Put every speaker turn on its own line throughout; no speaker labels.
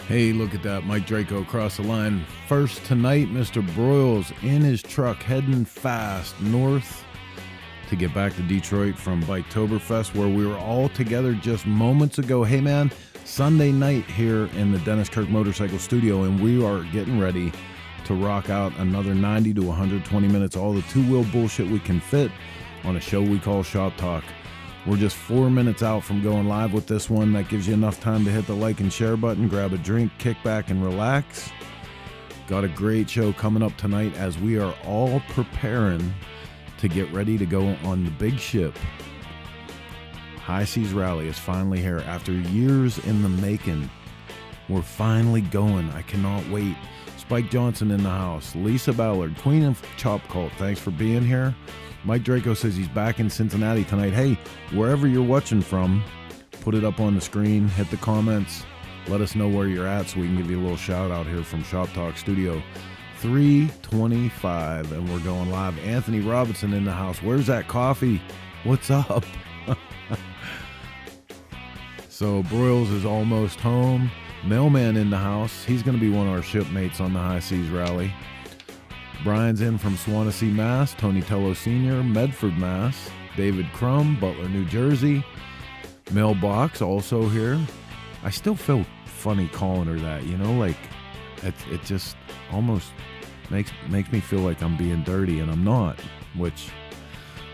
Hey, look at that. Mike Draco across the line. First tonight, Mr. Broyles in his truck heading fast north to get back to Detroit from Biketoberfest, where we were all together just moments ago. Hey, man, Sunday night here in the Dennis Kirk Motorcycle Studio, and we are getting ready to rock out another 90 to 120 minutes, all the two-wheel bullshit we can fit on a show we call Shop Talk. We're just 4 minutes out from going live with this one. That gives you enough time to hit the like and share button, grab a drink, kick back, and relax. Got a great show coming up tonight as we are all preparing to get ready to go on the big ship. High Seas Rally is finally here. After years in the making, we're finally going. I cannot wait. Spike Johnson in the house. Lisa Ballard, Queen of Chop Cult, thanks for being here. Mike Draco says he's back in Cincinnati tonight. Hey, wherever you're watching from, put it up on the screen, hit the comments, let us know where you're at so we can give you a little shout out here from Shop Talk Studio 325, and we're going live. Anthony Robinson in the house. Where's that coffee? What's up? So Broyles is almost home. Mailman in the house. He's going to be one of our shipmates on the High Seas Rally. Brian's in from Swansea, Mass. Tony Tello Sr., Medford, Mass. David Crum, Butler, New Jersey. Mailbox also here. I still feel funny calling her that, you know, like it just almost makes me feel like I'm being dirty, and I'm not, which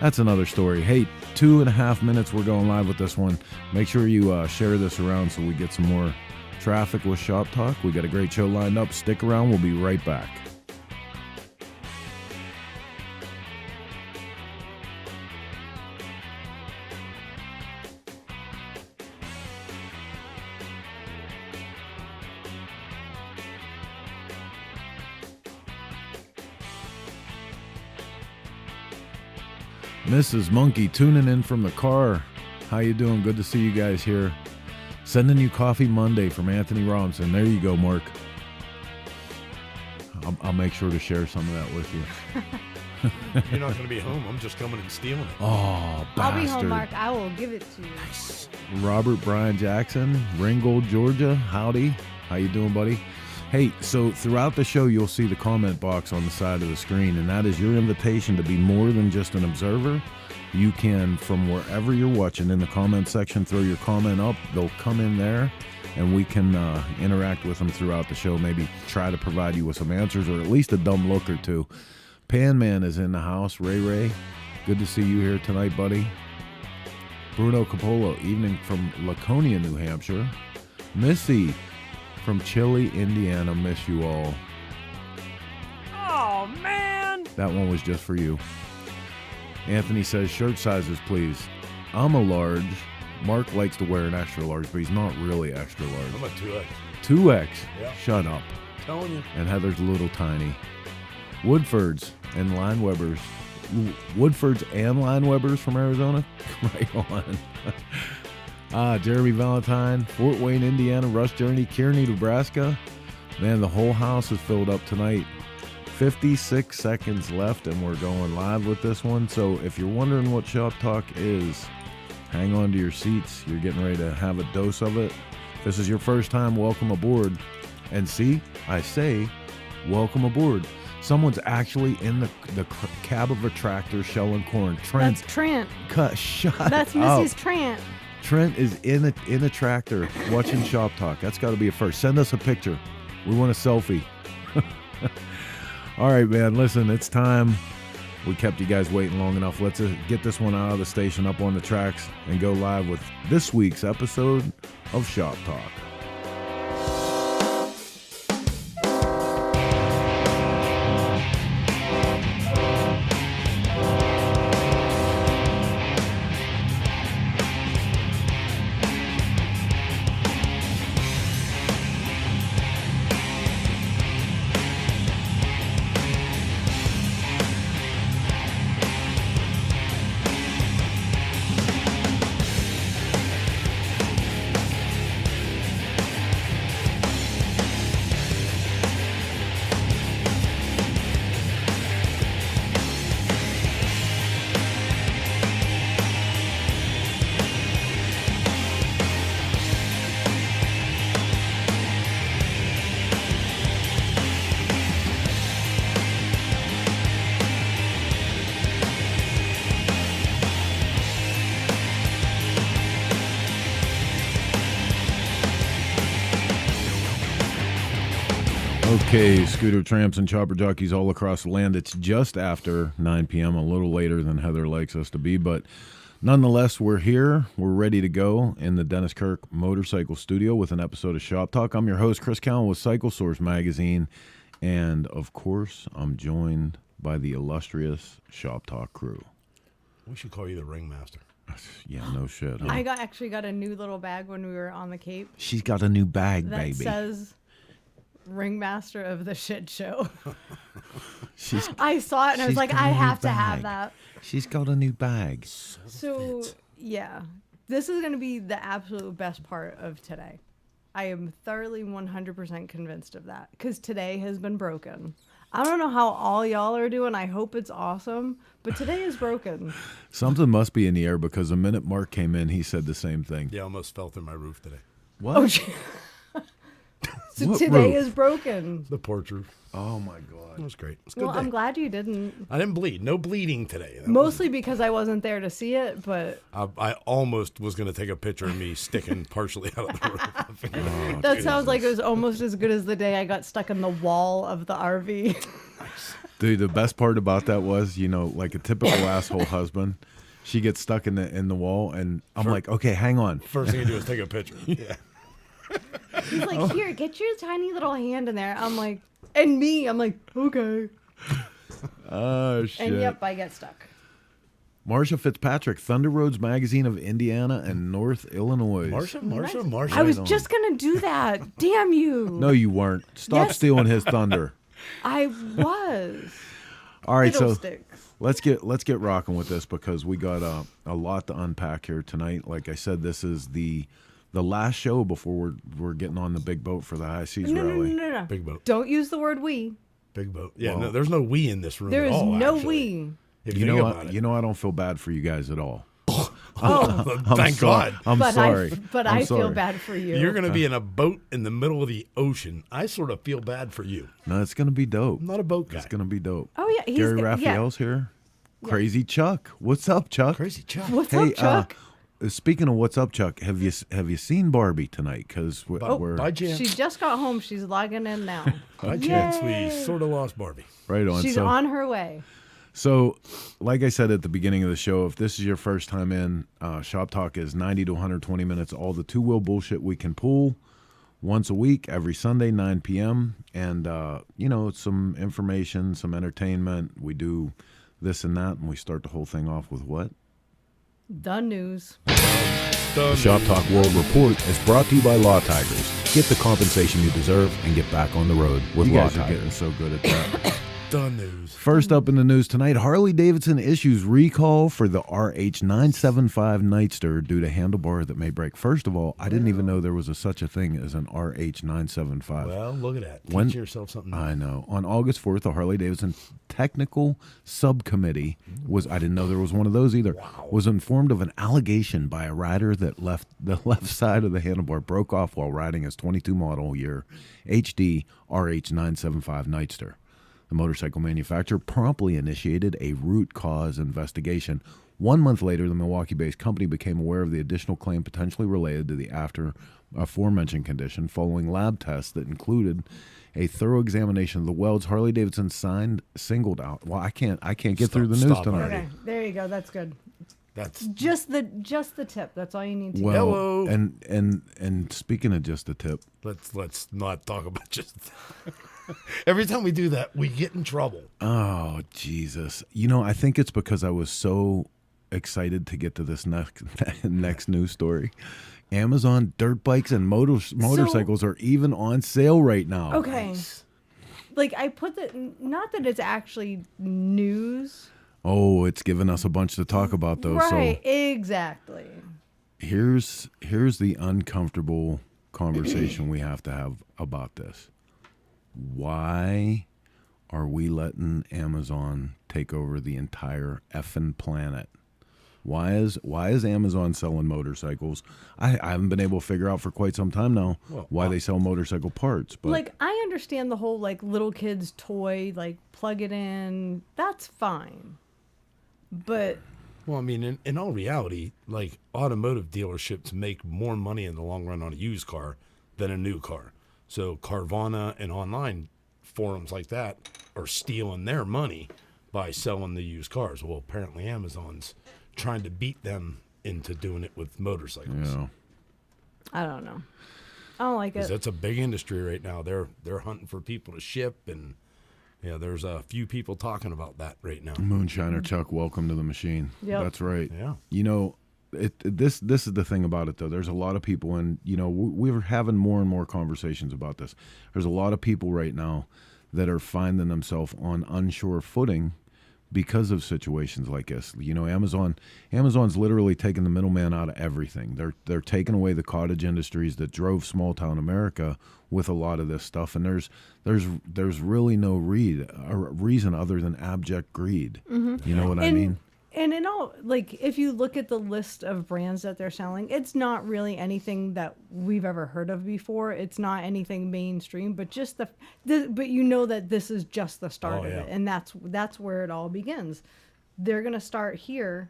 that's another story. Hey, 2.5 minutes, we're going live with this one. Make sure you share this around so we get some more traffic with Shop Talk. We got a great show lined up. Stick around. We'll be right back. Mrs. Monkey tuning in from the car. How you doing? Good to see you guys here. Sending you Coffee Monday from Anthony Robinson. There you go, Mark. I'll make sure to share some of that with you.
You're not going to be home. I'm just coming and stealing it.
Oh, bastard.
I'll be home, Mark. I will give it to you.
Nice.
Robert Brian Jackson, Ringgold, Georgia. Howdy. How you doing, buddy? Hey, so throughout the show, you'll see the comment box on the side of the screen, and that is your invitation to be more than just an observer. You can, from wherever you're watching, in the comment section, throw your comment up. They'll come in there, and we can interact with them throughout the show, maybe try to provide you with some answers or at least a dumb look or two. Pan Man is in the house. Ray, good to see you here tonight, buddy. Bruno Capolo, evening from Laconia, New Hampshire. Missy from Chile, Indiana, miss you all.
Oh, man.
That one was just for you. Anthony says, shirt sizes, please. I'm a large. Mark likes to wear an extra large, but he's not really extra large.
I'm a 2X.
2X?
Yeah.
Shut up.
Telling you.
And Heather's a little tiny. Woodfords and Line Webbers. Woodfords and Line Webbers from Arizona? Right on. Jeremy Valentine, Fort Wayne, Indiana, Rush Journey, Kearney, Nebraska. Man, the whole house is filled up tonight. 56 seconds left, and we're going live with this one. So if you're wondering what Shop Talk is, hang on to your seats. You're getting ready to have a dose of it. If this is your first time, welcome aboard. And see, I say, welcome aboard. Someone's actually in the cab of a tractor shelling corn. Trent.
That's Trent.
Shut
That's
up.
Mrs. Trent.
Trent is in a tractor watching Shop Talk. That's got to be a first. Send us a picture. We want a selfie. All right, man. Listen, it's time. We kept you guys waiting long enough. Let's get this one out of the station, up on the tracks, and go live with this week's episode of Shop Talk. Okay, scooter tramps and chopper jockeys all across the land. It's just after 9 p.m., a little later than Heather likes us to be, but nonetheless, we're here. We're ready to go in the Dennis Kirk Motorcycle Studio with an episode of Shop Talk. I'm your host, Chris Cowan with Cycle Source Magazine, and of course, I'm joined by the illustrious Shop Talk crew.
We should call you the ringmaster.
Yeah, no shit. Huh?
I actually got a new little bag when we were on the Cape
She's got a new bag,
that
baby.
says ringmaster of the shit show.
She's
I saw it and I was
she's
like,
got a
I
new
have to have
bag.
that.
She's got a new bag.
So, yeah, this is going to be the absolute best part of today. I am thoroughly 100% convinced of that because today has been broken. I don't know how all y'all are doing. I hope it's awesome, but today is broken.
Something must be in the air because the minute Mark came in, he said the same thing.
Yeah, I almost fell through my roof today.
What?
Oh, so
What
today
roof?
is broken.
The porch roof.
Oh my
It
God.
was great. It's a good
Well,
day.
I'm glad you didn't.
I didn't bleed. No bleeding today. That
Mostly because I wasn't there to see it, but
I almost was going to take a picture of me sticking partially out of the roof.
that sounds like it was almost as good as the day I got stuck in the wall of the RV.
Dude, the best part about that was, you know, like a typical asshole husband, she gets stuck in the wall, and I'm like, okay, hang on.
First thing I do is take a picture. Yeah.
He's like, here, get your tiny little hand in there. I'm like, I'm like, okay.
Oh shit.
And yep, I get stuck.
Marsha Fitzpatrick, Thunder Roads Magazine of Indiana and North Illinois.
Marsha.
I was
on.
just going to do that. Damn you.
No, you weren't. Stop
Yes.
stealing his thunder.
I was.
All right, so
Fiddlesticks.
let's get rocking with this because we got a lot to unpack here tonight. Like I said, this is the last show before we're getting on the big boat for the High Seas
No.
Rally.
Big boat.
Don't use the word we.
Big boat. Yeah,
Well,
no, there's no we in this room
There
at
is
all,
no
actually.
we.
If
You
think
know,
about it.
I don't feel bad for you guys at all.
Oh,
Thank
sorry.
God.
I'm
but
sorry.
I
I'm
feel
sorry.
bad for you.
You're going to be in a boat in the middle of the ocean. I sort of feel bad for you.
No, it's gonna be dope.
I'm not a boat guy.
It's gonna be dope.
Oh yeah, he's
Gary
yeah.
Raphael's here. Crazy Chuck. What's up, Chuck?
Crazy Chuck.
What's
Hey,
up, Chuck?
Speaking of what's up, Chuck, have you seen Barbie tonight? Because we're
By chance.
She just got home. She's logging in now.
By chance,
Yay.
we sort of lost Barbie.
right on.
She's on her way.
So, like I said at the beginning of the show, if this is your first time in, Shop Talk is 90 to 120 minutes, all the two-wheel bullshit we can pull once a week, every Sunday, 9 p.m. And, some information, some entertainment. We do this and that, and we start the whole thing off with what?
The news.
The Shop Talk World Report is brought to you by Law Tigers. Get the compensation you deserve and get back on the road with Law Tigers. You guys are getting so good at that.
The news.
First up in the news tonight, Harley-Davidson issues recall for the RH975 Nightster due to handlebar that may break. First of all, I didn't even know there was such a thing as an RH975.
Well, look at that.
When-
Teach yourself something.
I know. On August 4th, the Harley-Davidson Technical Subcommittee I didn't know there was one of those either, was informed of an allegation by a rider that the left side of the handlebar broke off while riding his 22 model year HD RH975 Nightster. The motorcycle manufacturer promptly initiated a root cause investigation. 1 month later, the Milwaukee-based company became aware of the additional claim potentially related to the aforementioned condition following lab tests that included a thorough examination of the welds. Harley-Davidson singled out. Well, I can't get through the news
Stop
tonight.
already.
Okay, there you go. That's good.
That's
Just the tip. That's all you need to
Well,
Hello.
and speaking of just the tip,
let's not talk about just. Every time we do that, we get in trouble.
oh Jesus! I think it's because I was so excited to get to this next news story. Amazon dirt bikes and motorcycles are even on sale right now.
Okay. Like I put not that it's actually news.
Oh, it's given us a bunch to talk about though.
Right,
So
exactly.
here's the uncomfortable conversation we have to have about this. Why are we letting Amazon take over the entire effing planet? Why is Amazon selling motorcycles? I haven't been able to figure out for quite some time now why they sell motorcycle parts. But
Like I understand the whole like little kids toy, like plug it in. That's fine. But
Well, I mean, in all reality, like automotive dealerships make more money in the long run on a used car than a new car. So Carvana and online forums like that are stealing their money by selling the used cars. Well, apparently Amazon's trying to beat them into doing it with motorcycles.
Yeah.
I don't know. I don't like it.
That's a big industry right now. They're hunting for people to ship, and there's a few people talking about that right now.
Moonshiner Chuck, welcome to the machine.
Yep.
That's right.
Yeah.
You know, this is the thing about it, though. There's a lot of people, and, you know, we're having more and more conversations about this. There's a lot of people right now that are finding themselves on unsure footing because of situations like this. You know, Amazon's literally taking the middleman out of everything. They're taking away the cottage industries that drove small town America with a lot of this stuff, and there's really no reason other than abject greed.
Mm-hmm.
You know what I mean?
And in all, like, if you look at the list of brands that they're selling, it's not really anything that we've ever heard of before. It's not anything mainstream, but just but you know that this is just the start of it, and that's where it all begins. They're gonna start here,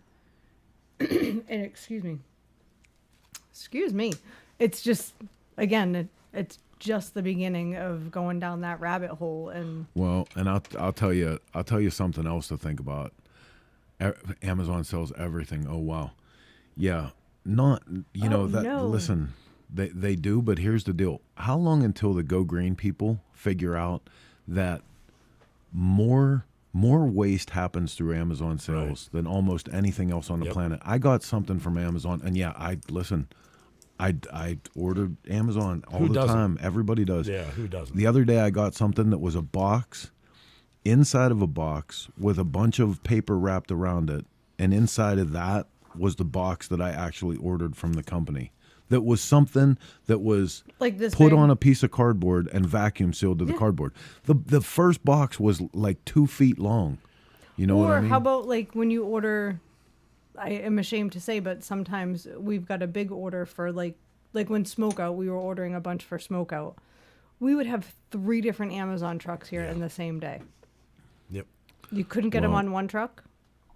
and excuse me, it's just, again, it's just the beginning of going down that rabbit hole. And
well, and I'll tell you something else to think about. Amazon sells everything. Oh, wow. Yeah. Not, you know, that,
no.
Listen, they do, but here's the deal. How long until the Go Green people figure out that more waste happens through Amazon sales than almost anything else on the planet? I got something from Amazon, and I ordered Amazon all the time. Everybody does.
Yeah, who doesn't?
The other day I got something that was a box, inside of a box with a bunch of paper wrapped around it, and inside of that was the box that I actually ordered from the company. That was something that was
like this
put
big
on a piece of cardboard and vacuum sealed to the cardboard. The first box was like 2 feet long. You know what I mean?
Or how about, like, when you order, I am ashamed to say, but sometimes we've got a big order for like when Smokeout, we were ordering a bunch for Smokeout. We would have 3 different Amazon trucks here in the same day.
Yep.
You couldn't get them on one truck?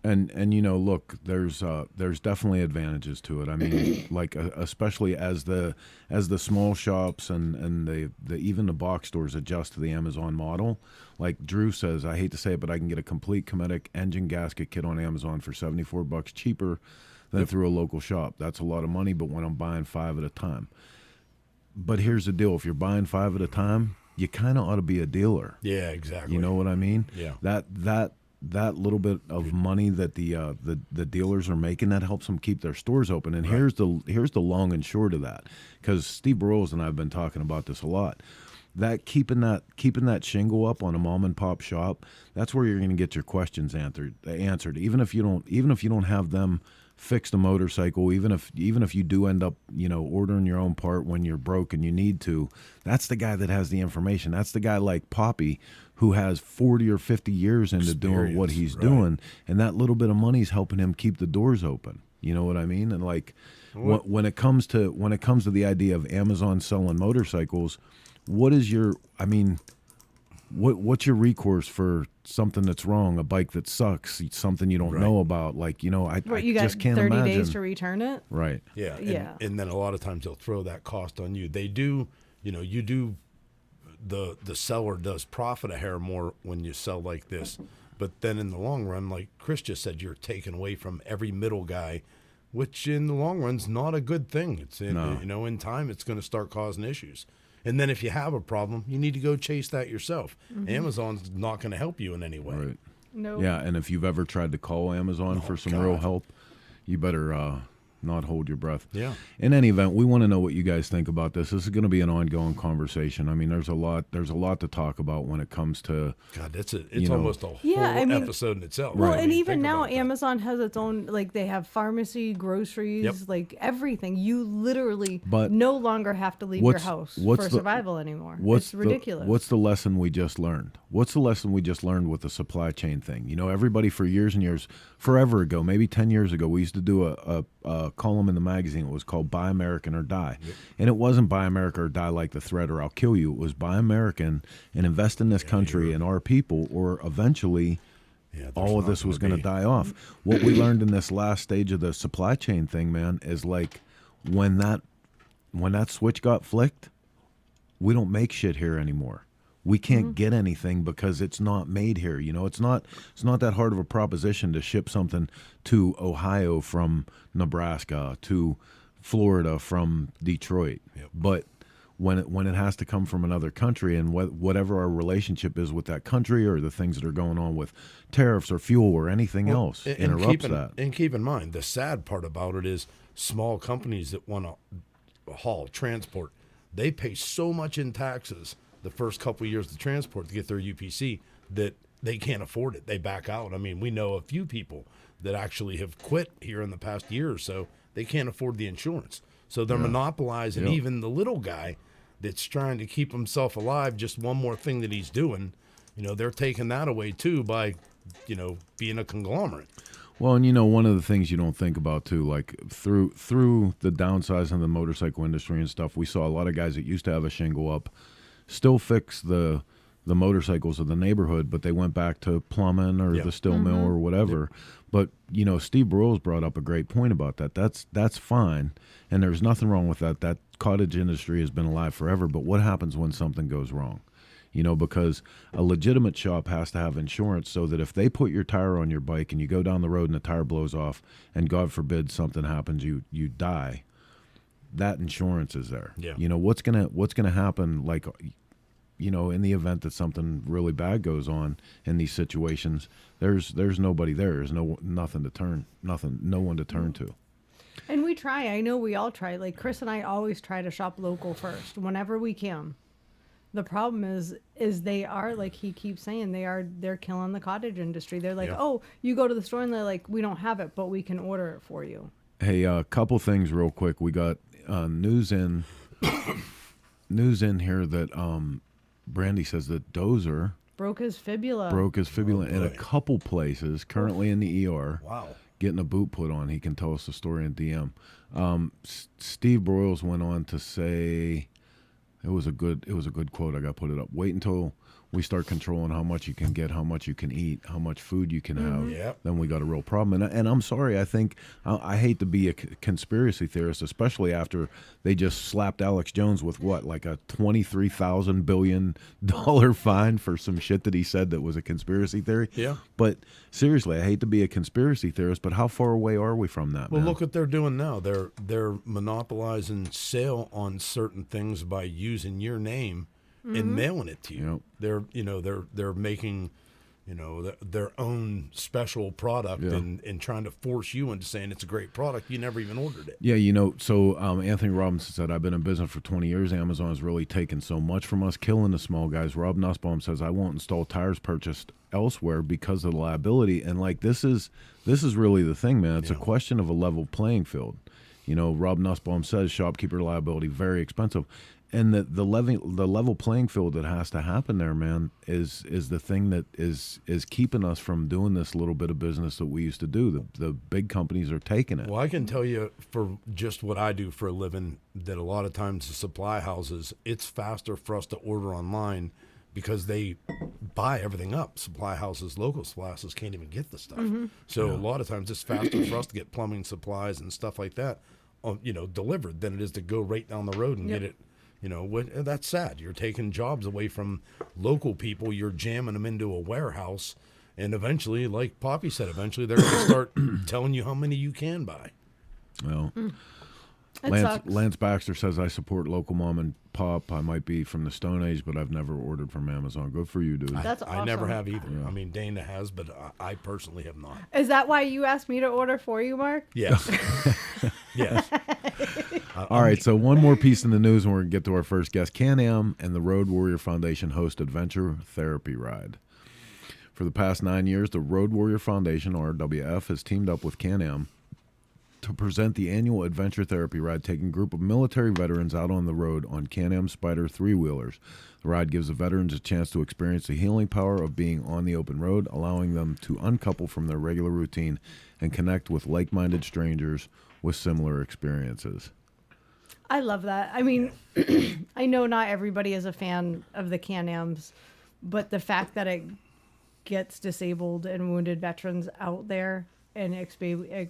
And you know, look, there's definitely advantages to it. I mean, like especially as the small shops and the even the box stores adjust to the Amazon model. Like Drew says, I hate to say it, but I can get a complete Cometic engine gasket kit on Amazon for $74 cheaper than through a local shop. That's a lot of money, but when I'm buying 5 at a time. But here's the deal: if you're buying 5 at a time, you kind of ought to be a dealer.
Yeah, exactly.
You know what I mean?
Yeah.
That little bit of money that the dealers are making, that helps them keep their stores open. And here's the long and short of that, because Steve Broyles and I have been talking about this a lot. That keeping that shingle up on a mom and pop shop, that's where you're going to get your questions answered. Even if you don't have them fix the motorcycle, even if you do end up, you know, ordering your own part when you're broke and you need to, that's the guy that has the information. That's the guy like Poppy, who has 40 or 50 years into doing what he's doing, and that little bit of money's helping him keep the doors open. You know what I mean? And like when it comes to the idea of Amazon selling motorcycles, what's your recourse for something that's wrong, a bike that sucks, something you don't know about? Like, you know, I just can't imagine.
30 days to return it?
Right.
Yeah. And then a lot of times they'll throw that cost on you. They do, you know, the seller does profit a hair more when you sell like this. But then in the long run, like Chris just said, you're taken away from every middle guy, which in the long run's not a good thing. It's you know, in time it's going to start causing issues. And then if you have a problem, you need to go chase that yourself. Mm-hmm. Amazon's not going to help you in any way.
Right.
No.
Yeah, and if you've ever tried to call Amazon for some real help, you better not hold your breath.
Yeah.
In any event, we want to know what you guys think about this. This is going to be an ongoing conversation. I mean, there's a lot to talk about when it comes to.
God, it's almost a whole episode in itself.
Well, and even now, Amazon has its own, like, they have pharmacy, groceries, like everything. You literally no longer have to leave your house for survival anymore. It's ridiculous.
What's the lesson we just learned? What's the lesson we just learned with the supply chain thing? You know, everybody for years and years, forever ago, maybe 10 years ago, we used to do a column in the magazine. It was called Buy American or Die. Yep. And it wasn't Buy America or Die like the threat or I'll kill you. It was Buy American and invest in this country and our people, or eventually all of this was going to die off. What we learned in this last stage of the supply chain thing, man, is like when that switch got flicked, we don't make shit here anymore. We can't get anything because it's not made here. You know, it's not that hard of a proposition to ship something to Ohio from Nebraska, to Florida from Detroit.
Yep.
But when it has to come from another country, and whatever our relationship is with that country, or the things that are going on with tariffs or fuel or anything else, interrupts that.
And keep in mind, the sad part about it is small companies that want to haul, transport, they pay so much in taxes the first couple of years of transport to get their UPC that they can't afford it. They back out. I mean, we know a few people that actually have quit here in the past year or so. They can't afford the insurance. So they're monopolizing even the little guy that's trying to keep himself alive. Just one more thing that he's doing, you know, they're taking that away too by, you know, being a conglomerate.
Well, and you know, one of the things you don't think about too, like through the downsizing of the motorcycle industry and stuff, we saw a lot of guys that used to have a shingle up still fix the motorcycles of the neighborhood, but they went back to plumbing or the steel mill or whatever. But you know, Steve Broyles brought up a great point about that. That's fine, and there's nothing wrong with that. That cottage industry has been alive forever. But what happens when something goes wrong? You know, because a legitimate shop has to have insurance so that if they put your tire on your bike and you go down the road and the tire blows off and God forbid something happens, you die, that insurance is there.
Yeah.
You know, what's gonna happen, like, you know, in the event that something really bad goes on in these situations, there's nobody there. There's no one to turn to.
And we try. I know we all try. Like Chris and I always try to shop local first whenever we can. The problem is they are, like he keeps saying, they're killing the cottage industry. They're like, oh, you go to the store and they're like, we don't have it, but we can order it for you.
Hey, a couple things real quick. We got news in here that Brandy says that Dozer
broke his fibula
in a couple places, currently in the ER.
Wow.
Getting a boot put on. He can tell us the story in DM. Steve Broyles went on to say, it was a good quote. I got to put it up. Wait until we start controlling how much you can get, how much you can eat, how much food you can have.
Yep.
Then we got a real problem. And I'm sorry. I think I hate to be a conspiracy theorist, especially after they just slapped Alex Jones with what, like a $23,000 billion fine for some shit that he said that was a conspiracy theory.
Yeah.
But seriously, I hate to be a conspiracy theorist, but how far away are we from that?
Well,
man?
look what they're doing now. They're monopolizing sale on certain things by using your name and mailing it to you.
Yep.
They're making, their own special product and trying to force you into saying it's a great product. You never even ordered it.
Yeah, so Anthony Robinson said, I've been in business for 20 years. Amazon has really taken so much from us, killing the small guys. Rob Nussbaum says, I won't install tires purchased elsewhere because of the liability. And like, this is really the thing, man. It's a question of a level playing field. You know, Rob Nussbaum says shopkeeper liability, very expensive. And the level playing field that has to happen there, man, is the thing that is keeping us from doing this little bit of business that we used to do. The big companies are taking it.
Well, I can tell you for just what I do for a living that a lot of times the supply houses, it's faster for us to order online because they buy everything up. Supply houses, local supply houses can't even get the stuff. So a lot of times it's faster for us to get plumbing supplies and stuff like that, delivered than it is to go right down the road and get it. That's sad. You're taking jobs away from local people. You're jamming them into a warehouse. And eventually, like Poppy said, they're going to start telling you how many you can buy.
Well, Lance Baxter says, I support local mom and pop. I might be from the Stone Age, but I've never ordered from Amazon. Good for you, dude.
That's awesome.
I never have either. Yeah. I mean, Dana has, but I personally have not.
Is that why you asked me to order for you, Mark?
Yes. Yes.
All right, so one more piece in the news and we're going to get to our first guest. Can-Am and the Road Warrior Foundation host Adventure Therapy Ride. For the past 9 years, the Road Warrior Foundation, RWF, has teamed up with Can-Am to present the annual Adventure Therapy Ride, taking a group of military veterans out on the road on Can-Am Spyder three-wheelers. The ride gives the veterans a chance to experience the healing power of being on the open road, allowing them to uncouple from their regular routine and connect with like-minded strangers with similar experiences.
I love that. I mean, I know not everybody is a fan of the Can-Ams, but the fact that it gets disabled and wounded veterans out there and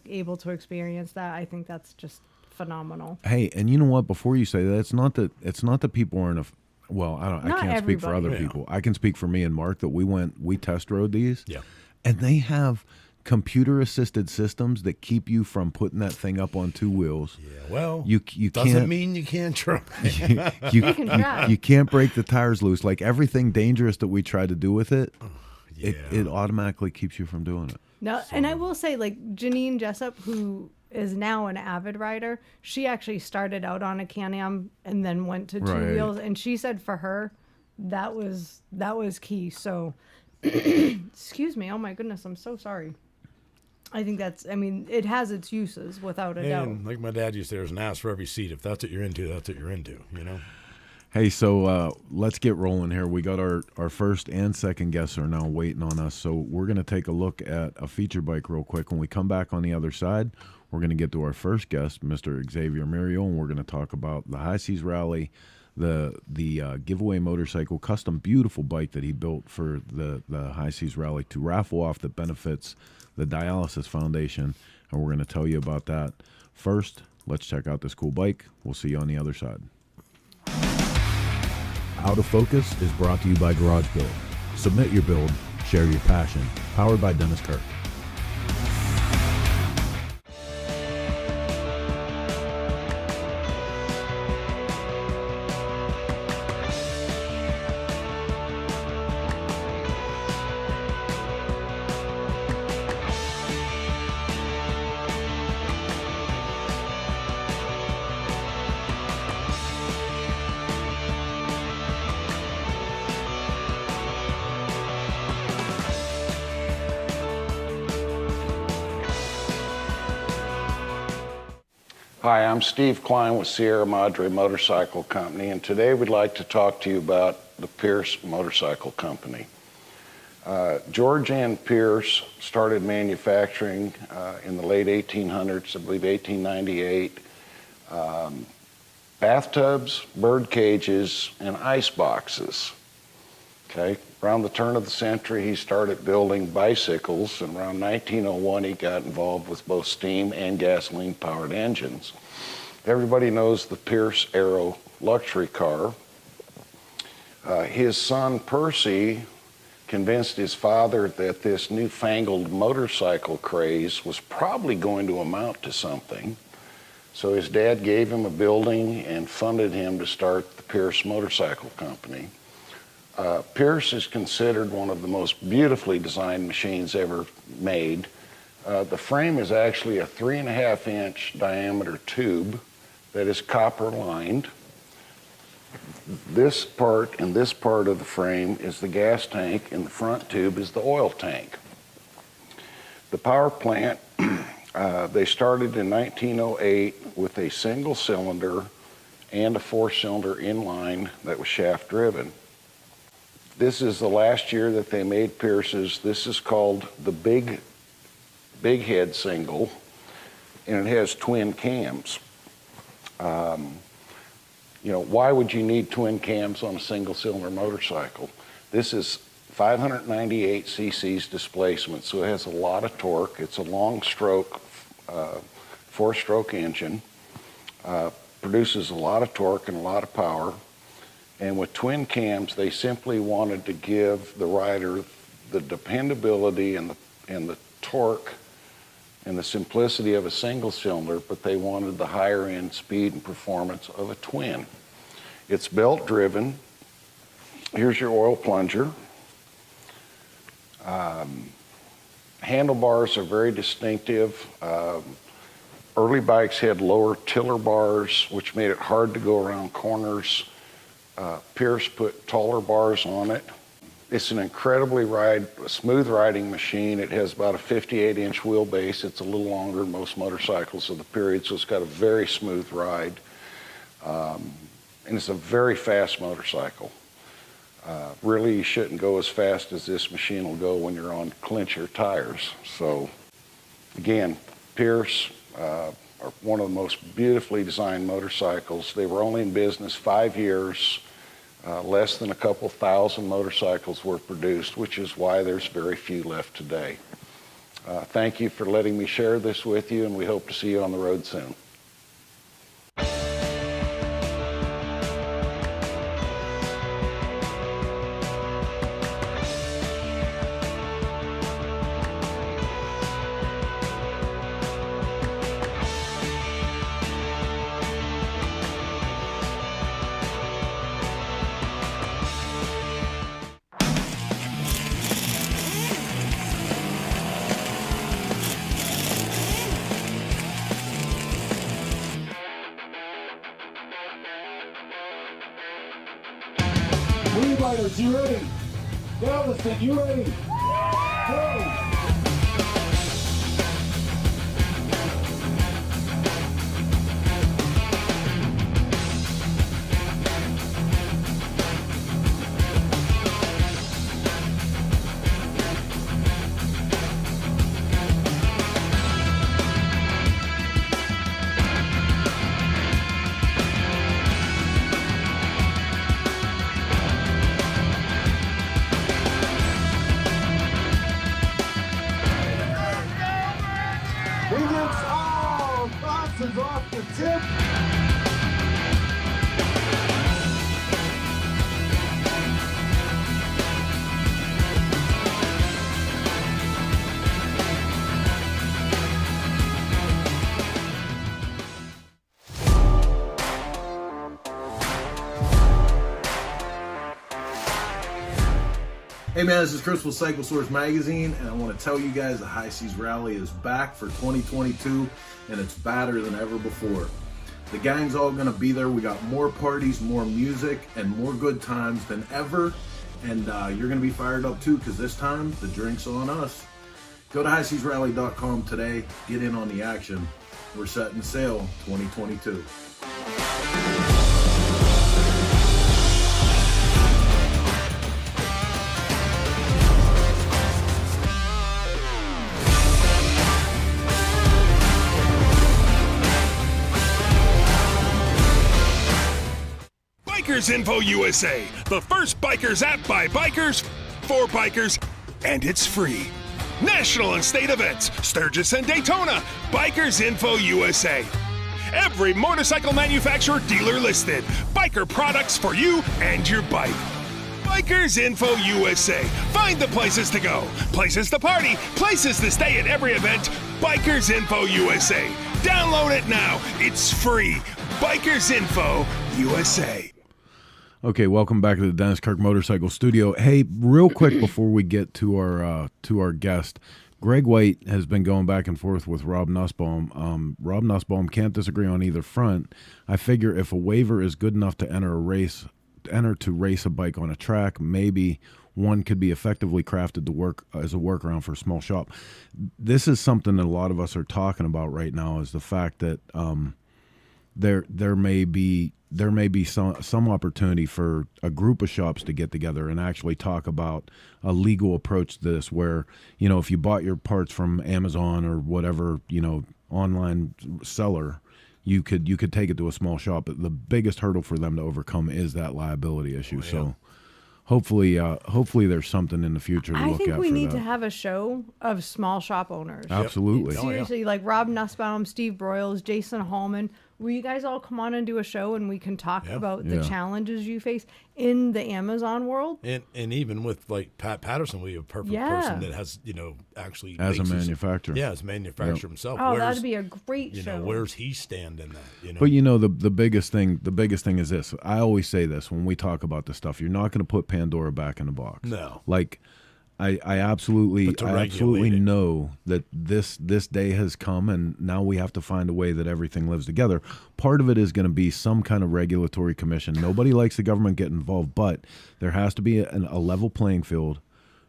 able to experience that, I think that's just phenomenal.
Hey, and you know what? Before you say that, it's not that people aren't well, I
Not
can't speak for
everybody.
other people. I can speak for me and Mark that we test rode these.
Yeah.
And they have computer assisted systems that keep you from putting that thing up on two wheels.
Yeah. Well,
You
doesn't
can't
mean you can't try.
you
can try.
you can't break the tires loose. Like everything dangerous that we try to do with it,
Yeah.
it automatically keeps you from doing it.
No, and I will say, like Janine Jessup, who is now an avid rider, she actually started out on a Can-Am and then went to two
Right.
wheels, and she said for her that was key. So, excuse me. Oh my goodness, I'm so sorry. I think it has its uses without a doubt.
And like my dad used to say, there's an ass for every seat. If that's what you're into, that's what you're into,
Hey, so let's get rolling here. We got our first and second guests are now waiting on us. So we're going to take a look at a feature bike real quick. When we come back on the other side, we're going to get to our first guest, Mr. Xavier Muriel, and we're going to talk about the High Seas Rally, the giveaway motorcycle, custom beautiful bike that he built for the High Seas Rally to raffle off that benefits the Dialysis Foundation, and we're going to tell you about that. First, let's check out this cool bike. We'll see you on the other side. Out of Focus is brought to you by Garage Build. Submit your build, share your passion. Powered by Dennis Kirk.
Hi, I'm Steve Klein with Sierra Madre Motorcycle Company, and today we'd like to talk to you about the Pierce Motorcycle Company. George Ann Pierce started manufacturing in the late 1800s, I believe 1898, bathtubs, bird cages, and ice boxes. Okay. Around the turn of the century, he started building bicycles, and around 1901, he got involved with both steam and gasoline-powered engines. Everybody knows the Pierce Aero luxury car. His son, Percy, convinced his father that this newfangled motorcycle craze was probably going to amount to something. So his dad gave him a building and funded him to start the Pierce Motorcycle Company. Pierce is considered one of the most beautifully designed machines ever made. The frame is actually a 3.5-inch diameter tube that is copper lined. This part and this part of the frame is the gas tank, and the front tube is the oil tank. The power plant, they started in 1908 with a single cylinder and a 4-cylinder inline that was shaft driven. This is the last year that they made Pierce's. This is called the Big Head Single, and it has twin cams. Why would you need twin cams on a single-cylinder motorcycle? This is 598 cc's displacement, so it has a lot of torque. It's a long-stroke, 4-stroke engine, produces a lot of torque and a lot of power. And with twin cams, they simply wanted to give the rider the dependability and the torque and the simplicity of a single cylinder, but they wanted the higher end speed and performance of a twin. It's belt driven. Here's your oil plunger. Handlebars are very distinctive. Early bikes had lower tiller bars, which made it hard to go around corners. Pierce put taller bars on it. It's an incredibly smooth riding machine. It has about a 58-inch wheelbase. It's a little longer than most motorcycles of the period, so it's got a very smooth ride. And it's a very fast motorcycle. Really, you shouldn't go as fast as this machine will go when you're on clincher tires. So, again, Pierce are one of the most beautifully designed motorcycles. They were only in business 5 years. Less than a couple thousand motorcycles were produced, which is why there's very few left today. Thank you for letting me share this with you, and we hope to see you on the road soon.
riders, you ready? Galveston, you ready? Go! He gets all bounces off the tip.
Hey man, this is Chris with Cycle Source Magazine, and I want to tell you guys the High Seas Rally is back for 2022, and it's badder than ever before. The gang's all going to be there. We got more parties, more music, and more good times than ever, and you're going to be fired up too, because this time, the drink's on us. Go to highseasrally.com today, get in on the action. We're setting sail 2022.
Bikers Info USA, the first bikers app by bikers, for bikers, and it's free. National and state events, Sturgis and Daytona, Bikers Info USA. Every motorcycle manufacturer dealer listed, biker products for you and your bike. Bikers Info USA. Find the places to go, places to party, places to stay at every event. Bikers Info USA. Download it now. It's free. Bikers Info USA.
Okay, welcome back to the Dennis Kirk Motorcycle Studio. Hey, real quick before we get to our guest, Greg White has been going back and forth with Rob Nussbaum. Rob Nussbaum can't disagree on either front. I figure if a waiver is good enough to enter to race a bike on a track, maybe one could be effectively crafted to work as a workaround for a small shop. This is something that a lot of us are talking about right now, is the fact that there may be some opportunity for a group of shops to get together and actually talk about a legal approach to this, where, you know, if you bought your parts from Amazon or whatever, you know, online seller, you could take it to a small shop. But the biggest hurdle for them to overcome is that liability issue. Oh, yeah. So hopefully there's something in the future to look at for that.
I think we need to have a show of small shop owners.
Absolutely.
Seriously, like Rob Nussbaum, Steve Broyles, Jason Hallman. Will you guys all come on and do a show and we can talk about the challenges you face in the Amazon world?
And even with like Pat Patterson, we have a perfect person that has, you know, actually
as a manufacturer.
As a manufacturer himself.
Oh, that'd be a great show.
Where's he stand in that? You know?
But you know, the biggest thing is this. I always say this when we talk about this stuff. You're not going to put Pandora back in the box.
No.
Like, I absolutely know that this day has come, and now we have to find a way that everything lives together. Part of it is going to be some kind of regulatory commission. Nobody likes the government getting involved, but there has to be a level playing field,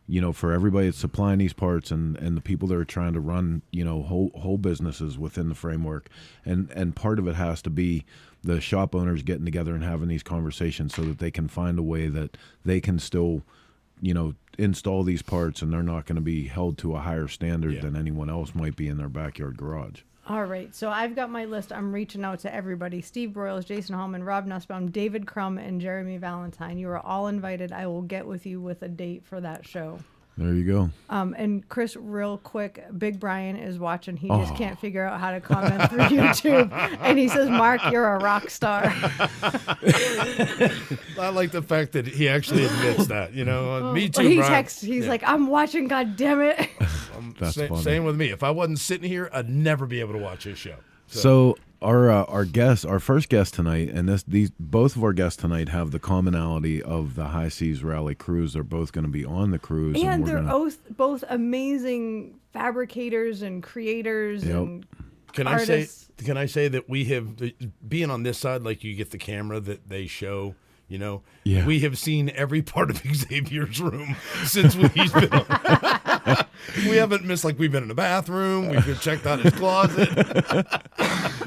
you know, for everybody that's supplying these parts and the people that are trying to run, you know, whole businesses within the framework. And part of it has to be the shop owners getting together and having these conversations so that they can find a way that they can still, you know, install these parts, and they're not going to be held to a higher standard than anyone else might be in their backyard garage.
All right, so I've got my list. I'm reaching out to everybody. Steve Broyles, Jason Hallman, Rob Nussbaum, David Crum, and Jeremy Valentine. You are all invited. I will get with you with a date for that show.
There you go.
And Chris, real quick, Big Brian is watching. He just can't figure out how to comment through YouTube. And he says, Mark, you're a rock star.
I like the fact that he actually admits that, you know. Me too,
he
Brian.
texts, he's like, I'm watching, God damn it.
That's funny.
Same with me. If I wasn't sitting here, I'd never be able to watch his show.
So our first guest tonight, and both of our guests tonight have the commonality of the High Seas Rally cruise. They're both going to be on the cruise,
and they're both amazing fabricators and creators and artists.
Can I say that we have, being on this side, like you get the camera that they show, You know,
Yeah.
we have seen every part of Xavier's room since he's been on. We haven't missed, like, we've been in the bathroom. We've checked out his closet.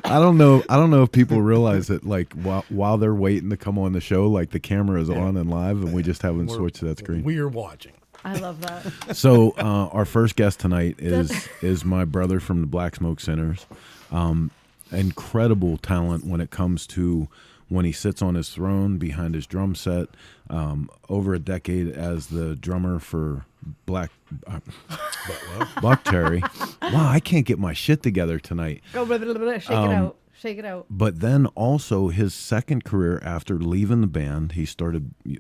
I don't know if people realize that, like, while they're waiting to come on the show, like, the camera is on and live, and we just haven't switched to that screen.
We are watching.
I love that.
So our first guest tonight is my brother from the Black Smoke Sinners. Incredible talent when it comes to when he sits on his throne behind his drum set. Over a decade as the drummer for Buck Cherry. Wow, I can't get my shit together tonight.
Go blah, blah, blah, blah, shake it out. Shake it out.
But then also his second career after leaving the band, he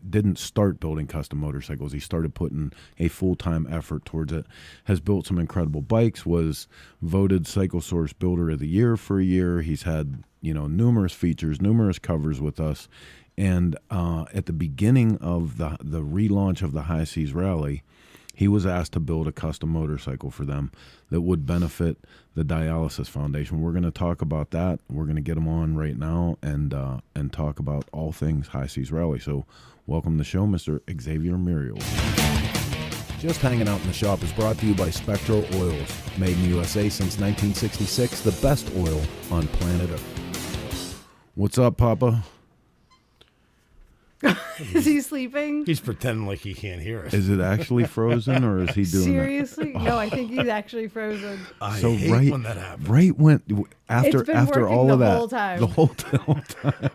didn't start building custom motorcycles. He started putting a full-time effort towards it. Has built some incredible bikes, was voted Cycle Source Builder of the Year for a year. He's had, numerous features, numerous covers with us. And at the beginning of the relaunch of the High Seas Rally, he was asked to build a custom motorcycle for them that would benefit the Dialysis Foundation. We're going to talk about that. We're going to get him on right now and talk about all things High Seas Rally. So welcome to the show, Mr. Xavier Muriel. Just Hanging Out in the Shop is brought to you by Spectro Oils. Made in the USA since 1966, the best oil on planet Earth. What's up, Papa?
Is he sleeping?
He's pretending like he can't hear us.
Is it actually frozen, or is he doing
Seriously? No, I think he's actually frozen.
I
So
hate when that happens.
Right when
It's been
after
working
all
the
of that,
whole time.
the whole time.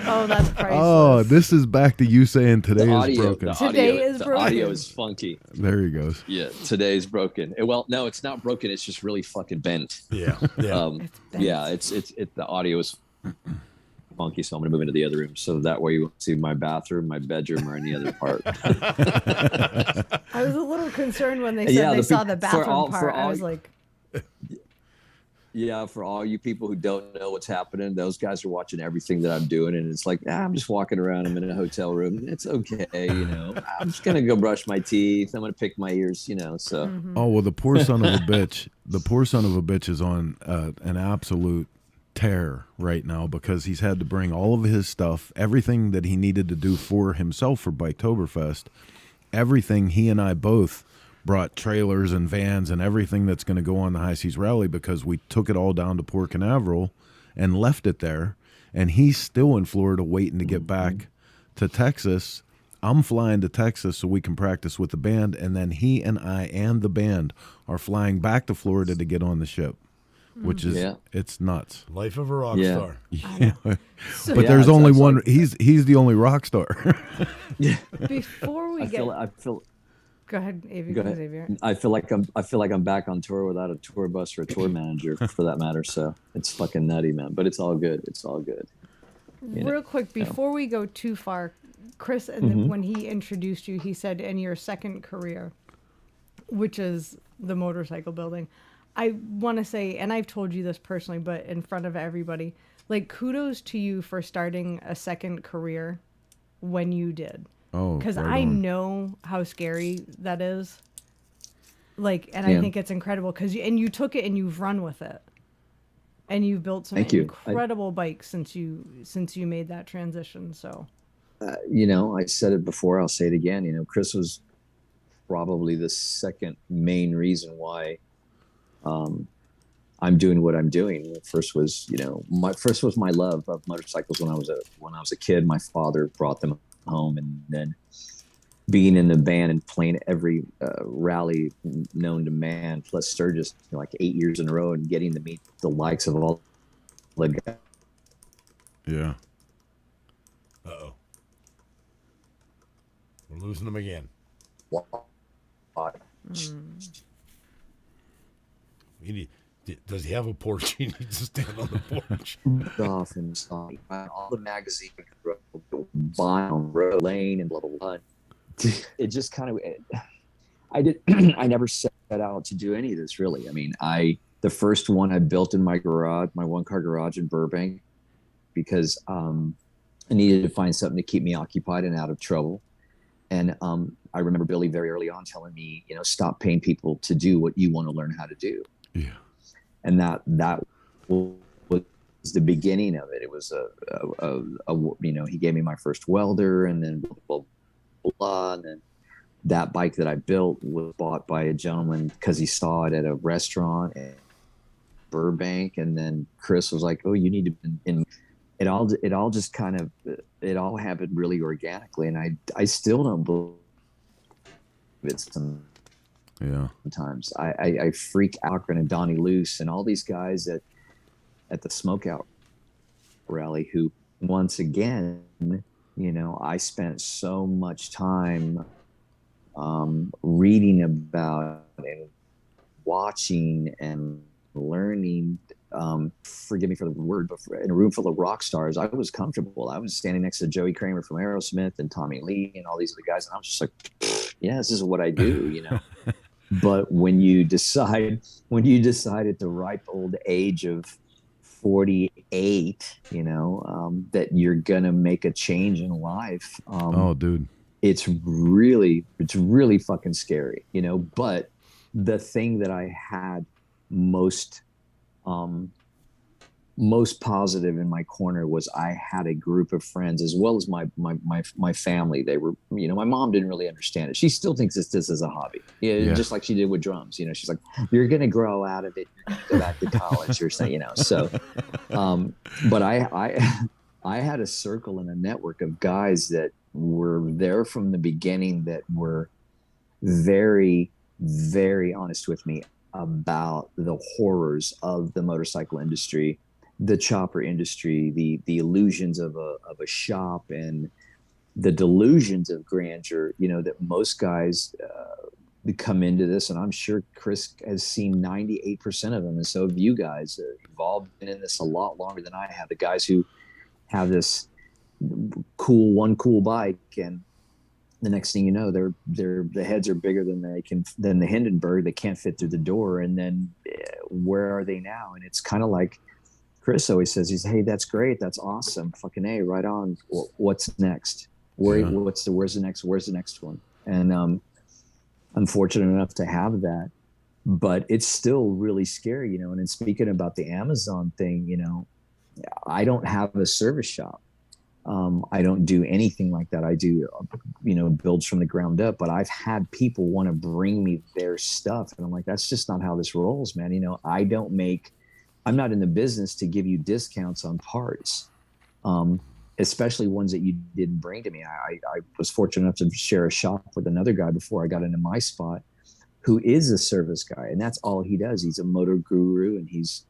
Oh, that's priceless.
Oh, this is back to you saying today is broken.
Today is broken.
The audio is funky.
There he goes.
Yeah, today's broken. Well, no, it's not broken. It's just really fucking bent.
Yeah.
It's bent.
Yeah, it's the audio is funky, so I'm gonna move into the other room so that way you won't see my bathroom, my bedroom, or any other part.
I was a little concerned when they said they saw the bathroom part. I was like,
yeah, for all you people who don't know what's happening, those guys are watching everything that I'm doing, and it's like, I'm just walking around. I'm in a hotel room. It's okay, I'm just gonna go brush my teeth. I'm gonna pick my ears, So.
Oh well, the poor son of a bitch. The poor son of a bitch is on an absolute tear right now because he's had to bring all of his stuff, everything that he needed to do for himself for Biketoberfest, everything. He and I both brought trailers and vans and everything that's going to go on the High Seas Rally because we took it all down to Port Canaveral and left it there. And he's still in Florida waiting to get back to Texas. I'm flying to Texas so we can practice with the band. And then he and I and the band are flying back to Florida to get on the ship. Which is it's nuts.
Life of a rock star.
Yeah.
So
But there's only one. He's the only rock star.
Yeah.
Before we
I feel.
Go ahead, Avi.
Go ahead.
Xavier.
I feel like I'm back on tour without a tour bus or a tour manager for that matter. So it's fucking nutty, man. But it's all good. It's all good.
Real quick, before we go too far, Chris, and when he introduced you, he said in your second career, which is the motorcycle building. I want to say, and I've told you this personally, but in front of everybody, like, kudos to you for starting a second career when you did.
Oh,
because
right
I
on.
know how scary that is. Like, and I think it's incredible because you took it and you've run with it, and you've built some incredible bikes since you made that transition. So,
I said it before. I'll say it again. Chris was probably the second main reason why. I'm doing what I'm doing. First was my love of motorcycles when I was a kid. My father brought them home, and then being in the band and playing every rally known to man, plus Sturgis, like 8 years in a row, and getting to meet the likes of all the guys.
Yeah.
Uh-oh. We're losing them again. Does he have a porch? He needs to stand on the porch.
Off and stuff. All the magazines buy on road lane and blah blah blah. It just kind of. I never set out to do any of this really. I mean, the first one I built in my garage, my one-car garage in Burbank, because I needed to find something to keep me occupied and out of trouble. And I remember Billy very early on telling me, stop paying people to do what you want to learn how to do.
Yeah.
And that was the beginning of it. It was you know, he gave me my first welder, and then blah, blah, blah, and then that bike that I built was bought by a gentleman because he saw it at a restaurant in Burbank, and then Chris was like, "Oh, you need to." And it all just kind of, it all happened really organically, and I still don't believe it. Sometimes I freak out, and Donnie Luce and all these guys at the Smokeout rally, who once again, you know, I spent so much time reading about and watching and learning. Forgive me for the word, but in a room full of rock stars, I was comfortable. I was standing next to Joey Kramer from Aerosmith and Tommy Lee and all these other guys, and I was just like, yeah, this is what I do, you know. But when you decide at the ripe old age of 48, you know, that you're gonna make a change in life,
oh, dude,
it's really fucking scary, you know. But the thing that I had most positive in my corner was I had a group of friends, as well as my family. They were, you know, my mom didn't really understand it. She still thinks this is a hobby, just like she did with drums. You know, she's like, "You're gonna grow out of it. You're gonna go back to college," or something, you know. So, but I had a circle and a network of guys that were there from the beginning, that were very, very honest with me about the horrors of the motorcycle industry, the chopper industry, the illusions of a shop, and the delusions of grandeur, you know, that most guys come into this. And I'm sure Chris has seen 98% of them, and so have you guys. You've all been in this a lot longer than I have. The guys who have this cool bike, and the next thing you know, the heads are bigger than the Hindenburg. They can't fit through the door. And then where are they now? And it's kind of like Chris always says, he's, "Hey, that's great. That's awesome. Fucking A, right on. What's next? Where's the next one?" And I'm fortunate enough to have that, but it's still really scary, you know. And in speaking about the Amazon thing, you know, I don't have a service shop. I don't do anything like that. I do, you know, builds from the ground up, but I've had people want to bring me their stuff. And I'm like, that's just not how this rolls, man. You know, I'm not in the business to give you discounts on parts, especially ones that you didn't bring to me. I was fortunate enough to share a shop with another guy before I got into my spot, who is a service guy. And that's all he does. He's a motor guru, and he's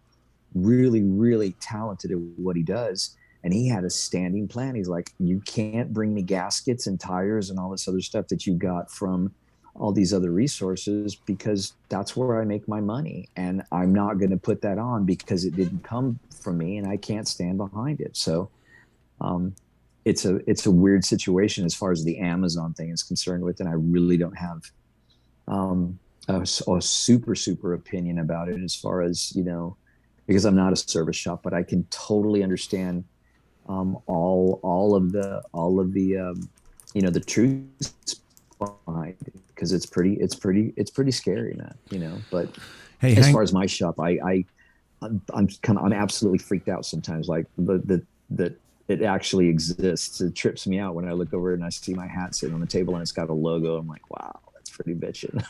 really, really talented at what he does. And he had a standing plan. He's like, "You can't bring me gaskets and tires and all this other stuff that you got from all these other resources, because that's where I make my money. And I'm not going to put that on because it didn't come from me, and I can't stand behind it." So it's a weird situation as far as the Amazon thing is concerned with. And I really don't have a super opinion about it, as far as, you know, because I'm not a service shop, but I can totally understand all of the you know, the truth behind it, because it's pretty scary, man, you know. But
hey,
as far as my shop, I'm absolutely freaked out sometimes, like that it actually exists. It trips me out when I look over and I see my hat sitting on the table and it's got a logo. I'm like, wow, that's pretty bitchin'.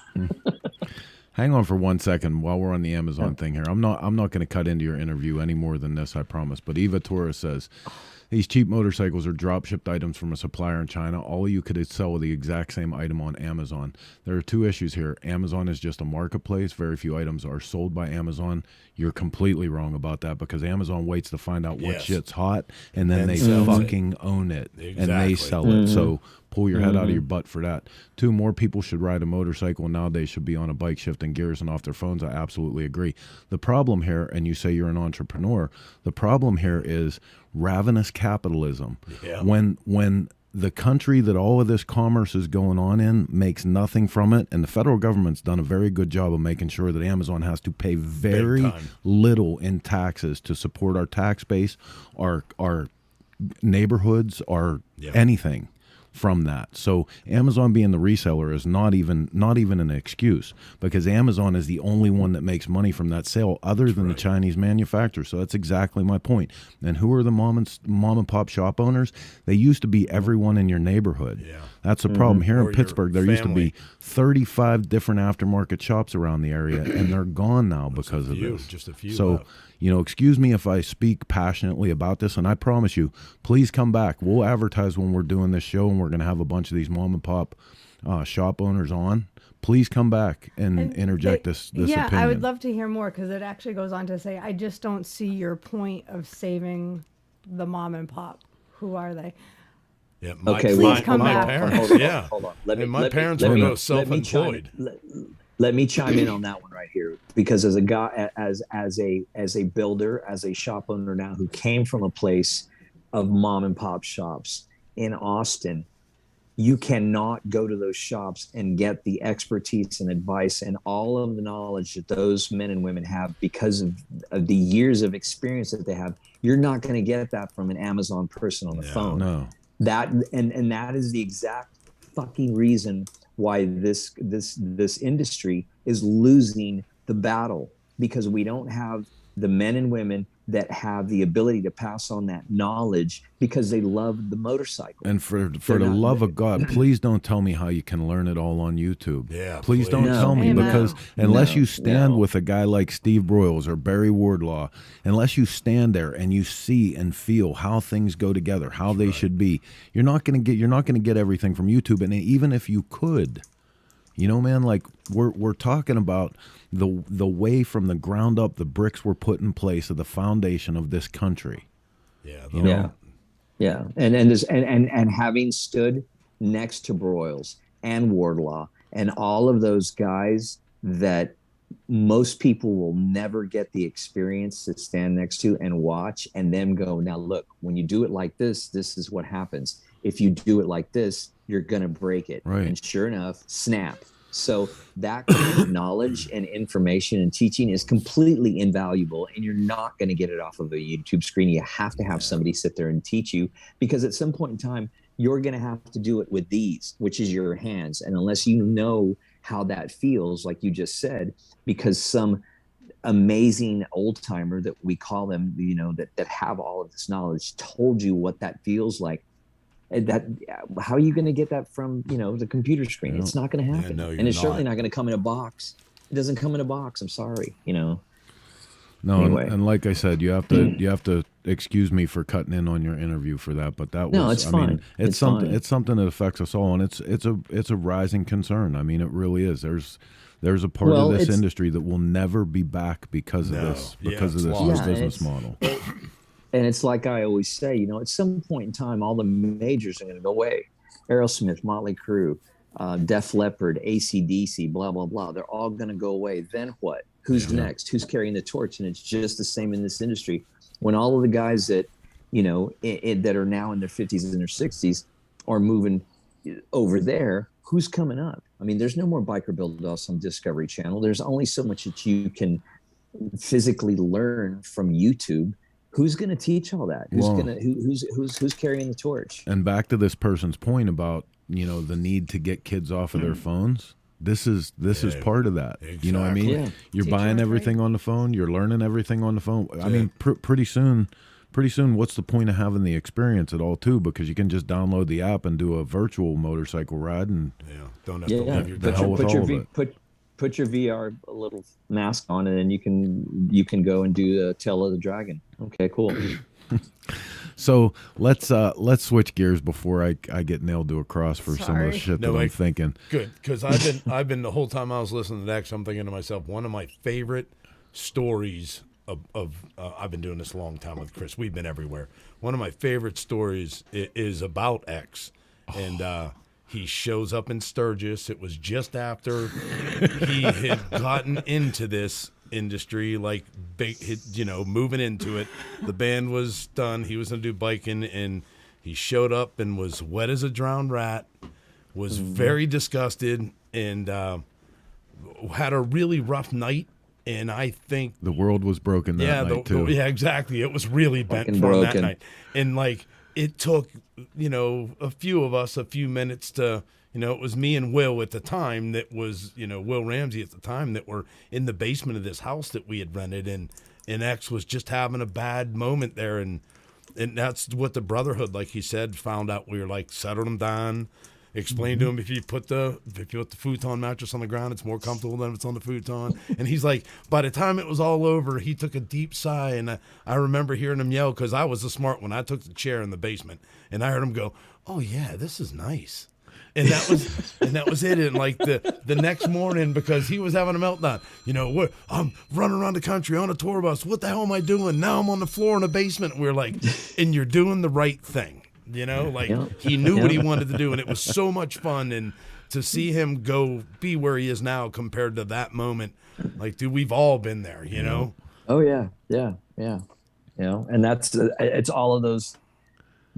Hang on for 1 second while we're on the Amazon thing here. I'm not going to cut into your interview any more than this, I promise. But Eva Torres says, "These cheap motorcycles are drop-shipped items from a supplier in China. All you could sell the exact same item on Amazon. There are two issues here. Amazon is just a marketplace. Very few items are sold by Amazon." You're completely wrong about that, because Amazon waits to find out what shit's hot, and then they fucking own it. Exactly. And they sell it. So pull your head out of your butt for that. 2, more people should ride a motorcycle nowadays, should be on a bike shifting gears and off their phones. I absolutely agree. The problem here, and you say you're an entrepreneur, the problem here is ravenous capitalism. Yeah. When the country that all of this commerce is going on in makes nothing from it, and the federal government's done a very good job of making sure that Amazon has to pay very little in taxes to support our tax base, our neighborhoods, our anything. from that. So Amazon being the reseller is not even an excuse, because Amazon is the only one that makes money from that sale other than the Chinese manufacturers. So that's exactly my point. And who are the mom and pop shop owners? They used to be everyone in your neighborhood.
Yeah.
That's the problem. Here
Or
in Pittsburgh, there used to be 35 different aftermarket shops around the area, and they're gone now because of this.
Just a few.
So,
left.
excuse me if I speak passionately about this, and I promise you, please come back. We'll advertise when we're doing this show, and we're going to have a bunch of these mom and pop shop owners on. Please come back and interject this
yeah,
opinion.
I would love to hear more, because it actually goes on to say, I just don't see your point of saving the mom and pop. Who are they?
Yeah,
Please come back.
Parents,
Hold on.
My parents were both self-employed.
Let me chime in on that one right here, because as a guy, as a builder, as a shop owner now who came from a place of mom and pop shops in Austin, you cannot go to those shops and get the expertise and advice and all of the knowledge that those men and women have because of the years of experience that they have. You're not going to get that from an Amazon person on the phone.
No.
That and that is the exact fucking reason why this industry is losing the battle, because we don't have the men and women that have the ability to pass on that knowledge because they love the motorcycle.
And for the love of God, please don't tell me how you can learn it all on YouTube.
Yeah,
please don't tell me,
Amen.
because unless you stand with a guy like Steve Broyles or Barry Wardlaw, unless you stand there and you see and feel how things go together, how they should be, you're not going to get everything from YouTube. And even if you could, man, like we're talking about the way from the ground up the bricks were put in place of the foundation of this country.
Yeah. Yeah. And having stood next to Broyles and Wardlaw and all of those guys that most people will never get the experience to stand next to and watch and them go, now look, when you do it like this, this is what happens. If you do it like this, you're going to break it.
Right.
And sure enough, snap. So that kind of knowledge and information and teaching is completely invaluable, and you're not going to get it off of a YouTube screen. You have to have somebody sit there and teach you, because at some point in time, you're going to have to do it with these, which is your hands. And unless you know how that feels, like you just said, because some amazing old timer that we call them, that have all of this knowledge told you what that feels like, that how are you going to get that from the computer screen? It's not going to happen. And it's certainly not going to come in a box. It doesn't come in a box. I'm sorry.
No,
anyway.
and like I said, you have to excuse me for cutting in on your interview for that, but that was
no, it's fine.
It's something fine. It's something that affects us all, and it's a rising concern. I mean, it really is. There's a part of this industry that will never be back because of this business model.
And it's like I always say, at some point in time, all the majors are going to go away. Aerosmith, Motley Crue, Def Leppard, AC/DC, blah, blah, blah. They're all going to go away. Then what? Who's next? Who's carrying the torch? And it's just the same in this industry. When all of the guys that, that are now in their 50s and their 60s are moving over there, who's coming up? I mean, there's no more biker build-offs on Discovery Channel. There's only so much that you can physically learn from YouTube. Who's going to teach all that? Who's carrying the torch?
And back to this person's point about the need to get kids off of their phones. This is part of that.
Exactly.
You know what I mean?
Yeah.
You're buying everything on the phone. You're learning everything on the phone. I mean, pretty soon, what's the point of having the experience at all too? Because you can just download the app and do a virtual motorcycle ride, and
don't have to leave your
put your VR little mask on, and then you can go and do the Tail of the Dragon. Okay, cool.
So let's switch gears before I get nailed to a cross for some of the shit that I'm thinking.
Good, because I've been the whole time I was listening to X, I'm thinking to myself, one of my favorite stories of I've been doing this a long time with Chris. We've been everywhere. One of my favorite stories is about X, and he shows up in Sturgis. It was just after he had gotten into this industry, moving into it. The band was done. He was going to do biking, and he showed up and was wet as a drowned rat, was very disgusted, and had a really rough night. And I think
the world was broken that night too.
Yeah, exactly. It was really bent from that night. And it took, a few of us a few minutes to, it was me and Will at the time that was, Will Ramsey at the time that were in the basement of this house that we had rented, and X was just having a bad moment there, and that's what the Brotherhood, like he said, found out. We were like, settled him down, explained to him, if you put the futon mattress on the ground, it's more comfortable than if it's on the futon. And he's like, by the time it was all over, he took a deep sigh, and I remember hearing him yell, because I was the smart one. I took the chair in the basement, and I heard him go, "Oh yeah, this is nice." And that was it. And like the next morning, because he was having a meltdown, I'm running around the country on a tour bus. What the hell am I doing? Now I'm on the floor in the basement. And we're like, and you're doing the right thing. He knew what he wanted to do, and it was so much fun. And to see him be where he is now compared to that moment, like, dude, we've all been there,
Oh yeah. And that's it's all of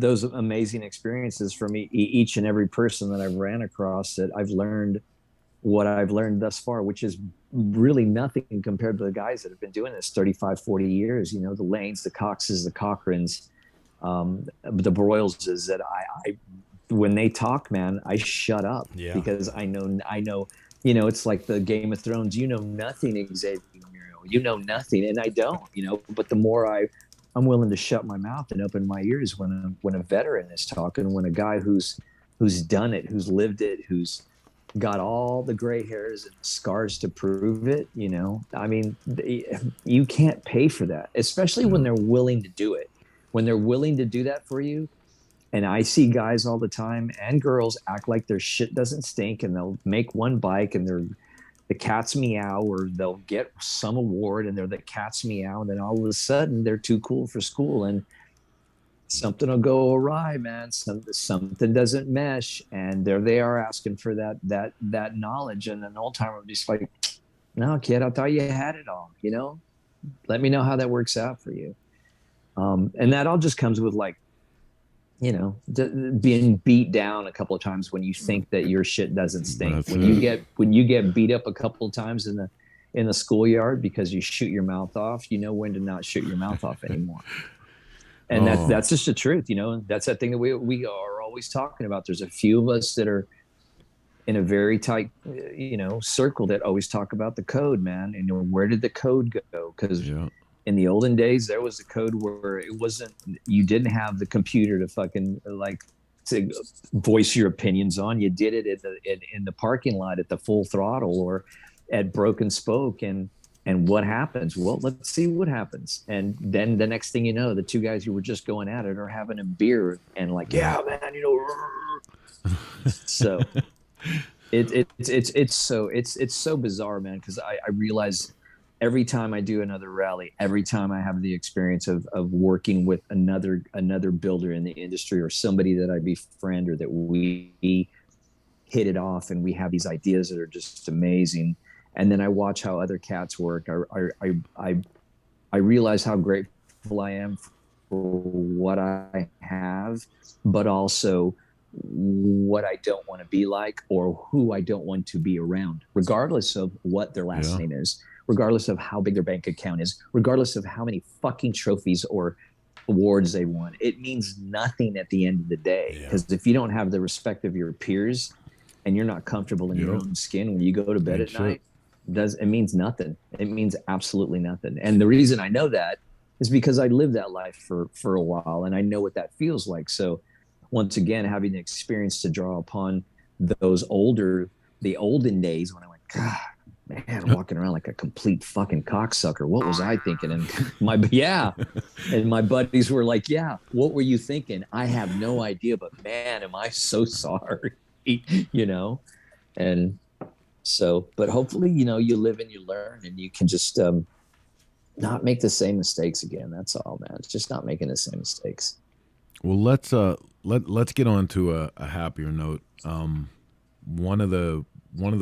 those amazing experiences for me. Each and every person that I've ran across, that I've learned what I've learned thus far, which is really nothing compared to the guys that have been doing this 35, 40 years. The Lanes, the Coxes, the Cochrans, the Broyles, is that I when they talk, man, I shut up, because I know, it's like the Game of Thrones. Nothing, Xavier Muriel. Nothing, and I don't. But the more I'm willing to shut my mouth and open my ears when a veteran is talking, when a guy who's done it, who's lived it, who's got all the gray hairs and scars to prove it. I mean, you can't pay for that, especially when they're willing to do it. When they're willing to do that for you. And I see guys all the time, and girls, act like their shit doesn't stink, and they'll make one bike and the cat's meow, or they'll get some award and they're the cat's meow, and then all of a sudden they're too cool for school, and something will go awry, man. Something doesn't mesh, and there they are asking for that knowledge. And an old timer would just like, "No, kid, I thought you had it all. Let me know how that works out for you." And that all just comes with, like, being beat down a couple of times when you think that your shit doesn't stink. When you get beat up a couple of times in the schoolyard because you shoot your mouth off, you know when to not shoot your mouth off anymore. And that's just the truth. That's that thing that we are always talking about. There's a few of us that are in a very tight, circle that always talk about the code, man. And where did the code go? Because in the olden days, there was a code where you didn't have the computer to fucking to voice your opinions on. You did it in the parking lot at the full throttle or at Broken Spoke. And what happens? Well, let's see what happens. And then the next thing you know, the two guys who were just going at it are having a beer and like, yeah, man, so it's so bizarre, man. Cause I realize every time I do another rally, every time I have the experience of working with another builder in the industry, or somebody that I befriend, or that we hit it off and we have these ideas that are just amazing. And then I watch how other cats work. I realize how grateful I am for what I have, but also what I don't want to be like, or who I don't want to be around, regardless of what their last name is, regardless of how big their bank account is, regardless of how many fucking trophies or awards they won. It means nothing at the end of the day. Because if you don't have the respect of your peers and you're not comfortable in your own skin when you go to bed at night, it means nothing. It means absolutely nothing. And the reason I know that is because I lived that life for a while, and I know what that feels like. So once again, having the experience to draw upon the olden days when I went, God, man, I'm walking around like a complete fucking cocksucker. What was I thinking? And and my buddies were like, yeah, what were you thinking? I have no idea, but man, am I so sorry, And so, but hopefully, you live and you learn, and you can just not make the same mistakes again. That's all, man. It's just not making the same mistakes.
Well, let's get on to a happier note. One of the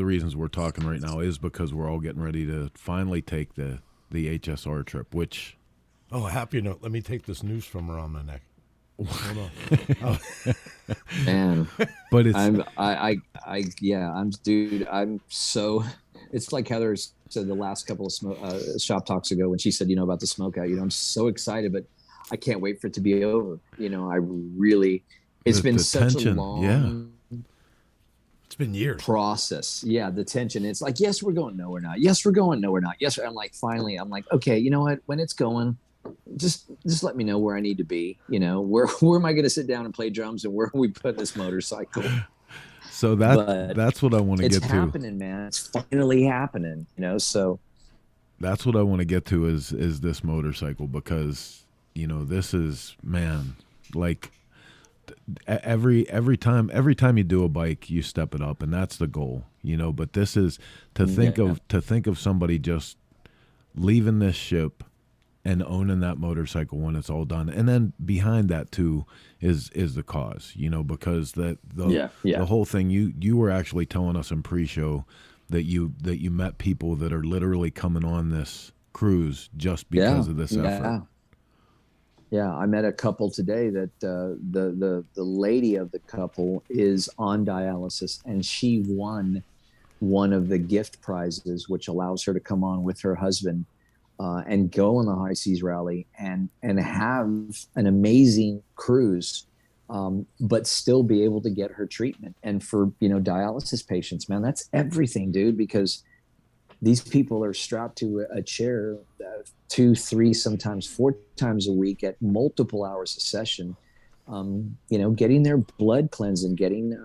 reasons we're talking right now is because we're all getting ready to finally take the HSR trip, which...
Oh, a happier note. Let me take this noose from around my neck. Hold on. Oh.
Man,
but it's...
I'm so... It's like Heather said the last couple of Shop Talks ago when she said, about the smoke out, I'm so excited, but I can't wait for it to be over. You know, I really, it's been
the
such
tension,
a long
yeah.
It's been years.
process. Yeah. The tension. It's like, yes, we're going. No, we're not. Yes, we're going. No, we're not. Yes. I'm like, finally, I'm like, okay, you know what? When it's going, just let me know where I need to be. You know, where am I going to sit down and play drums, and where we put this motorcycle?
So that's what I want to get to.
It's happening, man. It's finally happening, you know? So
that's what I want to get to is this motorcycle, because, you know, this is, man, like every time you do a bike, you step it up, and that's the goal, you know. But this is to think of somebody just leaving this ship and owning that motorcycle when it's all done. And then behind that too is the cause, you know, because the whole thing, you were actually telling us in pre-show that you met people that are literally coming on this cruise just because of this effort.
Yeah, I met a couple today that the lady of the couple is on dialysis, and she won one of the gift prizes, which allows her to come on with her husband and go on the High Seas Rally and have an amazing cruise, but still be able to get her treatment. And for, you know, dialysis patients, man, that's everything, dude, because these people are strapped to a chair 2, 3, sometimes 4 times a week at multiple hours a session, you know, getting their blood cleansed and getting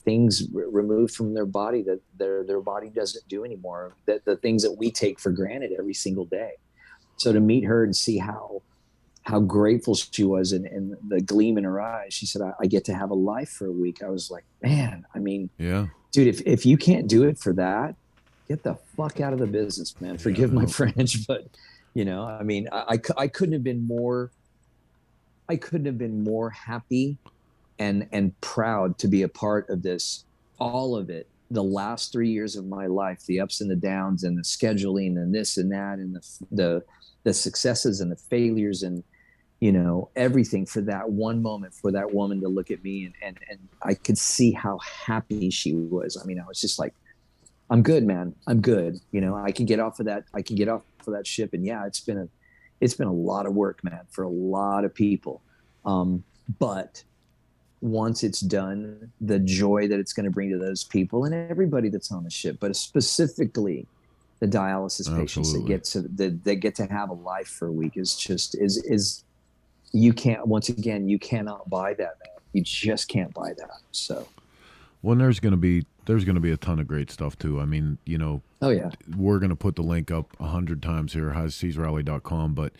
things removed from their body that their body doesn't do anymore, that the things that we take for granted every single day. So to meet her and see how grateful she was, and the gleam in her eyes, she said, I get to have a life for a week. I was like, man, I mean, yeah, dude, if you can't do it for that, get the fuck out of the business, man. Forgive my French, but you know, I mean, I couldn't have been more happy and proud to be a part of this, all of it, the last 3 years of my life, the ups and the downs and the scheduling and this and that, and the successes and the failures, and, you know, everything, for that one moment, for that woman to look at me and I could see how happy she was. I mean, I was just like, I'm good, man. I'm good. You know, I can get off of that ship. And yeah, it's been a lot of work, man, for a lot of people. But once it's done, the joy that it's going to bring to those people and everybody that's on the ship, but specifically the dialysis patients that get to have a life for a week, is you cannot buy that, man. You just can't buy that. So,
well, there's going to be a ton of great stuff too. I mean, you know, we're going to put the link up 100 times here, highseasrally.com, but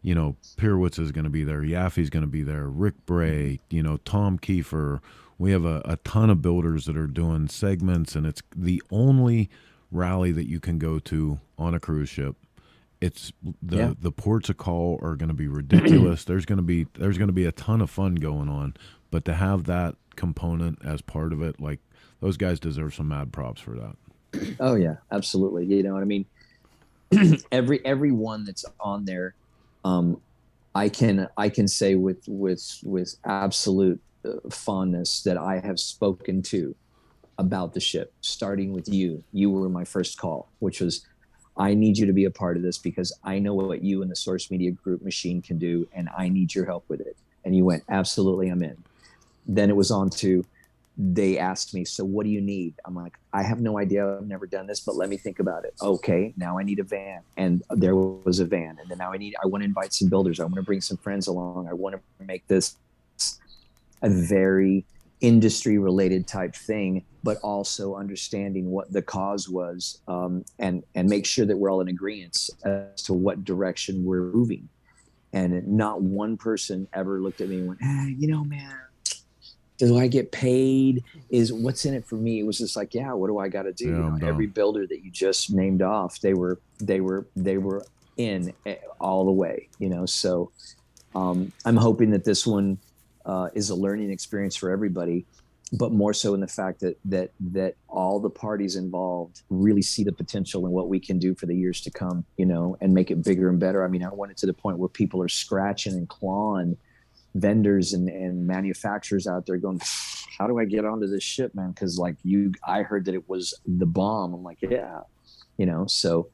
you know, Pirwitz is going to be there. Yaffe's going to be there. Rick Bray, you know, Tom Kiefer. We have a ton of builders that are doing segments, and it's the only rally that you can go to on a cruise ship. It's the ports of call are going to be ridiculous. There's going to be a ton of fun going on, but to have that component as part of it, like, those guys deserve some mad props for that.
Oh yeah, absolutely. You know what I mean? every one that's on there, I can say with absolute fondness that I have spoken to about the ship, starting with you. You were my first call, which was, I need you to be a part of this because I know what you and the Source Media Group machine can do, and I need your help with it. And you went, absolutely, I'm in. Then it was on to, they asked me, so what do you need? I'm like, I have no idea. I've never done this, but let me think about it. Okay, now I need a van. And there was a van. And then now I want to invite some builders. I want to bring some friends along. I want to make this a very industry related type thing, but also understanding what the cause was, and make sure that we're all in agreement as to what direction we're moving. And not one person ever looked at me and went, hey, you know, man, do I get paid? Is what's in it for me? It was just like, yeah, what do I got to do?
Yeah,
you know, every builder that you just named off, they were in all the way, you know? So I'm hoping that this one is a learning experience for everybody, but more so in the fact that all the parties involved really see the potential in what we can do for the years to come, you know, and make it bigger and better. I mean, I want it to the point where people are scratching and clawing, vendors and manufacturers out there going, how do I get onto this ship, man? Because like I heard that it was the bomb. I'm like, yeah, you know, so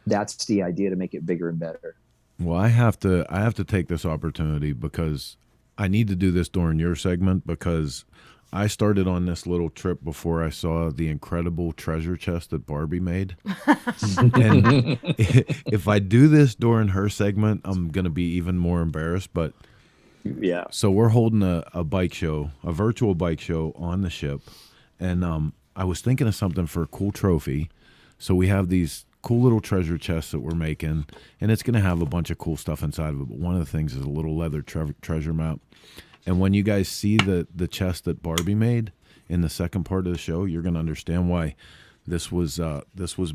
that's the idea, to make it bigger and better.
Well, I have to take this opportunity because I need to do this during your segment because I started on this little trip before I saw the incredible treasure chest that Barbie made. And if I do this during her segment, I'm going to be even more embarrassed. But
Yeah.
so we're holding a bike show, a virtual bike show on the ship. And I was thinking of something for a cool trophy. So we have these cool little treasure chests that we're making, and it's going to have a bunch of cool stuff inside of it. But one of the things is a little leather treasure map. And when you guys see the chest that Barbie made in the second part of the show, you're going to understand why this was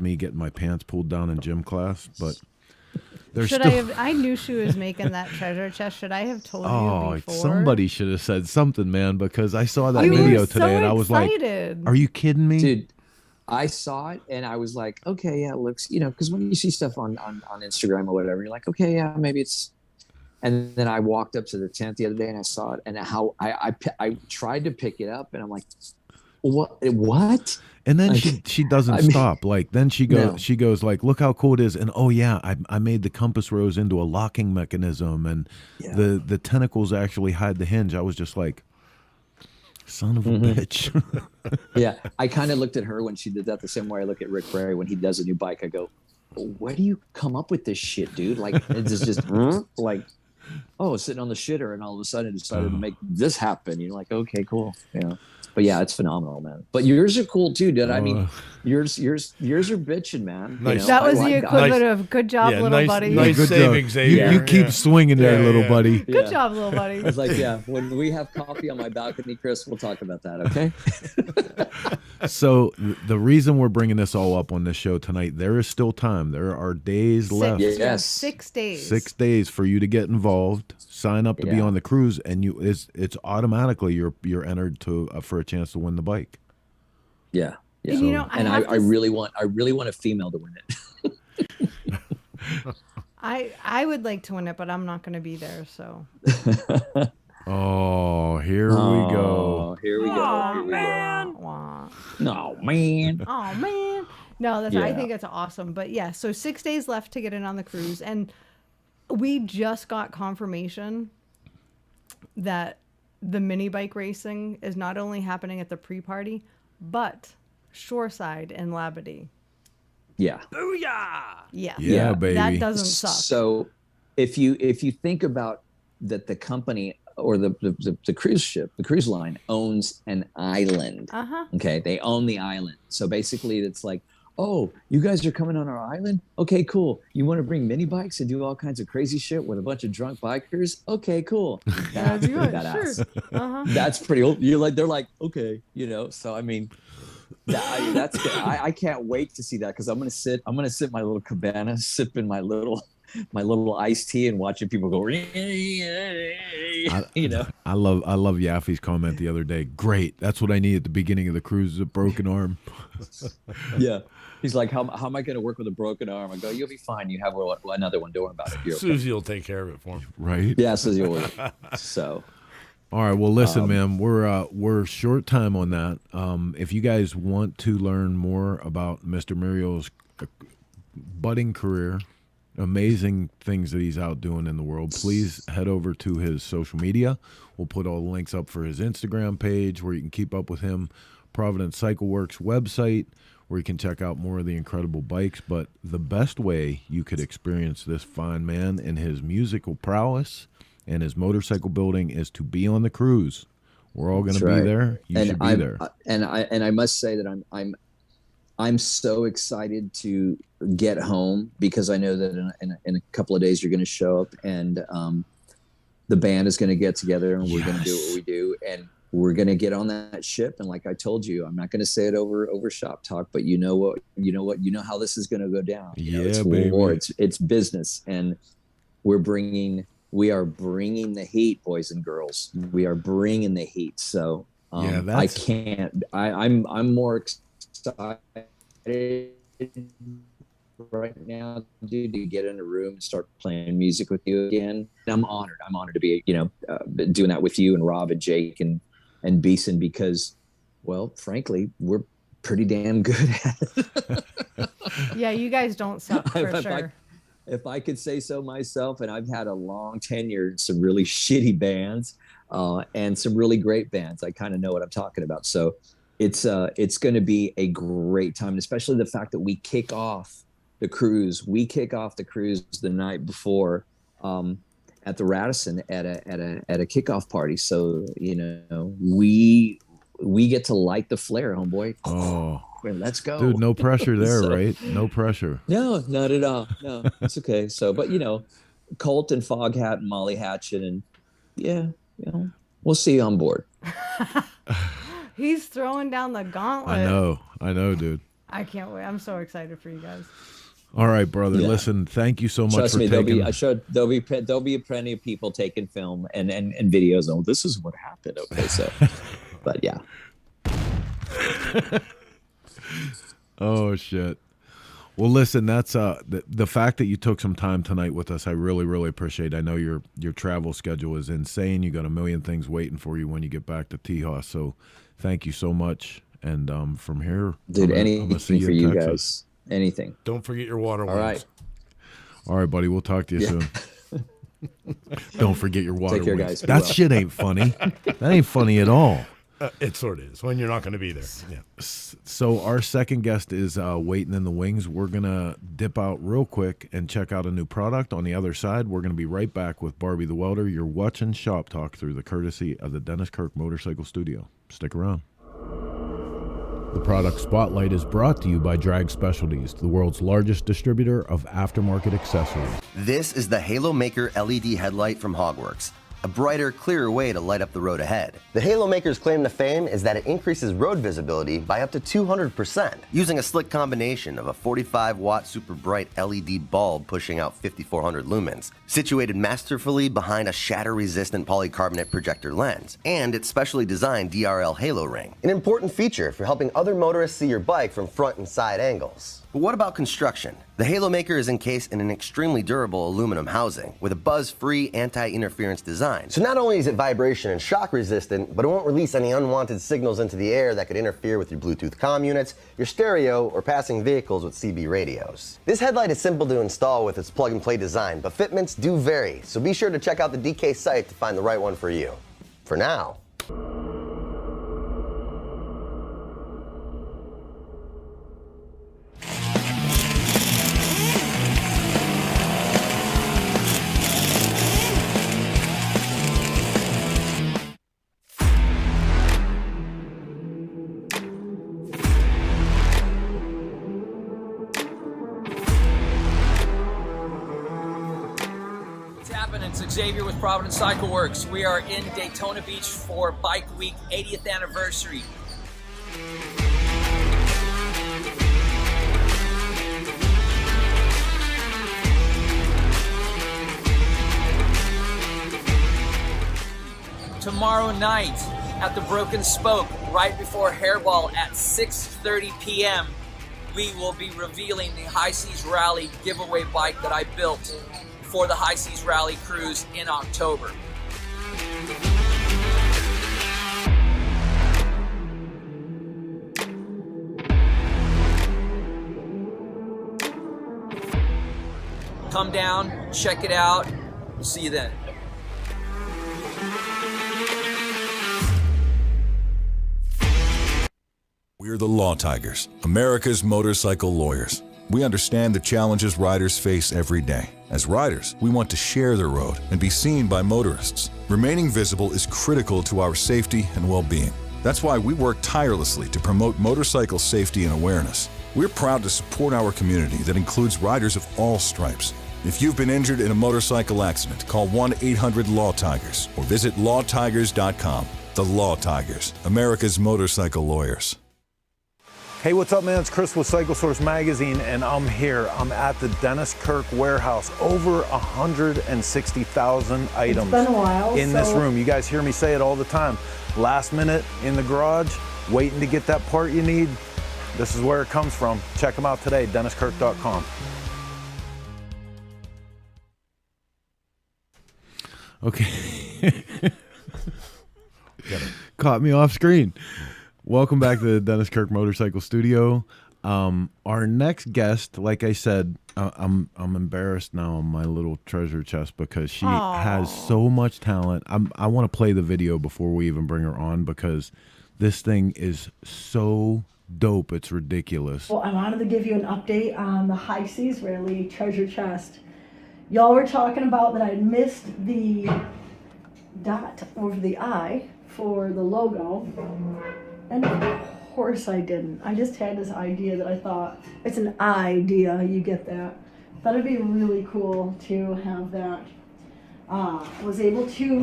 me getting my pants pulled down in gym class. But there's
I knew she was making that treasure chest. Should I have told you before?
Somebody should have said something, man, because I saw that
You
video
were
today
so
and I was
excited.
like, "Are you kidding me,
Dude, I saw it and I was like, okay, yeah, it looks, because when you see stuff on Instagram or whatever, you're like, okay, yeah, maybe it's. And then I walked up to the tent the other day and I saw it, and how I tried to pick it up and I'm like, what?
And then
Like,
she doesn't stop. Like then she goes like, look how cool it is. And oh yeah, I made the compass rose into a locking mechanism, and the tentacles actually hide the hinge. I was just like, son of a bitch.
Yeah, I kind of looked at her when she did that the same way I look at Rick Berry when he does a new bike. I go, where do you come up with this shit, dude? Like it's just like, oh, sitting on the shitter and all of a sudden decided to make this happen. You're like, okay, cool. Yeah. But yeah, it's phenomenal, man. But yours are cool too, dude. I mean, yours are bitching, man.
Nice.
That was the equivalent of good job, little buddy.
Nice
Good
saving,
job.
Xavier.
You keep swinging there, little buddy.
Good job, little buddy.
I was like, yeah, when we have coffee on my balcony, Chris, we'll talk about that, okay?
So the reason we're bringing this all up on this show tonight, there is still time. There are days left.
Yes.
6 days.
6 days for you to get involved, sign up to be on the cruise, and it's automatically you're entered to for a chance to win the bike.
Yeah. Yeah.
And
I really want a female to win it.
I would like to win it, but I'm not going to be there. So.
Oh, here we go.
Here we go.
Oh,
Here we
man.
go. No, man.
Oh man. No, I think it's awesome. But yeah, so 6 days left to get in on the cruise, and we just got confirmation that the mini bike racing is not only happening at the pre-party, but shoreside in Labadee.
Yeah.
Yeah, baby.
That doesn't suck.
So if you think about that, the company or the cruise ship, the cruise line owns an island. Okay, they own the island. So basically it's like, oh, you guys are coming on our island? Okay, cool. You want to bring mini bikes and do all kinds of crazy shit with a bunch of drunk bikers? Okay, cool. That's pretty badass.
Sure.
That's pretty old. They're like, okay, so I mean, that's good. I can't wait to see that, because I'm gonna sit in my little cabana, sipping my little iced tea and watching people go.
I love Yaffe's comment the other day. Great, that's what I need at the beginning of the cruise, is a broken arm.
Yeah, he's like, how am I going to work with a broken arm? I go, you'll be fine. You have another one. Don't worry about it. You're okay.
Susie will take care of it for him.
Right?
Yeah, Susie will. So.
All right. Well, listen, man, we're short time on that. If you guys want to learn more about Mr. Muriel's budding career, amazing things that he's out doing in the world, please head over to his social media. We'll put all the links up for his Instagram page where you can keep up with him, Providence Cycle Works website where you can check out more of the incredible bikes. But the best way you could experience this fine man and his musical prowess and his motorcycle building is to be on the cruise. We're all going to be there. You should be there.
And I must say that I'm so excited to get home, because I know that in a couple of days you're going to show up, and the band is going to get together, and we're going to do what we do, and we're going to get on that ship. And like I told you, I'm not going to say it over Shop Talk, but you know how this is going to go down. It's
baby.
War. It's business, and we are bringing the heat, boys and girls. We are bringing the heat. So I'm more excited right now, dude, to get in a room and start playing music with you again. And I'm honored to be, doing that with you and Rob and Jake and Beeson, because, well, frankly, we're pretty damn good at it.
Yeah, you guys don't suck for sure.
if I could say so myself. And I've had a long tenure in some really shitty bands and some really great bands. I kind of know what I'm talking about. So it's going to be a great time, and especially the fact that we kick off the cruise. We kick off the cruise the night before at the Radisson at a kickoff party. So we get to light the flare, homeboy.
Oh,
let's go,
dude! No pressure there, right? No pressure.
No, not at all. No, it's okay. So, but Colt and Foghat and Molly Hatchet, and we'll see you on board.
He's throwing down the gauntlet.
I know, dude.
I can't wait. I'm so excited for you guys.
All right, brother. Yeah. Listen, thank you so much.
Trust
for
me,
taking...
there'll be plenty of people taking film and videos. Oh, this is what happened. Okay, so, but yeah.
Oh shit. Well, listen, that's the fact that you took some time tonight with us. I really, really appreciate it. I know your travel schedule is insane. You got a million things waiting for you when you get back to Tejas. So, thank you so much. And from here,
dude, anything for you guys. Anything.
Don't forget your water wings.
All right, buddy. We'll talk to you soon. Don't forget your water
Take care,
wings.
guys.
That shit ain't funny. That ain't funny at all.
It sort of is when you're not going to be there. Yeah.
So our second guest is waiting in the wings. We're going to dip out real quick and check out a new product. On the other side, we're going to be right back with Barbie the Welder. You're watching Shop Talk through the courtesy of the Dennis Kirk Motorcycle Studio. Stick around. The product spotlight is brought to you by Drag Specialties, the world's largest distributor of aftermarket accessories.
This is the Halo Maker LED headlight from Hogworks, a brighter, clearer way to light up the road ahead. The Halo Maker's claim to fame is that it increases road visibility by up to 200%, using a slick combination of a 45-watt super bright LED bulb pushing out 5,400 lumens, situated masterfully behind a shatter-resistant polycarbonate projector lens, and its specially designed DRL halo ring, an important feature for helping other motorists see your bike from front and side angles. But what about construction? The Halo Maker is encased in an extremely durable aluminum housing with a buzz-free anti-interference design. So not only is it vibration and shock resistant, but it won't release any unwanted signals into the air that could interfere with your Bluetooth comm units, your stereo, or passing vehicles with CB radios. This headlight is simple to install with its plug-and-play design, but fitments do vary, so be sure to check out the DK site to find the right one for you. For now.
It's Xavier with Providence Cycle Works. We are in Daytona Beach for Bike Week 80th anniversary. Tomorrow night at the Broken Spoke, right before Hairball at 6:30 p.m., we will be revealing the High Seas Rally giveaway bike that I built for the High Seas Rally Cruise in October. Come down, check it out. We'll see you then.
We're the Law Tigers, America's motorcycle lawyers. We understand the challenges riders face every day. As riders, we want to share the road and be seen by motorists. Remaining visible is critical to our safety and well-being. That's why we work tirelessly to promote motorcycle safety and awareness. We're proud to support our community that includes riders of all stripes. If you've been injured in a motorcycle accident, call 1-800-LAW-TIGERS or visit lawtigers.com. The Law Tigers, America's motorcycle lawyers.
Hey, what's up, man? It's Chris with Cycle Source Magazine, and I'm here. I'm at the Dennis Kirk warehouse. Over 160,000 items
it's been a while,
in this room. You guys hear me say it all the time. Last minute in the garage, waiting to get that part you need. This is where it comes from. Check them out today, DennisKirk.com.
Okay. Caught me off screen. Welcome back to the Dennis Kirk Motorcycle Studio. Our next guest, like I said, I'm embarrassed now on my little treasure chest because she has so much talent. I want to play the video before we even bring her on because this thing is so dope. It's ridiculous.
Well, I wanted to give you an update on the High Seas Rally treasure chest. Y'all were talking about that I missed the dot over the I for the logo, and of course I didn't. I just had this idea that I thought, it's an idea, you get that. Thought it'd be really cool to have that. Was able to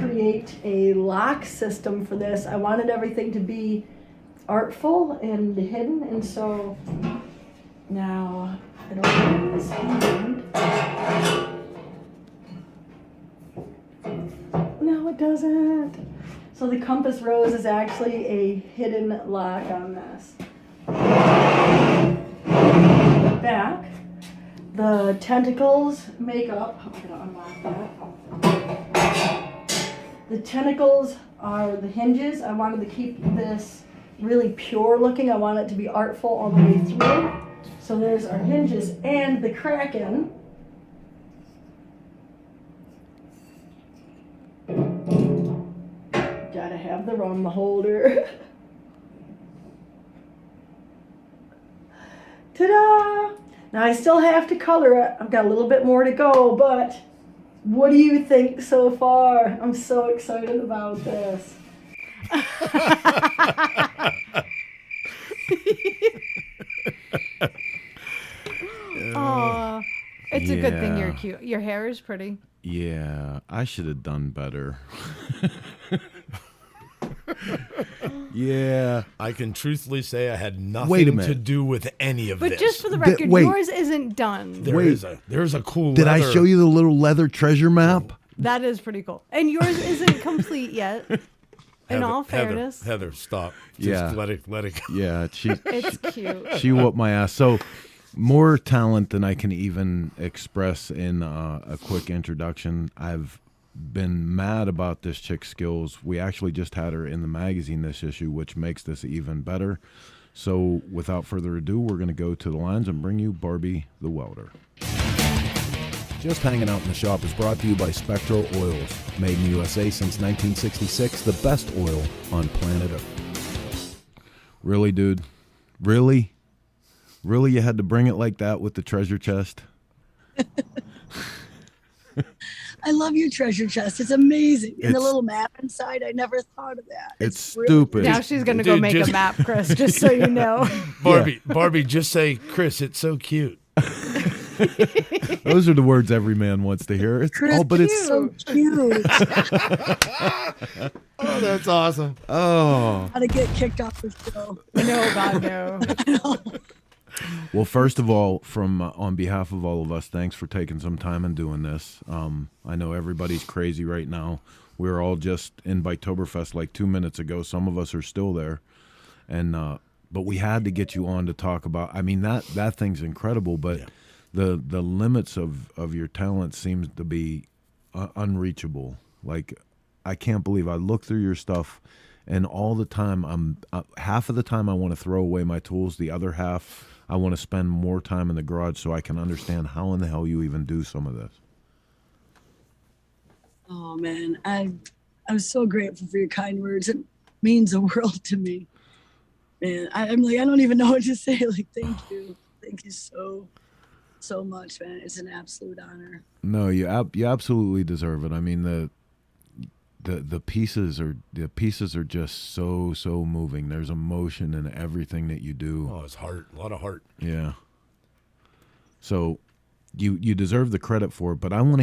create a lock system for this. I wanted everything to be artful and hidden, and so now it opens and no, it doesn't. So the compass rose is actually a hidden lock on this. Back, the tentacles make up. I'm gonna unlock that. The tentacles are the hinges. I wanted to keep this really pure looking. I want it to be artful all the way through. So there's our hinges and the Kraken. Gotta have the rum holder. Ta-da! Now I still have to color it. I've got a little bit more to go, but what do you think so far? I'm so excited about this.
Aw, it's a good thing you're cute. Your hair is pretty.
Yeah, I should have done better. Yeah.
I can truthfully say I had nothing to do with any of this.
But just for the record, yours isn't done.
There's a cool
Did
leather.
I show you the little leather treasure map?
That is pretty cool. And yours isn't complete yet. In all fairness.
Heather, stop. Just let it go.
Yeah,
it's cute.
She whooped my ass. So more talent than I can even express in a quick introduction. I've been mad about this chick's skills. We actually just had her in the magazine this issue, which makes this even better. So without further ado, we're going to go to the lines and bring you Barbie the Welder.
Just Hanging Out in the Shop is brought to you by Spectral Oils. Made in the USA since 1966, the best oil on planet Earth.
Really, dude? Really? Really, you had to bring it like that with the treasure chest?
I love your treasure chest. It's amazing. And the little map inside, I never thought of that.
It's stupid.
Now she's going to go make a map, Chris, just so you know.
Barbie, just say, Chris, it's so cute.
Those are the words every man wants to hear. It's
Chris,
but it's
so cute.
Oh, that's awesome.
Oh.
How to get kicked off the show.
No, God, no.
Well, first of all, from on behalf of all of us, thanks for taking some time and doing this. I know everybody's crazy right now. We were all just in Biketoberfest like 2 minutes ago. Some of us are still there, and but we had to get you on to talk about. I mean, that thing's incredible, but the limits of your talent seems to be unreachable. Like, I can't believe I look through your stuff, and all the time half of the time I want to throw away my tools. The other half, I want to spend more time in the garage so I can understand how in the hell you even do some of this.
Oh, man. I'm so grateful for your kind words. It means the world to me. Man, I'm like, I don't even know what to say. Like, thank you. Thank you so much, man. It's an absolute honor.
No, you absolutely deserve it. I mean, the pieces are just so moving. There's emotion in everything that you do.
Oh, it's heart, a lot of heart.
Yeah. So you deserve the credit for it, but I want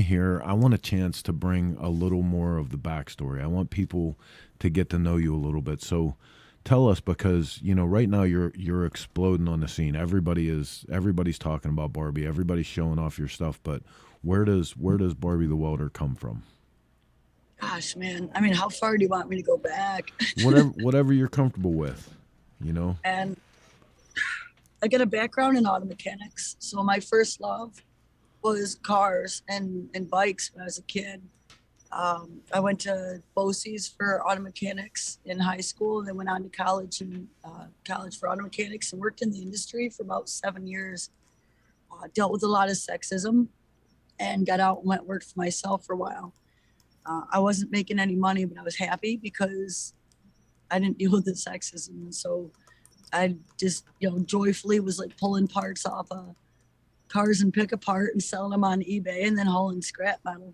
a chance to bring a little more of the backstory. I want people to get to know you a little bit. So tell us, because right now you're exploding on the scene. Everybody's talking about Barbie. Everybody's showing off your stuff, but where does Barbie the Welder come from?
Gosh, man. I mean, how far do you want me to go back?
Whatever you're comfortable with,
And I got a background in auto mechanics. So my first love was cars and bikes when I was a kid. I went to BOCES for auto mechanics in high school, and then went on to college and college for auto mechanics, and worked in the industry for about 7 years. Dealt with a lot of sexism, and got out and went work for myself for a while. I wasn't making any money, but I was happy because I didn't deal with the sexism. And so I just, joyfully was like pulling parts off of cars and pick apart and selling them on eBay, and then hauling scrap metal.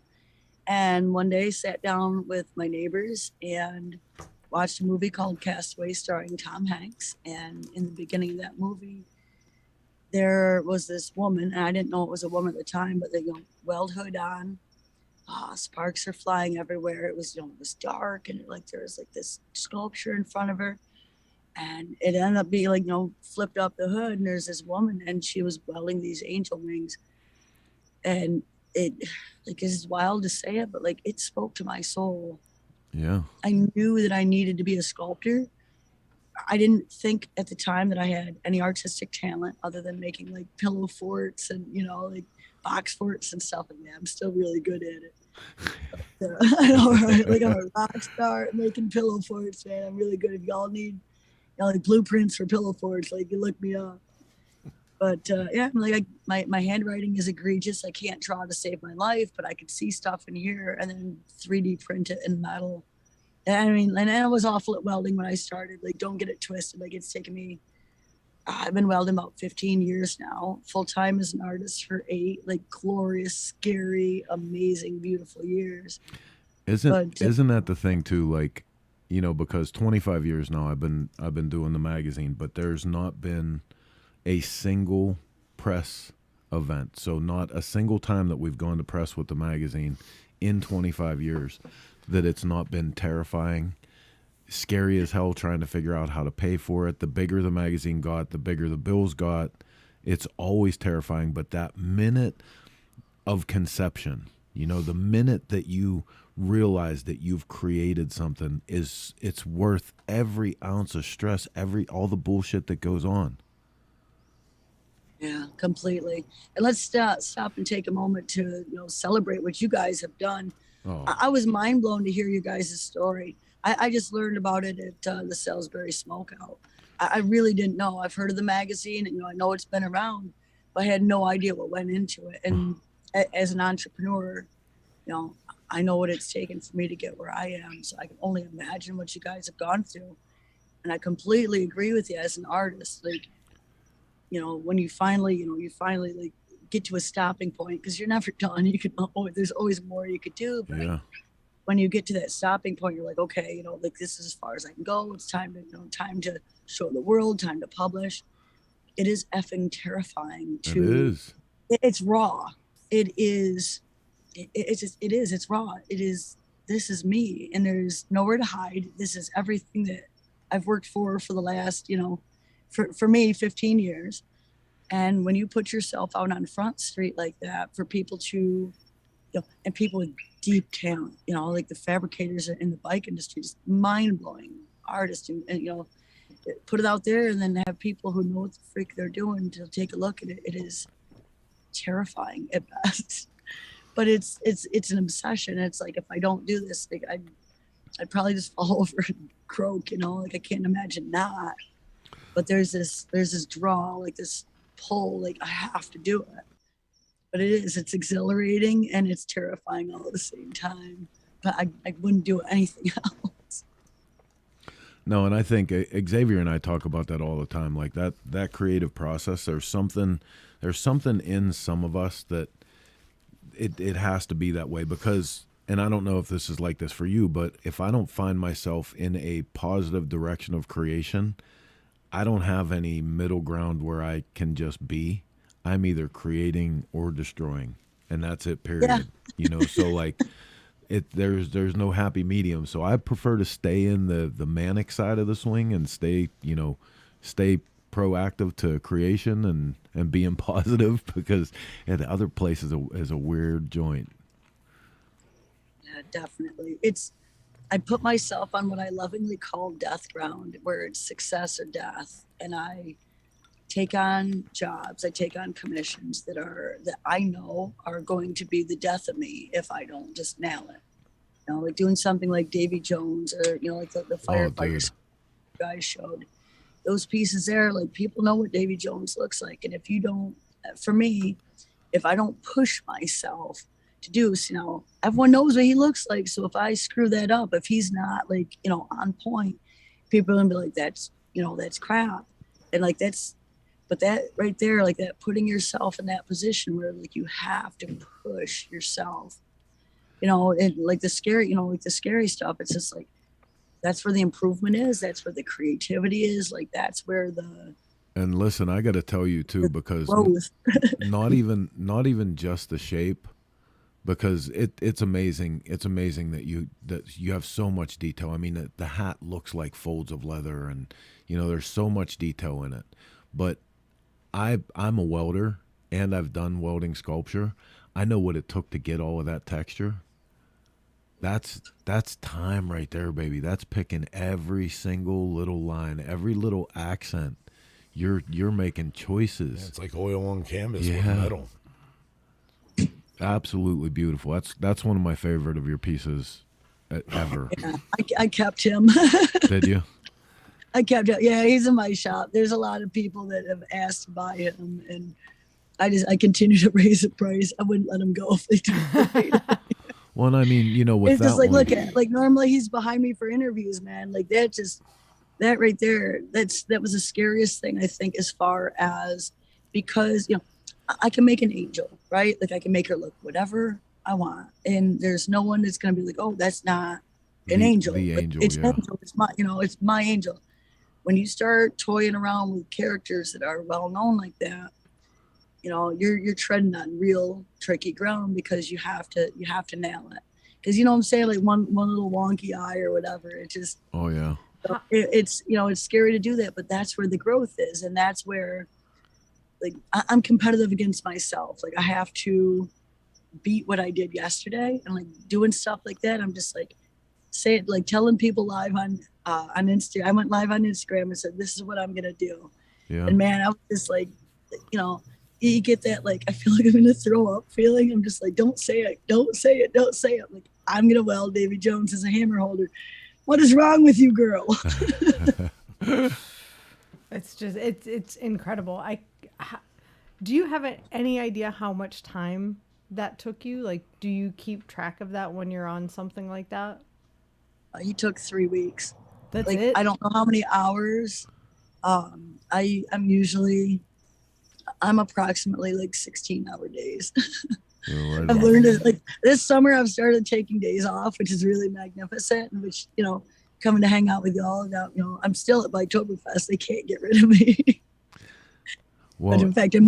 And one day sat down with my neighbors and watched a movie called Castaway starring Tom Hanks. And in the beginning of that movie, there was this woman, and I didn't know it was a woman at the time, but they weld hood on. Sparks are flying everywhere. It was, it was dark, and there was like this sculpture in front of her, and it ended up being flipped up the hood, and there's this woman, and she was welding these angel wings, and it it's wild to say it, but it spoke to my soul.
Yeah.
I knew that I needed to be a sculptor. I didn't think at the time that I had any artistic talent other than making pillow forts and box forts and stuff like that. I'm still really good at it. I know, right? I'm a rock star at making pillow forts, man. I'm really good. If y'all need blueprints for pillow forts, you look me up. But yeah, my handwriting is egregious. I can't draw to save my life, but I could see stuff in here and then 3D print it in metal. And I was awful at welding when I started. Don't get it twisted. It's taken me, I've been welding about 15 years now, full time as an artist for 8, glorious, scary, amazing, beautiful years.
Isn't that the thing too? Because 25 years now I've been doing the magazine, but there's not been a single press event. So not a single time that we've gone to press with the magazine in 25 years that it's not been terrifying, scary as hell, trying to figure out how to pay for it. The bigger the magazine got, the bigger the bills got. It's always terrifying. But that minute of conception, the minute that you realize that you've created something, it's worth every ounce of stress, all the bullshit that goes on.
Yeah, completely. And let's stop and take a moment to celebrate what you guys have done.
Oh.
I was mind blown to hear you guys' story. I just learned about it at the Salisbury Smokeout. I really didn't know. I've heard of the magazine, and I know it's been around, but I had no idea what went into it. And as an entrepreneur, I know what it's taken for me to get where I am. So I can only imagine what you guys have gone through. And I completely agree with you as an artist. When you finally, get to a stopping point, because you're never done. There's always more you could do. But
yeah.
When you get to that stopping point, you're like, okay, this is as far as I can go. It's time to, time to show the world, time to publish. It is effing terrifying.
It is.
It's raw. It is. It's raw. It is. This is me, and there's nowhere to hide. This is everything that I've worked for the last, for me, 15 years. And when you put yourself out on Front Street like that for people to, and people with deep talent, the fabricators in the bike industry, just mind-blowing artists, and put it out there, and then have people who know what the freak they're doing to take a look at it. It is terrifying at best, but it's an obsession. It's if I don't do this, I'd probably just fall over and croak, I can't imagine not. But there's this draw, this pull, I have to do it. But it's exhilarating and it's terrifying all at the same time. But I wouldn't do anything else.
No, and I think Xavier and I talk about that all the time. That creative process, there's something in some of us that it has to be that way, because, and I don't know if this is like this for you, but if I don't find myself in a positive direction of creation, I don't have any middle ground where I can just be. I'm either creating or destroying, and that's it, period. Yeah. So there's no happy medium. So I prefer to stay in the manic side of the swing and stay proactive to creation and being positive, because the other place is a weird joint.
Yeah, definitely. I put myself on what I lovingly call death ground, where it's success or death. And I take on jobs, I take on commissions that I know are going to be the death of me if I don't just nail it. You know, like doing something like Davy Jones or, you know, like the firefighters guys showed. Those pieces there, like people know what Davy Jones looks like. And if you don't, for me, if I don't push myself to do, you know, everyone knows what he looks like. So if I screw that up, if he's not like, you know, on point, people are gonna be like, that's, you know, that's crap. And like, but that right there, like that, putting yourself in that position where like you have to push yourself, you know, and like the scary, you know, like the scary stuff, it's just like, that's where the improvement is. That's where the creativity is. Like that's where the.
And listen, I got to tell you too, because not even just the shape, because it's amazing. It's amazing that you have so much detail. I mean, the hat looks like folds of leather, and you know there's so much detail in it. But I'm a welder, and I've done welding sculpture. I know what it took to get all of that texture. That's time right there, baby. That's picking every single little line, every little accent. You're making choices.
Yeah, it's like oil on canvas with metal.
Absolutely beautiful. That's one of my favorite of your pieces ever.
Yeah, I kept him.
Did you?
I kept him. Yeah, he's in my shop. There's a lot of people that have asked to buy him, and I continue to raise the price. I wouldn't let him go if they do.
Well, and I mean, you know, with
it's
that
just like,
one,
look at, like normally he's behind me for interviews, man. Like that right there, that was the scariest thing, I think, as far as, because, you know, I can make an angel, right? Like I can make her look whatever I want. And there's no one that's going to be like, oh, that's not an angel.
The
Like,
angel,
it's
yeah.
angel. It's my, you know, it's my angel. When you start toying around with characters that are well known like that, you know, you're treading on real tricky ground, because you have to nail it. Because, you know what I'm saying, like one little wonky eye or whatever, it just,
oh yeah,
it's, you know, it's scary to do that, but that's where the growth is. And that's where, like, I'm competitive against myself. Like I have to beat what I did yesterday, and like doing stuff like that. I'm just like, like telling people live on Instagram. I went live on Instagram and said, this is what I'm going to do.
yeah.
And man, I was just like, you know, you get that, like, I feel like I'm going to throw up feeling. I'm just like, don't say it. Don't say it. Don't say it. Like, I'm going to weld Davy Jones as a hammer holder. What is wrong with you, girl?
It's just, it's incredible. Do you have any idea how much time that took you? Like, do you keep track of that when you're on something like that?
He took 3 weeks.
That's
like,
it?
I don't know how many hours. I'm approximately like 16-hour days.
Right
I've
on.
learned it. Like this summer, I've started taking days off, which is really magnificent. And which, you know, coming to hang out with y'all. Now, you know, I'm still at Biketoberfest. They can't get rid of me.
Well,
but in fact, I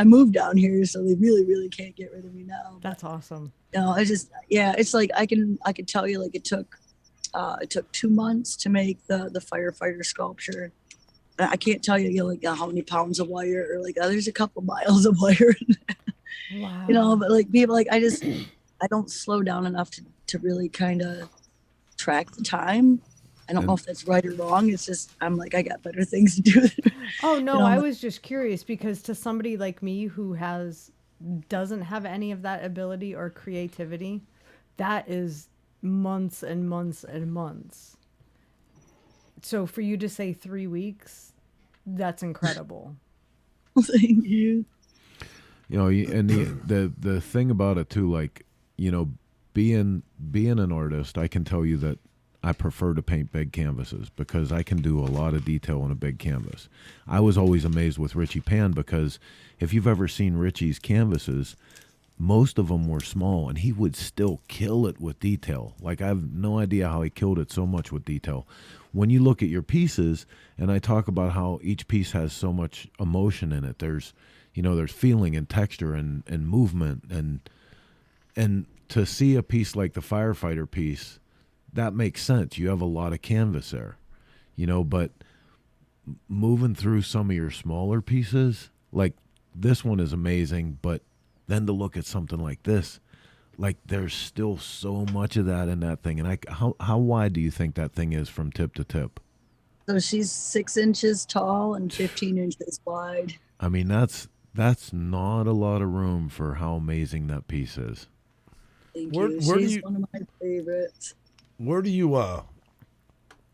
moved down here, so they really, really can't get rid of me now.
That's awesome.
You know, it's like I can tell you, like it took 2 months to make the firefighter sculpture. I can't tell you, like how many pounds of wire, or like there's a couple miles of wire in there.
Wow.
You know, but like people, like I don't slow down enough to really kind of track the time. I don't know if that's right or wrong. It's just, I'm like, I got better things to do.
Oh no,
You know,
I was just curious, because to somebody like me who doesn't have any of that ability or creativity, that is months and months and months. So for you to say 3 weeks, that's incredible.
Thank you.
You know, and the thing about it too, like, you know, being an artist, I can tell you that I prefer to paint big canvases because I can do a lot of detail on a big canvas. I was always amazed with Richie Pan, because if you've ever seen Richie's canvases, most of them were small, and he would still kill it with detail. Like, I have no idea how he killed it so much with detail. When you look at your pieces, and I talk about how each piece has so much emotion in it, there's feeling and texture and movement, and to see a piece like the firefighter piece, that makes sense. You have a lot of canvas there, you know, but moving through some of your smaller pieces, like this one is amazing, but then to look at something like this, like there's still so much of that in that thing. And how wide do you think that thing is from tip to tip?
So she's 6 inches tall and 15 inches wide.
I mean, that's not a lot of room for how amazing that piece is.
Thank
Where
you.
do
She's
you-
one of my favorites.
Where do you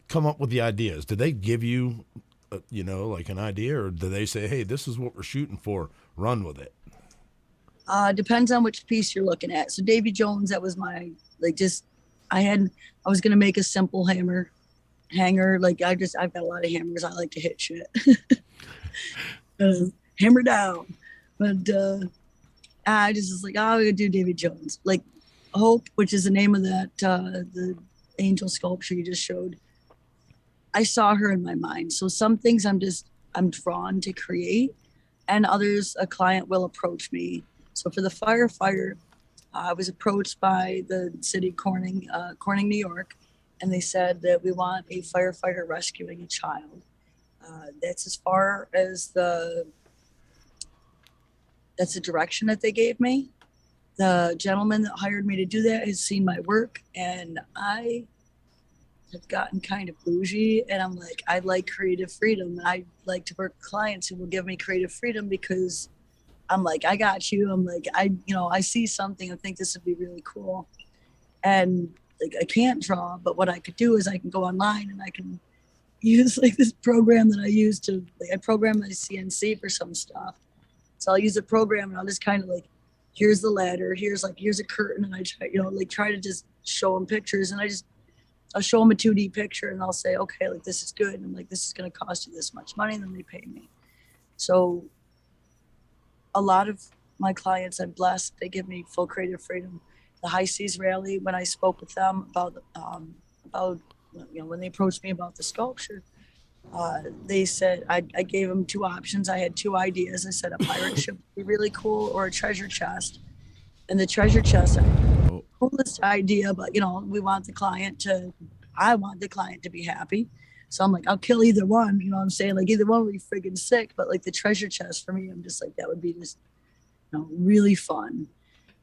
come up with the ideas? Do they give you, like an idea, or do they say, "Hey, this is what we're shooting for. Run with it"?
Depends on which piece you're looking at. So Davy Jones, that was my I was gonna make a simple hanger. Like I've got a lot of hammers. I like to hit shit. Hammer down. But I just was like, oh, I'm gonna do Davy Jones. Like Hope, which is the name of that the angel sculpture you just showed. I saw her in my mind. So some things I'm drawn to create, and others a client will approach me. So for the firefighter, I was approached by the city Corning, New York, and they said that we want a firefighter rescuing a child. That's as far as that's the direction that they gave me. The gentleman that hired me to do that has seen my work, and I have gotten kind of bougie, and I'm like, I like creative freedom. I like to work with clients who will give me creative freedom because I'm like, I got you. I'm like, I see something and think this would be really cool. And like, I can't draw, but what I could do is I can go online and I can use like this program that I use to, I program my CNC for some stuff. So I'll use a program and I'll just kind of like, here's the ladder, here's a curtain. And I try to just show them pictures, and I'll show them a 2D picture and I'll say, okay, like this is good. And I'm like, this is going to cost you this much money. And then they pay me. So a lot of my clients, I'm blessed. They give me full creative freedom. The High Seas Rally, when I spoke with them about when they approached me about the sculpture, they said, I gave them two options. I had two ideas. I said a pirate ship would be really cool, or a treasure chest. And the treasure chest, coolest idea, but I want the client to be happy. So I'm like, I'll kill either one. You know what I'm saying? Like either one would be friggin' sick, but like the treasure chest for me, I'm just like, that would be just, really fun.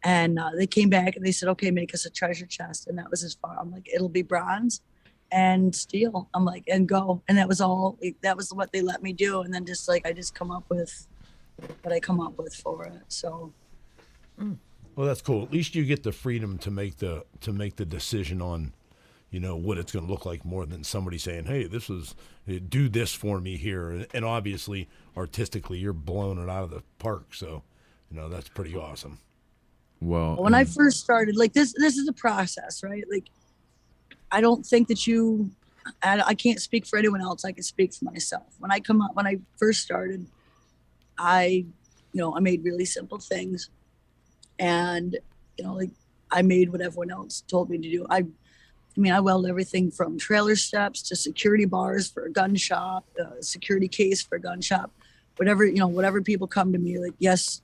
And they came back and they said, okay, make us a treasure chest. And that was as far. I'm like, it'll be bronze and steel. I'm like, and go. And that was all, that was what they let me do. And then I just come up with what I come up with for it. So.
Well, that's cool. At least you get the freedom to make the decision on, what it's going to look like, more than somebody saying, hey, do this for me here. And obviously, artistically, you're blowing it out of the park. So, that's pretty awesome.
Well,
when I first started, like this is a process, right? Like, I don't think that I can't speak for anyone else. I can speak for myself. When I first started, I made really simple things, and, I made what everyone else told me to do. I weld everything from trailer steps to security bars for a gun shop, security case for a gun shop, whatever people come to me like, yes.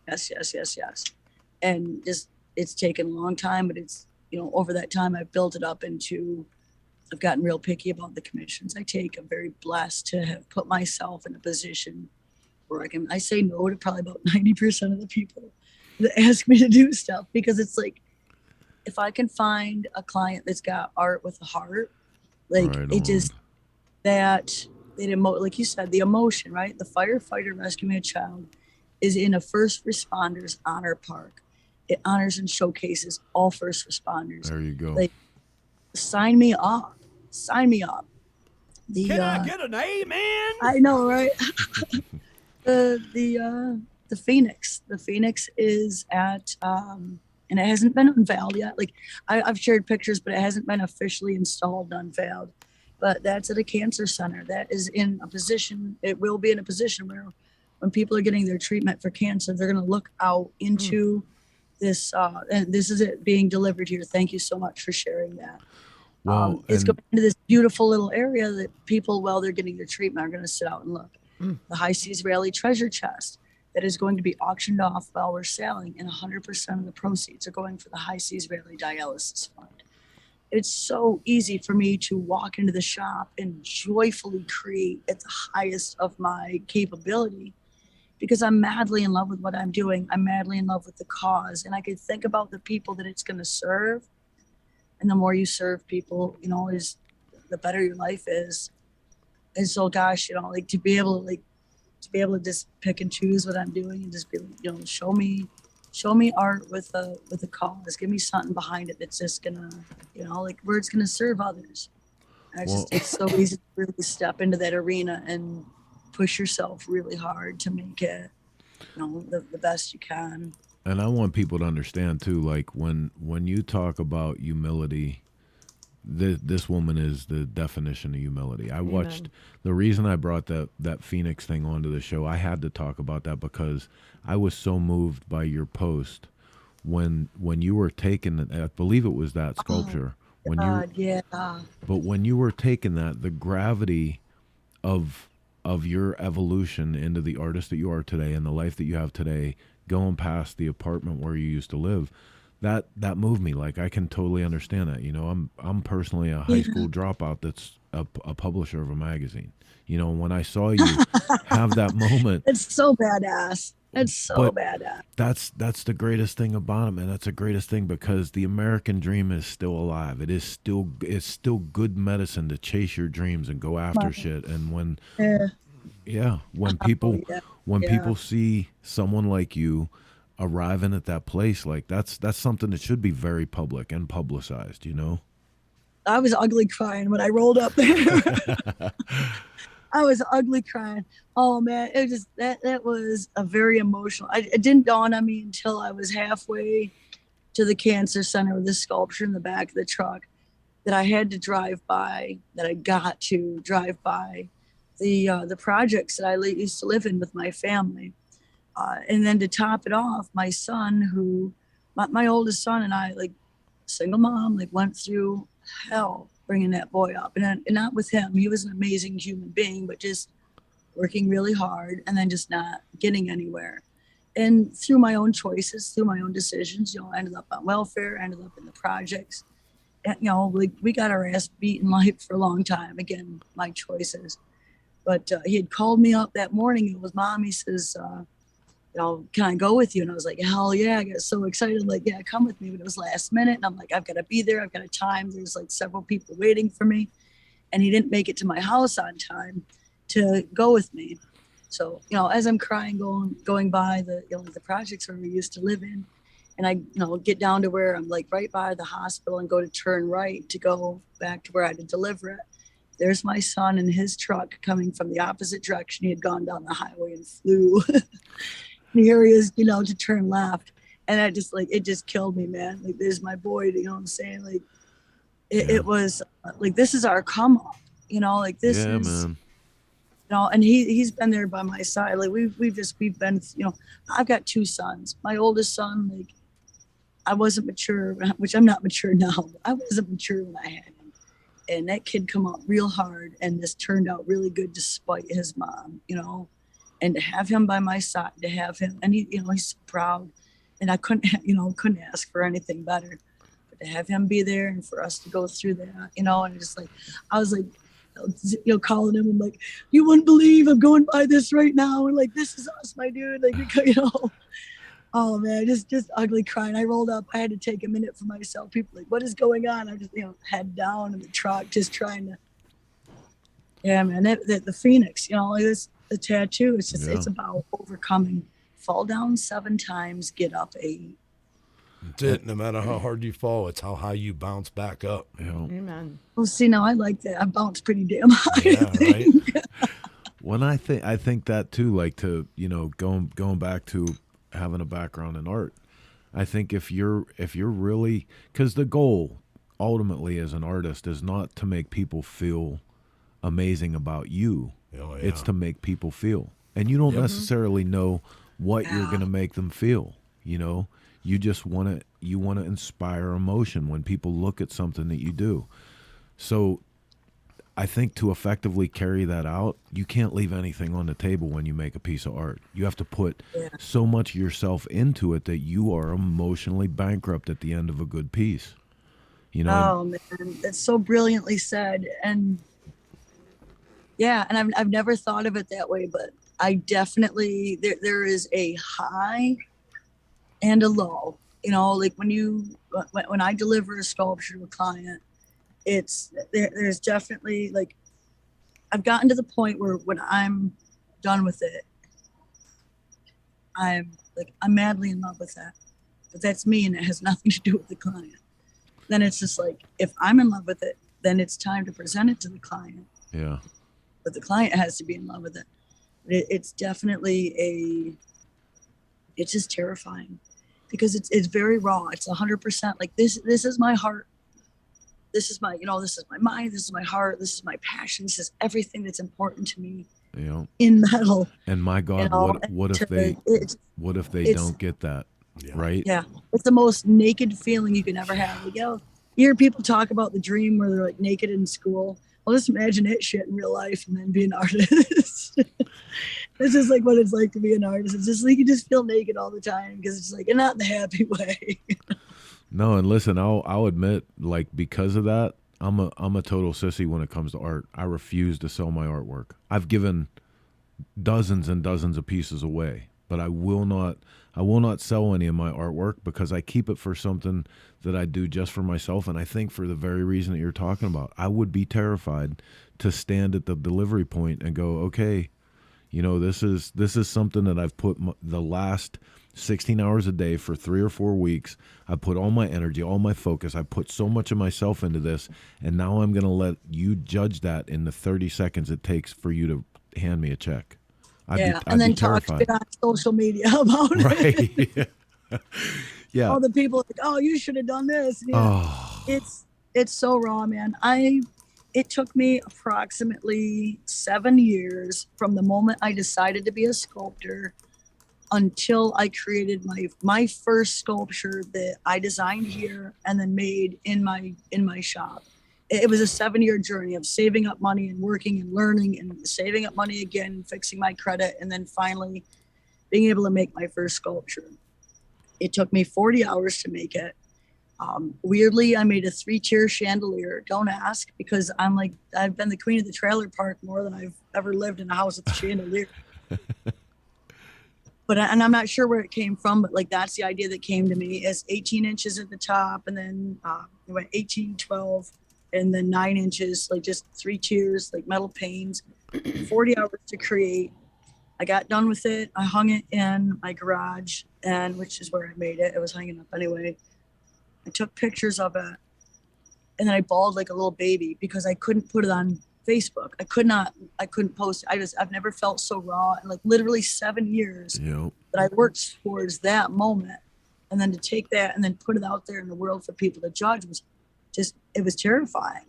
And just, it's taken a long time, but it's, over that time I've built it up into, I've gotten real picky about the commissions I take. I'm very blessed to have put myself in a position where I say no to probably about 90% of the people that ask me to do stuff, because it's like, if I can find a client that's got art with a heart, like it just, like you said, the emotion, right? The firefighter rescuing a child is in a first responders honor park. It honors and showcases all first responders.
There you go.
Like, sign me up.
Can I get an amen?
I know, right? The Phoenix. The Phoenix is at, and it hasn't been unveiled yet. Like I've shared pictures, but it hasn't been officially installed, unveiled. But that's at a cancer center. That is in a position, it will be in a position where when people are getting their treatment for cancer, they're going to look out into this, and this is it being delivered here. Thank you so much for sharing that.
Well,
it's going into this beautiful little area that people, while they're getting their treatment, are going to sit out and look. The High Seas Rally treasure chest that is going to be auctioned off while we're sailing, and 100% of the proceeds are going for the High Seas Rally Dialysis Fund. It's so easy for me to walk into the shop and joyfully create at the highest of my capability, because I'm madly in love with what I'm doing. I'm madly in love with the cause, and I can think about the people that it's going to serve. And the more you serve people, is the better your life is. And so, gosh, like to be able to just pick and choose what I'm doing and just be, show me show me art with a cause. Give me something behind it that's just gonna, like where it's gonna serve others. And it's so easy to really step into that arena and push yourself really hard to make it, the best you can.
And I want people to understand too, like when you talk about humility, this woman is the definition of humility. I watched, the reason I brought that Phoenix thing onto the show, I had to talk about that because I was so moved by your post when you were taking, I believe it was that sculpture. But when you were taking that, the gravity of your evolution into the artist that you are today and the life that you have today, going past the apartment where you used to live, that moved me. Like, I can totally understand that. I'm personally a high school dropout that's a publisher of a magazine. When I saw you have that moment,
it's so badass. It's so badass.
That's the greatest thing about him, and that's the greatest thing because the American dream is still alive. It's still good medicine to chase your dreams and go after shit. And when people see someone like you arriving at that place, like that's something that should be very public and publicized.
I was ugly crying when I rolled up there. I was ugly crying. Oh man, it just that was a very emotional. It didn't dawn on me until I was halfway to the cancer center with the sculpture in the back of the truck that I had to drive by. That I got to drive by the projects that I used to live in with my family, and then to top it off, my son, my oldest son, and I, like single mom, like went through hell bringing that boy up, and not with him. He was an amazing human being, but just working really hard and then just not getting anywhere. And through my own choices, through my own decisions, I ended up on welfare, ended up in the projects. And, like we got our ass beat in life for a long time. Again, my choices. But he had called me up that morning. It was Mom. He says, can I go with you? And I was like, hell yeah. I got so excited. Like, yeah, come with me. But it was last minute. And I'm like, I've got to be there. I've got a time. There's like several people waiting for me. And he didn't make it to my house on time to go with me. So, as I'm crying, going by the projects where we used to live in, and I, get down to where I'm like right by the hospital and go to turn right to go back to where I had to deliver it. There's my son in his truck coming from the opposite direction. He had gone down the highway and flew. And here he is, to turn left. And I just it just killed me, man. Like, there's my boy, you know what I'm saying? Like, it was like, this is our come up, like this is, man. And he's been there by my side. Like we've been, I've got two sons. My oldest son, like, I wasn't mature, which I'm not mature now, but I wasn't mature when I had him. And that kid come out real hard, and this turned out really good despite his mom, and to have him by my side, to have him, and he, he's so proud, and I couldn't ask for anything better, but to have him be there and for us to go through that, and just like, I was like, calling him and like, you wouldn't believe I'm going by this right now, and like, this is us, my dude, like, oh man, just ugly crying. I rolled up. I had to take a minute for myself. People like, what is going on? I'm just, head down in the truck, just trying to. Yeah, man, the Phoenix, like this, the tattoo. It's just, it's about overcoming. Fall down 7 times, get up 8.
That's it. No matter how hard you fall, it's how high you bounce back up.
Amen.
Well, see, now I like that. I bounce pretty damn high.
Yeah, right.
When I think that too, like, to going back to having a background in art, I think if you're really, because the goal ultimately as an artist is not to make people feel amazing about you. It's to make people feel, and you don't necessarily know what you're going to make them feel. You just want to inspire emotion when people look at something that you do. So I think to effectively carry that out, you can't leave anything on the table when you make a piece of art. You have to put so much yourself into it that you are emotionally bankrupt at the end of a good piece.
Oh man, that's so brilliantly said. And yeah, and I've never thought of it that way, but I definitely, there is a high and a low. Like when I deliver a sculpture to a client, there's definitely, like, I've gotten to the point where when I'm done with it, I'm madly in love with that.
but that's me, and it has nothing to do with the client. Then it's just like, if I'm in love with it, then it's time to present it to the client.
Yeah.
But the client has to be in love with it. It's definitely it's just terrifying because it's very raw. It's 100% like this is my heart. This is my, this is my mind. This is my heart. This is my passion. This is everything that's important to me. In metal.
And my God, what if they don't get that? Right?
Yeah. It's the most naked feeling you can ever have. Like, you hear people talk about the dream where they're like naked in school. Well, just imagine that shit in real life and then be an artist. It's just like what it's like to be an artist. It's just like you just feel naked all the time because it's like, not in the happy way.
No, and listen, I'll admit, like, because of that, I'm a total sissy when it comes to art. I refuse to sell my artwork. I've given dozens and dozens of pieces away, but I will not sell any of my artwork because I keep it for something that I do just for myself. And I think for the very reason that you're talking about, I would be terrified to stand at the delivery point and go, okay, this is something that I've put the last 16 hours a day for 3 or 4 weeks. I put all my energy, all my focus. I put so much of myself into this. And now I'm going to let you judge that in the 30 seconds it takes for you to hand me a check. I'd
then
be
talk
terrified.
on social media about it.
Right. Yeah.
All the people like, oh, you should have done this. It's so raw, man. It took me approximately 7 years from the moment I decided to be a sculptor until I created my first sculpture that I designed here and then made in my shop. It was a 7-year journey of saving up money and working and learning and saving up money again, fixing my credit, and then finally being able to make my first sculpture. It took me 40 hours to make it. Weirdly, I made a 3-tier chandelier. Don't ask, because I've been the queen of the trailer park more than I've ever lived in a house with a chandelier. And I'm not sure where it came from, but like that's the idea that came to me is 18 inches at the top, and then it went 18, 12, and then 9 inches, like just 3 tiers, like metal panes, 40 hours to create. I got done with it. I hung it in my garage, which is where I made it. It was hanging up anyway. I took pictures of it, and then I bawled like a little baby because I couldn't put it on Facebook. I couldn't post it. I've never felt so raw in like literally 7 years that I worked towards that moment. And then to take that and then put it out there in the world for people to judge it was terrifying.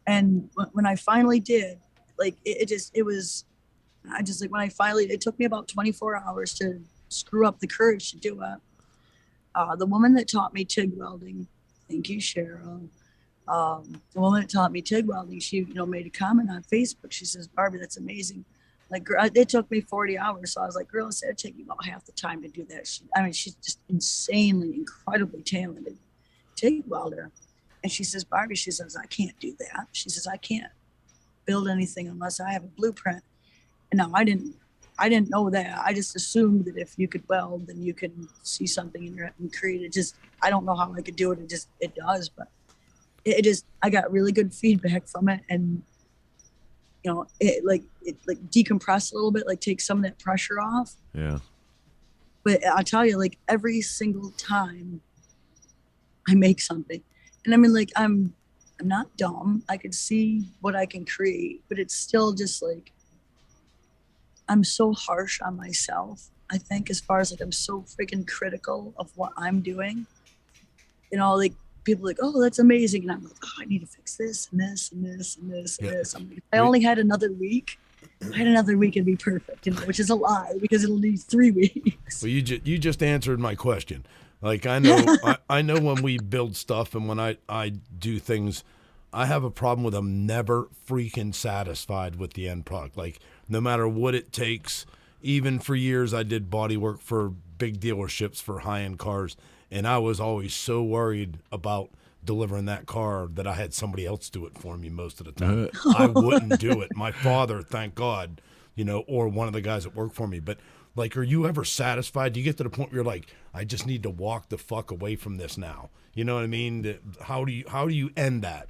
And when I finally did, like, it took me about 24 hours to screw up the courage to do it. The woman that taught me TIG welding, thank you, Cheryl. The woman that taught me TIG welding, she, made a comment on Facebook. She says, Barbie, that's amazing. Like, it took me 40 hours. So I was like, girl, it'd take me about half the time to do that. She's just insanely, incredibly talented TIG welder. And she says, Barbie, she says, I can't do that. She says, I can't build anything unless I have a blueprint. And now I didn't know that. I just assumed that if you could weld, then you could see something in your head and create it. I don't know how I could do it. It does, but I got really good feedback from it. And, it decompressed a little bit, like take some of that pressure off.
Yeah.
But I'll tell you, like every single time I make something, and I mean, like, I'm not dumb. I could see what I can create, but it's still just like, I'm so harsh on myself, I think, as far as like, I'm so freaking critical of what I'm doing. Like people are like, oh, that's amazing. And I'm like, oh, I need to fix this and this and this and this and this. I'm like, if I only had another week. If I had another week, it'd be perfect, which is a lie because it'll need 3 weeks.
Well, you just answered my question. Like, I know, I know when we build stuff and when I do things, I have a problem with I'm never freaking satisfied with the end product. Like, no matter what it takes, even for years, I did body work for big dealerships for high-end cars, and I was always so worried about delivering that car that I had somebody else do it for me most of the time. I wouldn't do it. My father, thank God, or one of the guys that worked for me. But, like, are you ever satisfied? Do you get to the point where you're like, I just need to walk the fuck away from this now? You know what I mean? How do you end that?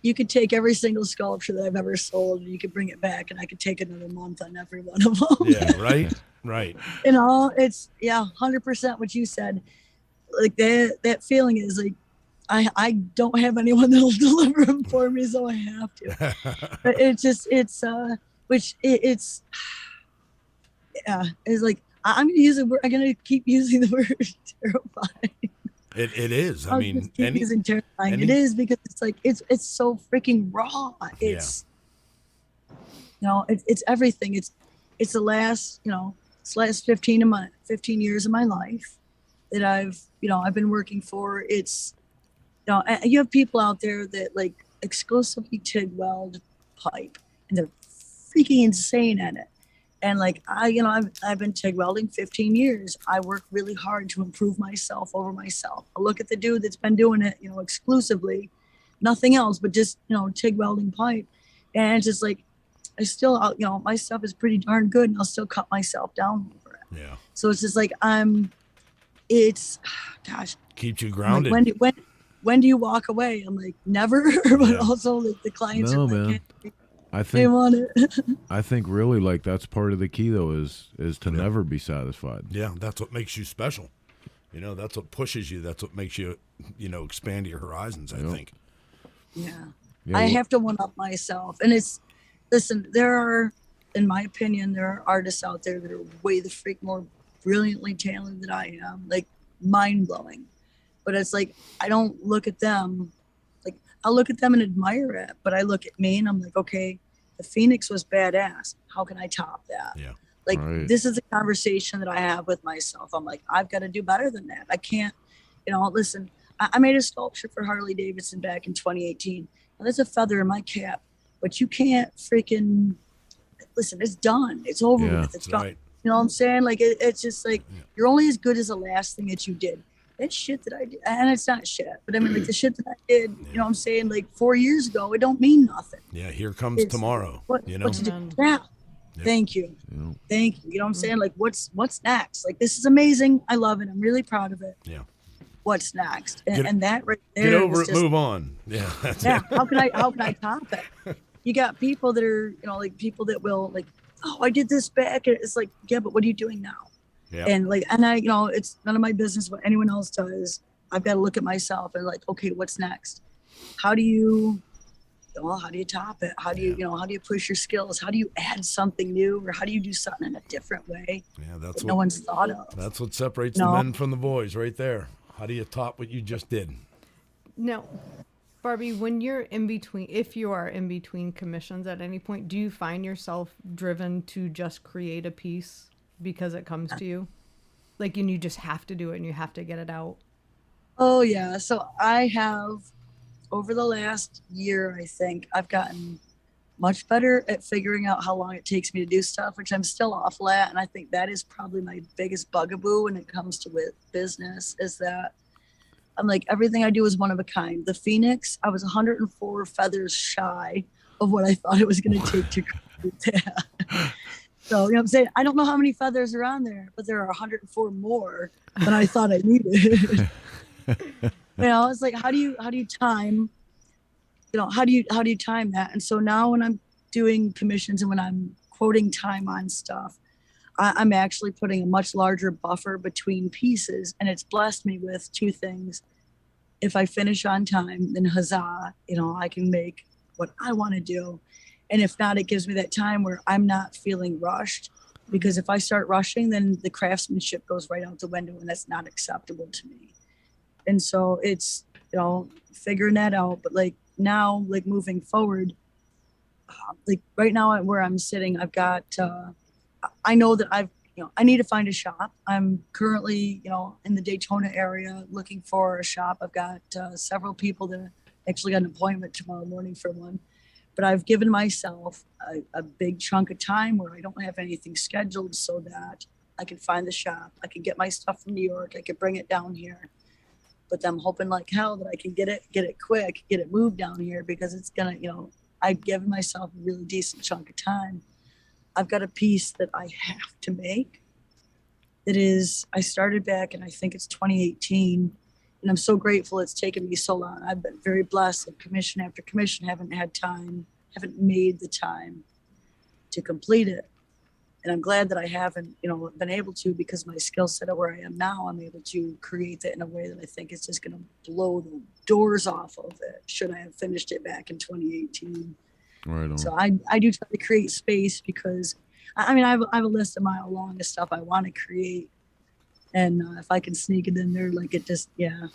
You could take every single sculpture that I've ever sold and you could bring it back, and I could take another month on every one of them.
Yeah, right.
It's 100% what you said. like that feeling is like, I don't have anyone that'll deliver them for me, so I have to. But it's like, I'm gonna use the word. I'm gonna keep using the word terrifying.
It is. I mean,
just keep using terrifying. It is because it's like it's so freaking raw. It's it's everything. It's the last it's the last 15 years of my life that I've been working for. It's you have people out there that like exclusively TIG weld pipe, and they're freaking insane at it. And like I've been TIG welding 15 years. I work really hard to improve myself over myself. I look at the dude that's been doing it, exclusively, nothing else but just TIG welding pipe, and it's just like I still my stuff is pretty darn good, and I'll still cut myself down over it.
Yeah.
So it's just like gosh.
Keeps you grounded.
Like, when do you walk away? I'm like, never. But also like the clients are like, hey,
I think
they want it.
I think really like that's part of the key though is to never be satisfied.
Yeah, that's what makes you special. That's what pushes you. That's what makes you, expand your horizons, I think.
Yeah. I have to one up myself. And listen, there are, in my opinion, there are artists out there that are way the freak more brilliantly talented than I am, like mind blowing. But it's like, I don't look at them. Like, I'll look at them and admire it, but I look at me and I'm like, okay, the Phoenix was badass. How can I top that?
Yeah.
Like, this is a conversation that I have with myself. I'm like, I've got to do better than that. I can't, listen, I made a sculpture for Harley Davidson back in 2018. Now, there's a feather in my cap, but you can't freaking, listen, it's done. It's over with. It's done. Right. You know what I'm saying? Like, it's just like, you're only as good as the last thing that you did. That shit that I did, and it's not shit, but I mean, like the shit that I did, what I'm saying, like 4 years ago, it don't mean nothing.
Yeah, here comes tomorrow.
What to do? Yeah. Thank you. Yeah. Thank you. You know what I'm saying? Like, what's next? Like, this is amazing. I love it. I'm really proud of it.
Yeah.
What's next? And that right there.
Get over it. Move on. Yeah.
Yeah. How can I top it? You got people that are, like people that will like, oh, I did this back. And it's like, yeah, but what are you doing now? Yeah. And like, and I, it's none of my business what anyone else does. I've got to look at myself and like, okay, what's next? How do you top it? How do you, how do you push your skills? How do you add something new, or how do you do something in a different way?
Yeah, that's what
no one's thought of.
That's what separates the men from the boys, right there. How do you top what you just did?
No, Barbie, when you're in between, if you are in between commissions at any point, do you find yourself driven to just create a piece because it comes to you, like, and you just have to do it and you have to get it out?
Oh yeah. So I have, over the last year, I think I've gotten much better at figuring out how long it takes me to do stuff, which I'm still awful at. And I think that is probably my biggest bugaboo when it comes to with business, is that I'm like, everything I do is one of a kind. The Phoenix, I was 104 feathers shy of what I thought it was going to take to create that. So, what I'm saying? I don't know how many feathers are on there, but there are 104 more than I thought I needed. It's like, how do you time, how do you time that? And so now when I'm doing commissions and when I'm quoting time on stuff, I'm actually putting a much larger buffer between pieces, and it's blessed me with two things. If I finish on time, then huzzah, I can make what I want to do. And if not, it gives me that time where I'm not feeling rushed, because if I start rushing, then the craftsmanship goes right out the window, and that's not acceptable to me. And so it's, figuring that out. But like now, like moving forward, like right now where I'm sitting, I've got, I know that I need to find a shop. I'm currently, in the Daytona area looking for a shop. I've got several people that actually got an appointment tomorrow morning for one. But I've given myself a big chunk of time where I don't have anything scheduled, so that I can find the shop. I can get my stuff from New York. I can bring it down here. But I'm hoping like hell that I can get it quick, get it moved down here, because it's gonna, I've given myself a really decent chunk of time. I've got a piece that I have to make. It is, I started back in, I think it's 2018. And I'm so grateful it's taken me so long. I've been very blessed that commission after commission haven't made the time to complete it. And I'm glad that I haven't, been able to, because my skill set of where I am now, I'm able to create that in a way that I think is just going to blow the doors off of it. Should I have finished it back in 2018?
Right on.
So I do try to create space, because I have a list a mile long of stuff I want to create. And if I can sneak it in there, like it just, yeah.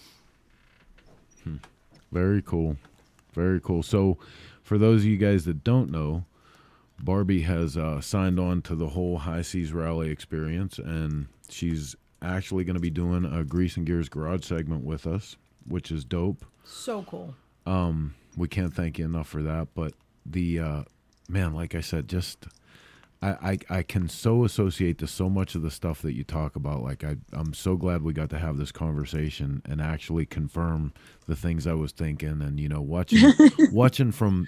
Very cool. Very cool. So for those of you guys that don't know, Barbie has signed on to the whole High Seas Rally experience, and she's actually going to be doing a Grease and Gears garage segment with us, which is dope.
So cool.
We can't thank you enough for that. But the man, like I said, just I can so associate to so much of the stuff that you talk about. Like I'm so glad we got to have this conversation and actually confirm the things I was thinking, and watching from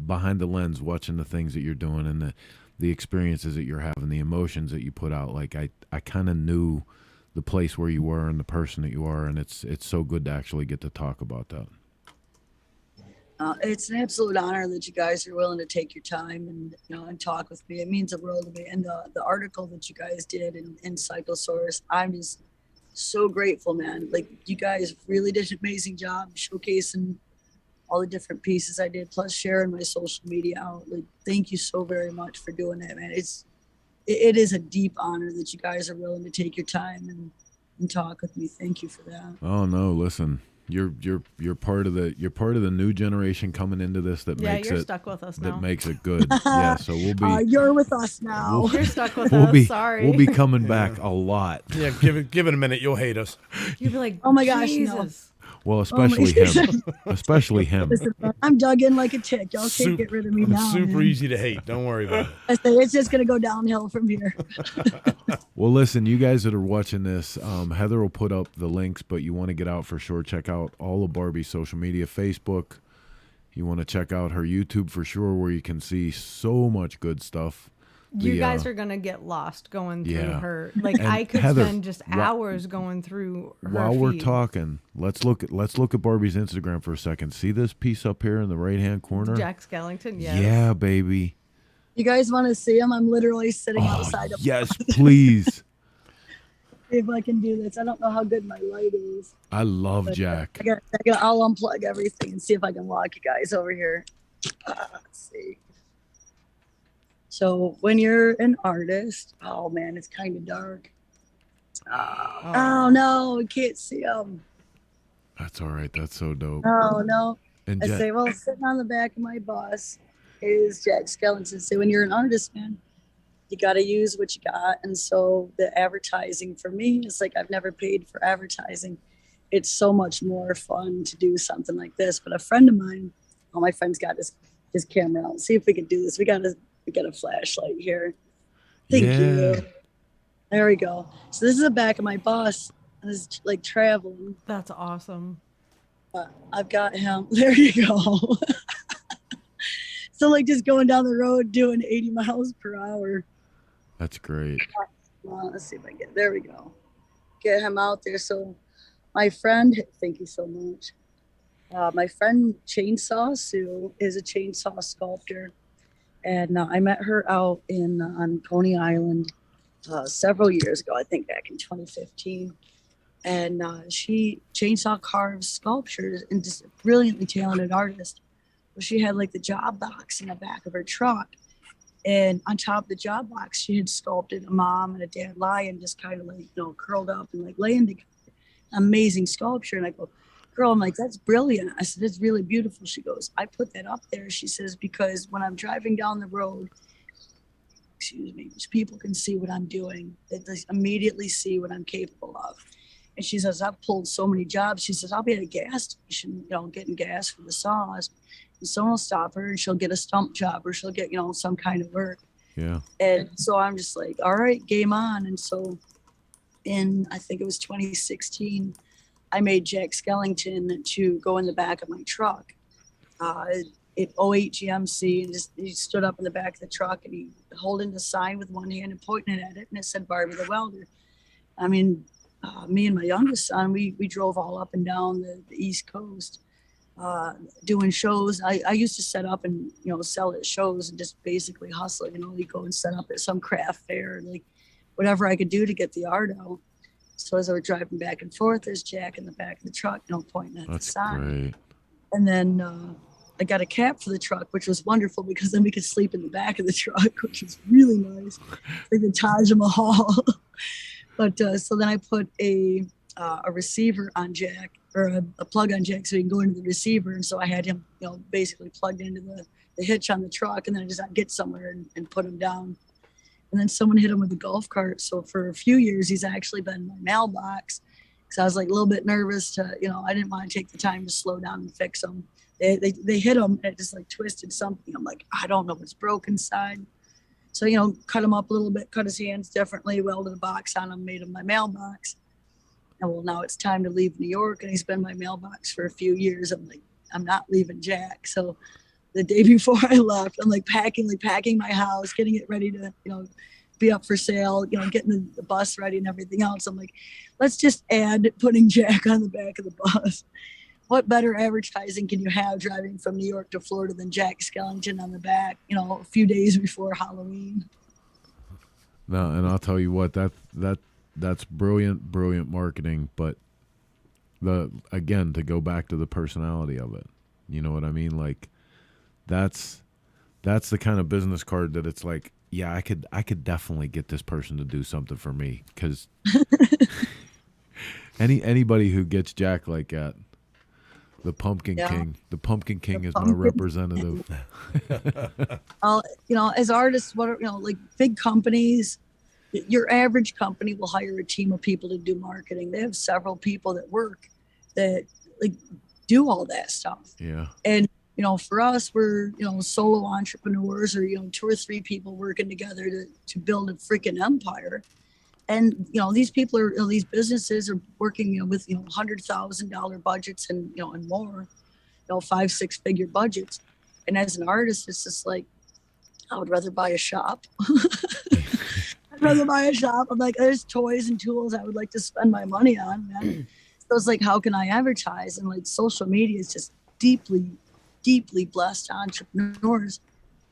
behind the lens, watching the things that you're doing and the experiences that you're having, the emotions that you put out. Like I kind of knew the place where you were and the person that you are, and it's so good to actually get to talk about that.
It's an absolute honor that you guys are willing to take your time and talk with me. It means the world to me. And the article that you guys did in Cyclosaurus, I'm just so grateful, man. Like, you guys really did an amazing job showcasing all the different pieces I did, plus sharing my social media out. Like, thank you so very much for doing that, man. It is a deep honor that you guys are willing to take your time and talk with me. Thank you for that.
Oh no, listen. You're part of the new generation coming into this that makes
you're
it
stuck with us
that
now.
makes it good. Yeah, so we'll be
you're with us now.
You're stuck with us. Sorry.
We'll be coming back a lot.
Yeah, give it a minute. You'll hate us.
You'll be like,
oh my gosh,
Jesus.
Well, especially him. Especially him.
Listen, I'm dug in like a tick. Y'all can't get rid of me now.
Super
man.
easy to hate. Don't worry about it.
I say it's just gonna go downhill from here.
Well, listen, you guys that are watching this, Heather will put up the links, but you want to get out for sure. Check out all of Barbie's social media, Facebook. You want to check out her YouTube for sure, where you can see so much good stuff.
You guys are gonna get lost going through her. Like,
And
I could
Heather,
spend just hours going through her
While we're
feed.
talking, let's look at Barbie's Instagram for a second. See this piece up here in the right hand corner?
Jack Skellington, yes.
Yeah, baby.
You guys want to see him? I'm literally sitting outside of.
Yes, please.
See if I can do this. I don't know how good my light is.
I love
But,
Jack.
I'll unplug everything and see if I can walk you guys over here. Let's see. So when you're an artist, oh man, it's kind of dark. Oh no, we can't see them.
That's all right. That's so dope.
Oh no.
And
I
Jack-
say, well, sitting on the back of my bus is Jack Skellington. So when you're an artist, man, you got to use what you got. And so the advertising for me is like, I've never paid for advertising. It's so much more fun to do something like this. But a friend of mine, my friend's got his camera out. See if we can do this. We got a flashlight here. Thank you. There we go. So this is the back of my bus. And it's like traveling.
That's awesome.
I've got him. There you go. So like just going down the road doing 80 miles per hour.
That's great.
Let's see if I can get, there we go. Get him out there. So my friend, thank you so much. My friend Chainsaw Sue is a chainsaw sculptor. And I met her out on Coney Island several years ago, I think back in 2015. And she chainsaw carves sculptures and just a brilliantly talented artist. Well, she had like the job box in the back of her truck. And on top of the job box, she had sculpted a mom and a dad lion just kind of like, curled up and like laying together. Amazing sculpture. And I go, girl, I'm like, that's brilliant. I said, it's really beautiful. She goes, I put that up there. She says, because when I'm driving down the road, people can see what I'm doing. They immediately see what I'm capable of. And she says, I've pulled so many jobs. She says, I'll be at a gas station, getting gas for the saws. And someone will stop her and she'll get a stump job or she'll get, some kind of work.
Yeah.
And so I'm just like, all right, game on. And so I think it was 2016, I made Jack Skellington to go in the back of my truck. At 08 GMC, and he stood up in the back of the truck and he holding the sign with one hand and pointing at it, and it said Barbie the Welder. I mean, me and my youngest son, we drove all up and down the East Coast, doing shows. I used to set up and, sell at shows and just basically hustle. You go and set up at some craft fair, like whatever I could do to get the art out. So as I was driving back and forth, there's Jack in the back of the truck, pointing at the sign.
Great.
And then I got a cab for the truck, which was wonderful because then we could sleep in the back of the truck, which was really nice, like the Taj Mahal. But so then I put a receiver on Jack, or a plug on Jack, so he can go into the receiver. And so I had him, basically plugged into the hitch on the truck, and then I just get somewhere and put him down. And then someone hit him with a golf cart. So for a few years, he's actually been in my mailbox. So I was like a little bit nervous to, I didn't want to take the time to slow down and fix him. They hit him and it just like twisted something. I'm like, I don't know what's broken inside. So, cut him up a little bit, cut his hands differently, welded a box on him, made him my mailbox. And well, now it's time to leave New York, and he's been my mailbox for a few years. I'm like, I'm not leaving Jack. So the day before I left, I'm like packing my house, getting it ready to, be up for sale, getting the bus ready and everything else. I'm like, let's just add putting Jack on the back of the bus. What better advertising can you have driving from New York to Florida than Jack Skellington on the back, a few days before Halloween?
No, and I'll tell you what, that's brilliant marketing, but again, to go back to the personality of it, you know what I mean? Like that's the kind of business card that it's like, yeah, I could definitely get this person to do something for me, because anybody who gets Jack like that, the Pumpkin King is my representative.
As artists, like big companies, your average company will hire a team of people to do marketing. They have several people that work that like do all that stuff.
Yeah.
And for us, we're, solo entrepreneurs, or, 2 or 3 people working together to build a freaking empire. And, these people are, these businesses are working, with, $100,000 budgets and, and more, 5-6 figure budgets. And as an artist, it's just like, I would rather buy a shop. I'd rather buy a shop. I'm like, there's toys and tools I would like to spend my money on, man. So it's like, how can I advertise? And like social media is just deeply blessed entrepreneurs,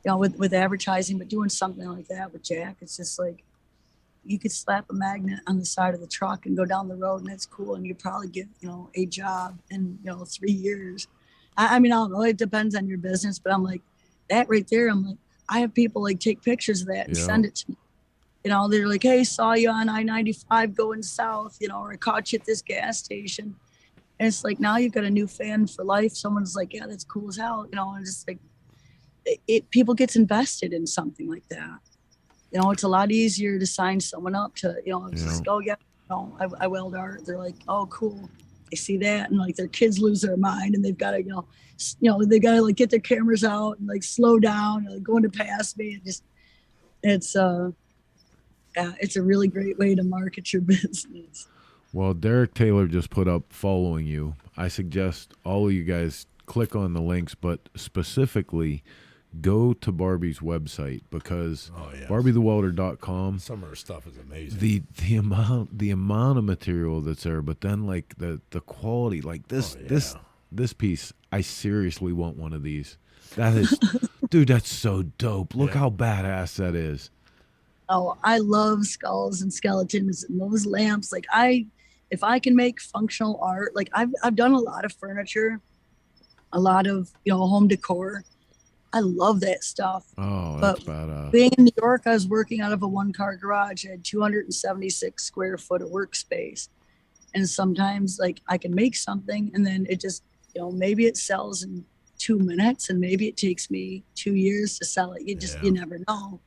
with advertising, but doing something like that with Jack, it's just like, you could slap a magnet on the side of the truck and go down the road, and it's cool. And you probably get, a job in, 3 years. I mean, I don't know. It depends on your business, but I'm like that right there. I'm like, I have people like take pictures of that and send it to me. They're like, hey, saw you on I-95 going south, or I caught you at this gas station. And it's like, now you've got a new fan for life. Someone's like, yeah, that's cool as hell. And just like, people gets invested in something like that. It's a lot easier to sign someone up to, just go, yeah, I weld art. They're like, oh, cool. I see that. And like their kids lose their mind, and they've got to, they got to like get their cameras out and like slow down, and like going to pass me. And just, it's a really great way to market your business.
Well, Derek Taylor just put up following you. I suggest all of you guys click on the links, but specifically go to Barbie's website, because BarbieTheWelder.com.
Some of her stuff is amazing.
The amount of material that's there, but then like the quality, like this piece, I seriously want one of these. That is, dude, that's so dope. Look how badass that is.
Oh, I love skulls and skeletons and those lamps. Like if I can make functional art, like I've done a lot of furniture, a lot of, home decor. I love that stuff.
Oh, that's badass.
Being in New York, I was working out of a 1-car garage. I had 276 square foot of workspace. And sometimes like I can make something and then it just, maybe it sells in 2 minutes, and maybe it takes me 2 years to sell it. You never know.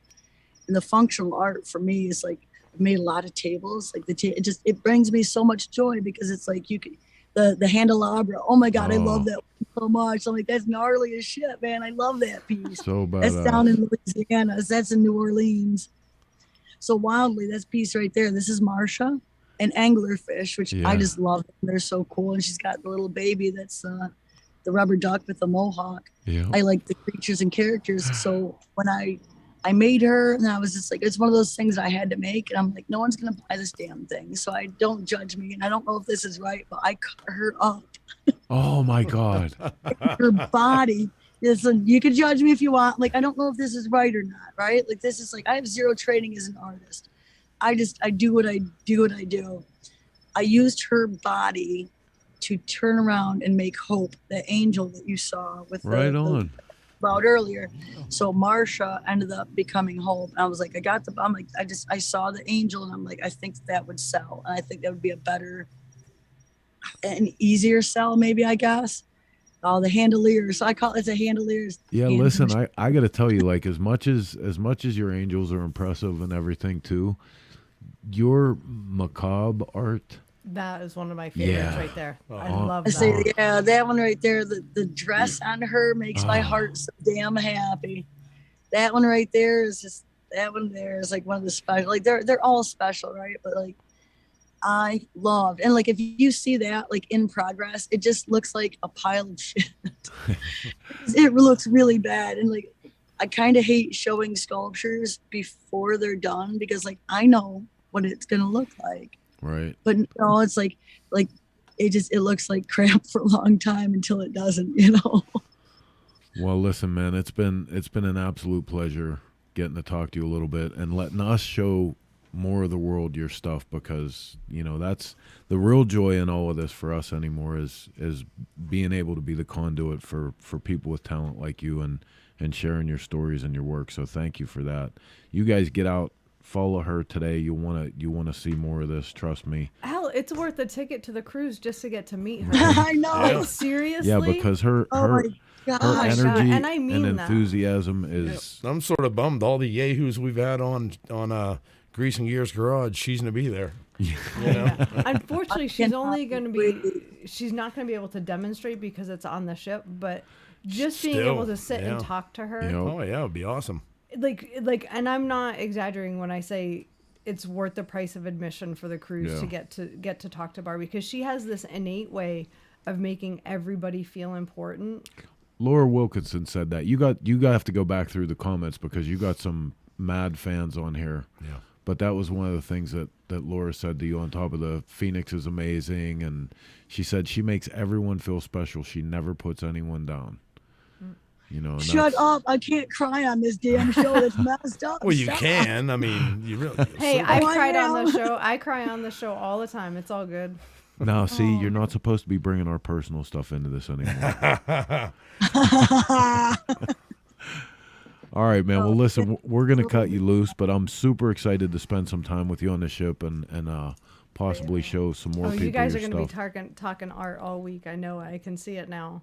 And the functional art for me is like, I've made a lot of tables. Like it brings me so much joy, because it's like you can, the handelabra. Oh my God, I love that so much. I'm like, that's gnarly as shit, man. I love that piece.
So badass.
That's down in Louisiana. That's in New Orleans. So wildly, this piece right there. This is Marsha, an anglerfish, which I just love. They're so cool. And she's got the little baby that's the rubber duck with the mohawk.
Yeah.
I like the creatures and characters. So when I I made her, and I was just like, it's one of those things I had to make. And I'm like, no one's going to buy this damn thing. So I don't judge me. And I don't know if this is right, but I cut her up.
Oh my God.
Her body. Listen, you can judge me if you want. Like, I don't know if this is right or not, right? Like, this is like, I have zero training as an artist. I do what I do. I used her body to turn around and make Hope, the angel that you saw with the about earlier. So Marsha ended up becoming Hope. And I was like, I saw the angel, and I'm like, I think that would sell. And I think that would be a better and easier sell, maybe, I guess. The handlers. So I call it the handlers.
Yeah, listen, I got to tell you, like, as much as your angels are impressive and everything too, your macabre art.
That is one of my favorites right there. I love
I
that.
say, yeah, that one right there. The dress on her makes my heart so damn happy. That one right there is just, that one there is like one of the special. Like they're all special, right? But like, I loved, and like if you see that like in progress, it just looks like a pile of shit. It looks really bad, and like I kind of hate showing sculptures before they're done because like I know what it's gonna look like.
Right.
But no, it's like it looks like crap for a long time until it doesn't, you know.
Well, listen, man, it's been an absolute pleasure getting to talk to you a little bit and letting us show more of the world your stuff, because you know that's the real joy in all of this for us anymore is being able to be the conduit for people with talent like you and sharing your stories and your work. So thank you for that. You guys get out, follow her today. You want to see more of this, trust me.
Hell, it's worth a ticket to the cruise just to get to meet her.
I know.
Like, seriously?
Yeah, because her energy
and I mean
and
that.
enthusiasm is.
I'm sort of bummed. All the yahoos we've had on Grease and Gears Garage, she's gonna be there. You know?
Unfortunately, she's not going to be able to demonstrate because it's on the ship. But just being able to sit and talk to her.
Oh yeah, it would be awesome.
Like, and I'm not exaggerating when I say it's worth the price of admission for the cruise to get to talk to Barbie, because she has this innate way of making everybody feel important.
Laura Wilkinson said that. You have to go back through the comments because you got some mad fans on here.
Yeah.
But that was one of the things that Laura said to you, on top of the Phoenix is amazing. And she said she makes everyone feel special. She never puts anyone down. You know,
Shut up. I can't cry on this damn show. It's messed up.
Well, you can. I mean, you really.
Hey, I cried on the show. I cry on the show all the time. It's all good.
Now, see, you're not supposed to be bringing our personal stuff into this anymore. All right, man. Well, listen, we're going to cut you loose, but I'm super excited to spend some time with you on the ship and possibly show some more people
you guys
your
are going to
stuff.
be talking art all week. I know. I can see it now.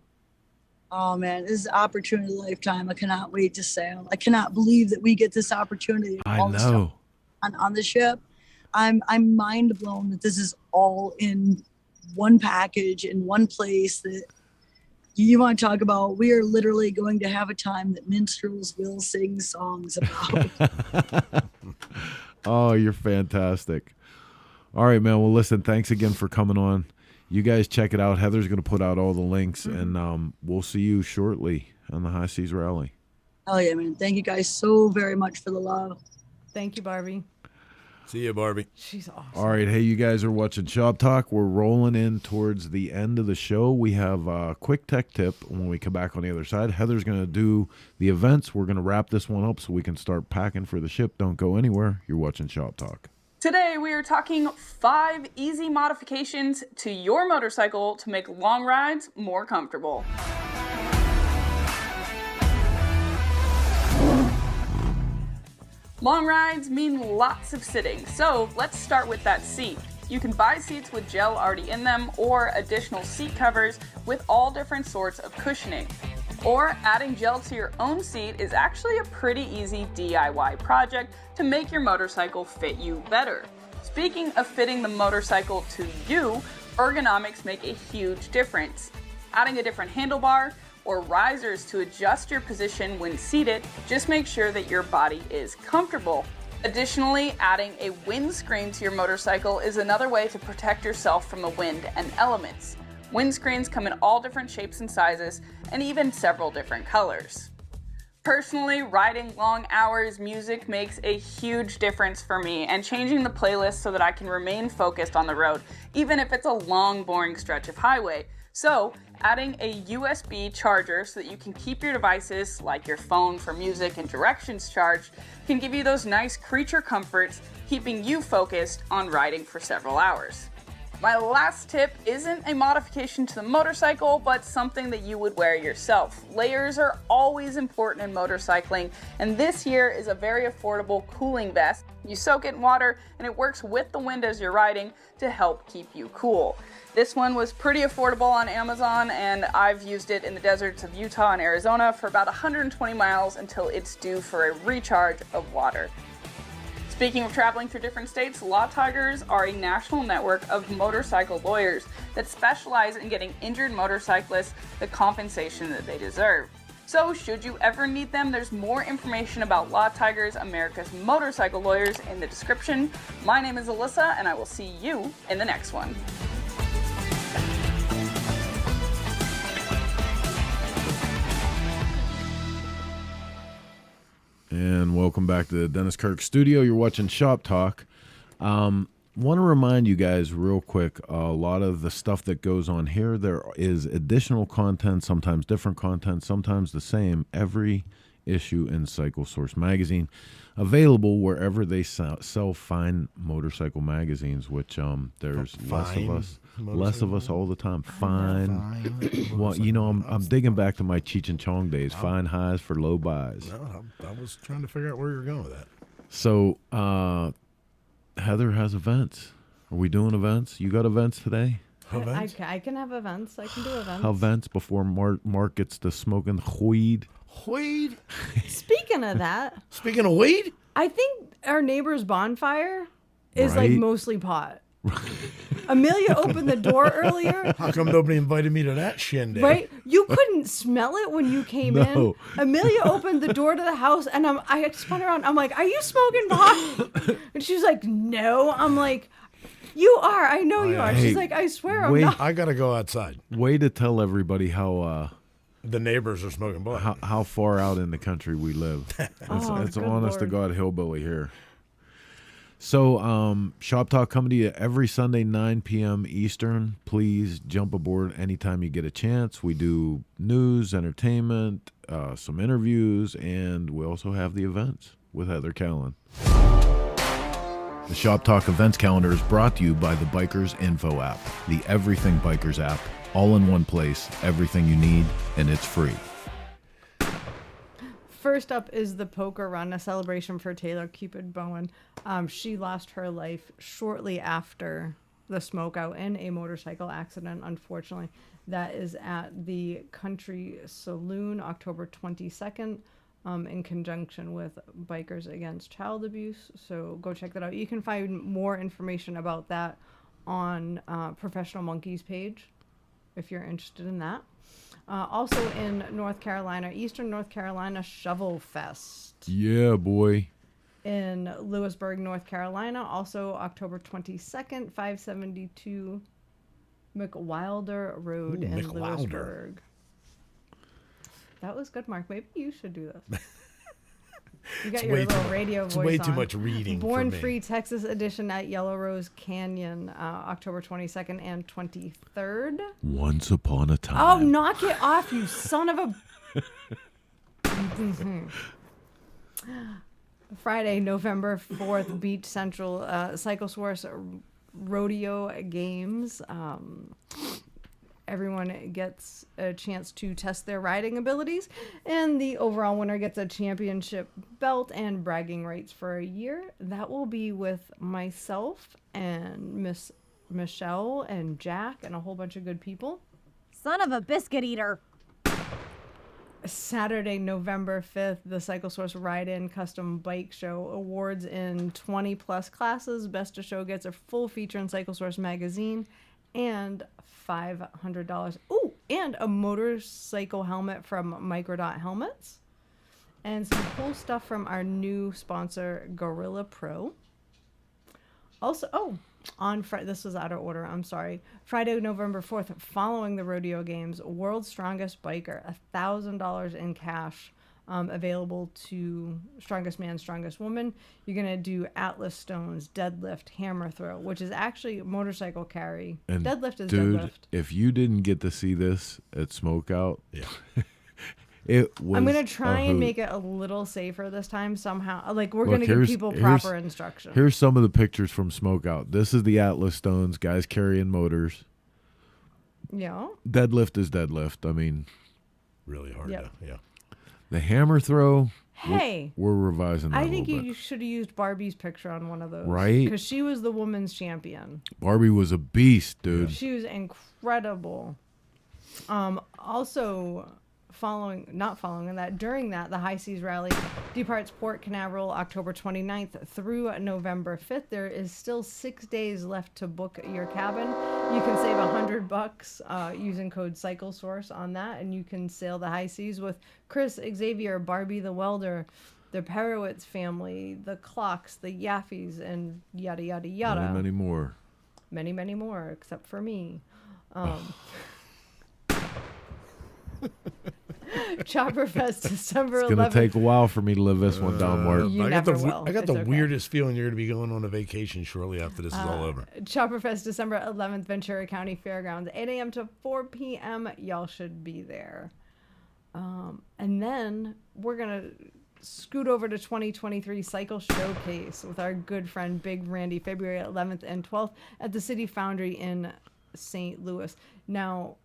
Oh man, this is an opportunity of a lifetime. I cannot wait to sail. I cannot believe that we get this opportunity.
I
all this
know.
stuff on the ship. I'm mind blown that this is all in one package in one place. That you want to talk about. We are literally going to have a time that minstrels will sing songs about.
Oh, you're fantastic. All right, man. Well, listen, thanks again for coming on. You guys check it out. Heather's going to put out all the links, and we'll see you shortly on the High Seas Rally.
Oh yeah, man. Thank you guys so very much for the love.
Thank you, Barbie.
See you, Barbie.
She's awesome.
All right. Hey, you guys are watching Shop Talk. We're rolling in towards the end of the show. We have a quick tech tip when we come back on the other side. Heather's going to do the events. We're going to wrap this one up so we can start packing for the ship. Don't go anywhere. You're watching Shop Talk.
Today we are talking 5 easy modifications to your motorcycle to make long rides more comfortable. Long rides mean lots of sitting, so let's start with that seat. You can buy seats with gel already in them or additional seat covers with all different sorts of cushioning. Or adding gel to your own seat is actually a pretty easy DIY project to make your motorcycle fit you better. Speaking of fitting the motorcycle to you, ergonomics make a huge difference. Adding a different handlebar or risers to adjust your position when seated, just make sure that your body is comfortable. Additionally, adding a windscreen to your motorcycle is another way to protect yourself from the wind and elements. Windscreens come in all different shapes and sizes, and even several different colors. Personally, riding long hours, music makes a huge difference for me, and changing the playlist so that I can remain focused on the road, even if it's a long, boring stretch of highway. So, adding a USB charger so that you can keep your devices, like your phone for music and directions charged, can give you those nice creature comforts, keeping you focused on riding for several hours. My last tip isn't a modification to the motorcycle, but something that you would wear yourself. Layers are always important in motorcycling, and this here is a very affordable cooling vest. You soak it in water, and it works with the wind as you're riding to help keep you cool. This one was pretty affordable on Amazon, and I've used it in the deserts of Utah and Arizona for about 120 miles until it's due for a recharge of water. Speaking of traveling through different states, Law Tigers are a national network of motorcycle lawyers that specialize in getting injured motorcyclists the compensation that they deserve. So, should you ever need them, there's more information about Law Tigers, America's motorcycle lawyers, in the description. My name is Alyssa, and I will see you in the next one.
And welcome back to the Dennis Kirk studio. You're watching Shop Talk. Want to remind you guys real quick, a lot of the stuff that goes on here, there is additional content, sometimes different content, sometimes the same, every issue in Cycle Source magazine, available wherever they sell fine motorcycle magazines, which there's less of us all the time. Fine. Well, you know, I'm digging back to my Cheech and Chong days. Fine highs for low buys.
No, I was trying to figure out where you're going with that.
So Heather has events. Are we doing events? You got events today?
I can have events. I can do events.
Events before Mark gets to smoking weed.
Weed?
Speaking of that.
Speaking of weed?
I think our neighbor's bonfire is like
Right.
mostly pot. Amelia opened the door earlier.
How come nobody invited me to that shindig?
Right? You couldn't smell it when you came in.
No.
Amelia opened the door to the house, and I spun around. I'm like, "Are you smoking pot?" And she's like, "No." I'm like, "You are. I know you are." She's like, "I swear I'm not."
I gotta go outside.
Way to tell everybody how
the neighbors are smoking pot.
How far out in the country we live. It's
good
honest to
Lord.
God hillbilly here. So, Shop Talk coming to you every Sunday, 9 p.m. Eastern. Please jump aboard anytime you get a chance. We do news, entertainment, some interviews, and we also have the events with Heather Callan. The Shop Talk events calendar is brought to you by the Bikers Info app, the Everything Bikers app. All in one place, everything you need, and it's free.
First up is the poker run, a celebration for Taylor Cupid Bowen. She lost her life shortly after the smokeout in a motorcycle accident, unfortunately. That is at the Country Saloon, October 22nd, in conjunction with Bikers Against Child Abuse. So go check that out. You can find more information about that on Professional Monkeys page if you're interested in that. Also in North Carolina, Eastern North Carolina, Shovel Fest.
Yeah, boy.
In Lewisburg, North Carolina, also October 22nd, 572 McWilder Road in Lewisburg. That was good, Mark. Maybe you should do this. You got
It's
your
way
little
too-
radio
it's
voice
way
on.
too much reading for
Born
me.
Free Texas edition at Yellow Rose Canyon, October 22nd and 23rd.
Once upon a time.
Oh, knock it off, you son of a... Friday, November 4th, Beach Central Cycle Source Rodeo Games. Everyone gets a chance to test their riding abilities, and the overall winner gets a championship belt and bragging rights for a year. That will be with myself and Miss Michelle and Jack and a whole bunch of good people.
Son of a biscuit eater.
Saturday, November 5th, the Cycle Source Ride-In Custom Bike Show awards in 20-plus classes. Best of Show gets a full feature in Cycle Source magazine and $500. Ooh, and a motorcycle helmet from Microdot Helmets. And some cool stuff from our new sponsor, Gorilla Pro. Also, on Friday, this was out of order, I'm sorry. Friday, November 4th, following the rodeo games, World's Strongest Biker, $1,000 in cash available to strongest man, strongest woman. You're going to do Atlas stones, deadlift, hammer throw, which is actually motorcycle carry.
And
deadlift is
dude,
deadlift.
if you didn't get to see this at Smokeout,
yeah.
It was
I'm going to try
a
and
hoot.
make it a little safer this time somehow. Like, we're
Look,
going to give
here's-
people
here's-
proper instruction.
Here's some of the pictures from Smokeout. This is the Atlas stones, guys carrying motors.
Yeah.
Deadlift is deadlift. I mean,
really hard
Yep.
to, yeah.
the hammer throw.
Hey.
we're revising that
I
a
think
little bit.
you should have used Barbie's picture on one of those.
Right?
Because she was the women's champion.
Barbie was a beast, dude.
She was incredible. Also, during that, the High Seas Rally departs Port Canaveral October 29th through November 5th. There is still 6 days left to book your cabin. You can save $100 using code CycleSource on that, and you can sail the high seas with Chris, Xavier, Barbie the Welder, the Perowitz family, the Clocks, the Yaffes, and yada, yada, yada.
Many more.
Many, many more, except for me. Chopperfest December 11th.
It's going to take a while for me to live this one down, Mark.
You
I got
never
the
will.
I got
It's
the
okay.
weirdest feeling you're going to be going on a vacation shortly after this is all over.
Chopperfest December 11th, Ventura County Fairgrounds, 8 a.m. to 4 p.m. Y'all should be there. And then we're going to scoot over to 2023 Cycle Showcase with our good friend Big Randy, February 11th and 12th at the City Foundry in St. Louis. Now,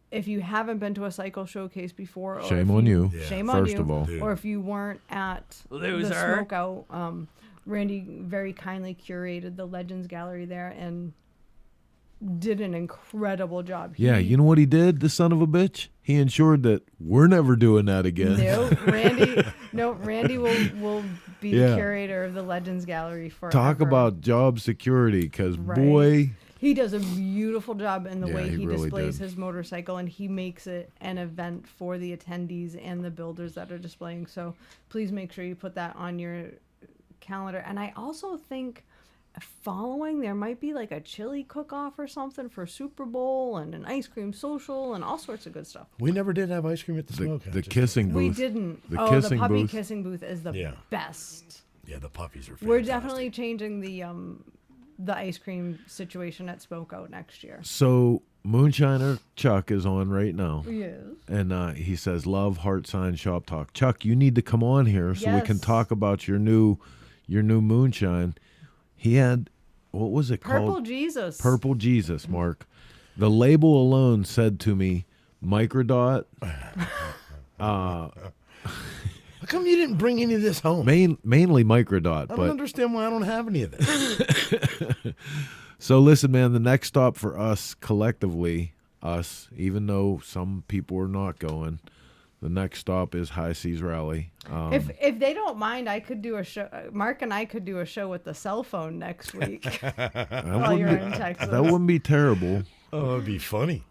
if you haven't been to a cycle showcase before, or
Shame
if
on you.
Shame
First
on you.
of all.
Or if you weren't at the
Loser.
Smokeout, Randy very kindly curated the Legends Gallery there and did an incredible job.
Yeah, you know what he did, the son of a bitch? He ensured that we're never doing that again.
Randy will be
Yeah.
the curator of the Legends Gallery forever.
Talk about job security, because
Right.
boy,
He does a beautiful job in the
Yeah,
way
he
he
really
displays
did.
his motorcycle, and he makes it an event for the attendees and the builders that are displaying. So please make sure you put that on your calendar. And I also think following there might be like a chili cook-off or something for Super Bowl and an ice cream social and all sorts of good stuff.
We never did have ice cream at the smokehouse.
the kissing booth.
We didn't.
The
The
kissing
puppy
booth.
kissing booth is the
Yeah.
best.
Yeah, the puppies are fantastic.
We're definitely changing the ice cream situation at Smokeout next year.
So Moonshiner Chuck is on right now.
Yes.
And he says, love, heart sign, shop talk. Chuck, you need to come on here so we can
Yes.
talk about your new moonshine. He had, what was it
Purple
called?
Jesus.
Purple Jesus, Mark. The label alone said to me, microdot.
How come you didn't bring any of this home?
Mainly microdot.
I don't
but
understand why I don't have any of this.
So listen, man, the next stop for us collectively, even though some people are not going, the next stop is High Seas Rally.
If they don't mind, I could do a show. Mark and I could do a show with the cell phone next week while you're in Texas.
That wouldn't be terrible.
Oh, it'd be funny.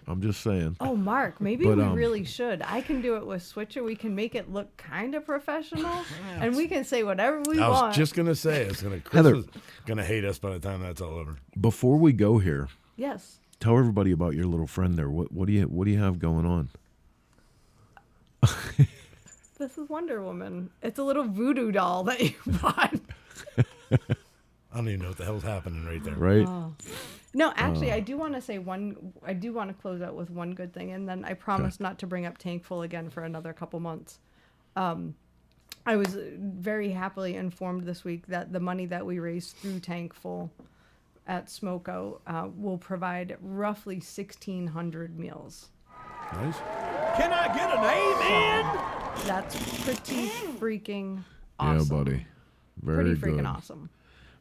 I'm just saying.
Oh, Mark, maybe
But,
we really should. I can do it with Switcher. We can make it look kind of professional, and we can say whatever we
I
want.
was just gonna say Chris
Heather.
is gonna hate us by the time that's all over.
Before we go here,
Yes.
tell everybody about your little friend there. What do you have going on?
This is Wonder Woman. It's a little voodoo doll that you bought.
I don't even know what the hell's happening right there.
Right?
Oh. No, actually, I do want to say I do want to close out with one good thing, and then I promise not to bring up Tankful again for another couple months. I was very happily informed this week that the money that we raised through Tankful at Smokeout will provide roughly 1,600 meals.
Nice.
Can I get an amen?
That's pretty freaking awesome.
Yeah, buddy. Very
Pretty
good.
freaking awesome.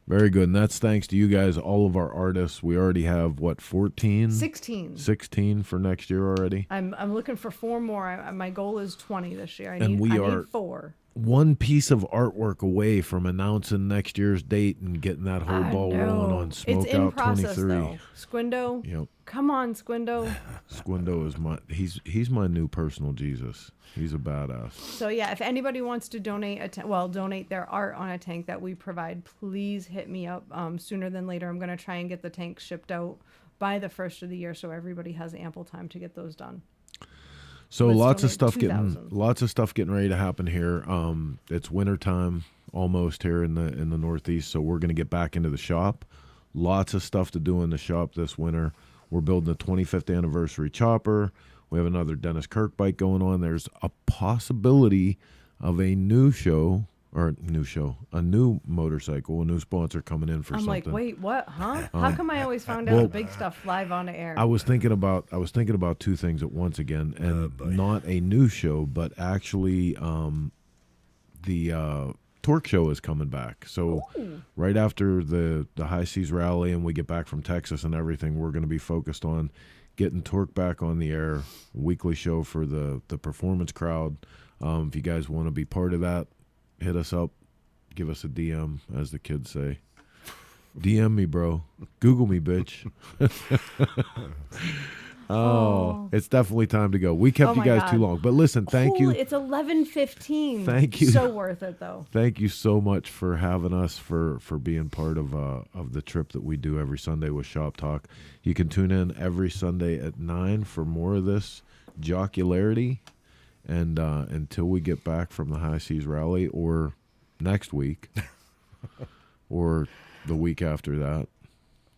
Very good. And that's thanks to you guys, all of our artists. We already have, 14?
16.
16 for next year already.
I'm looking for 4 more. My goal is 20 this year. I
And
need
we are
4.
one piece of artwork away from announcing next year's date and getting that whole ball rolling on
It's in
Smokeout
process
23.
though. Squindo.
Yep.
Come on, Squindo.
Squindo is he's my new personal Jesus. He's a badass.
So yeah, if anybody wants to donate donate their art on a tank that we provide, please hit me up sooner than later. I'm going to try and get the tanks shipped out by the first of the year so everybody has ample time to get those done.
So
was
lots of
started
stuff getting ready to happen here. It's wintertime almost here in the Northeast, so we're going to get back into the shop. Lots of stuff to do in the shop this winter. We're building a 25th anniversary chopper. We have another Dennis Kirk bike going on. There's a possibility of a new motorcycle, a new sponsor coming in for
I'm
something.
like, wait, what? Huh? How come I always found out the big stuff live on the air?
I was thinking about two things at once again, and not a new show, but actually the Torque Show is coming back. So right after the High Seas Rally and we get back from Texas and everything, we're going to be focused on getting Torque back on the air, weekly show for the performance crowd. If you guys want to be part of that, hit us up, give us a DM, as the kids say. DM me, bro. Google me, bitch. It's definitely time to go. We kept you guys too long. But listen, thank you.
It's 11:15.
Thank you.
So worth it, though.
Thank you so much for having us, for being part of the trip that we do every Sunday with Shop Talk. You can tune in every Sunday at 9 for more of this jocularity. And until we get back from the High Seas Rally, or next week, or the week after that,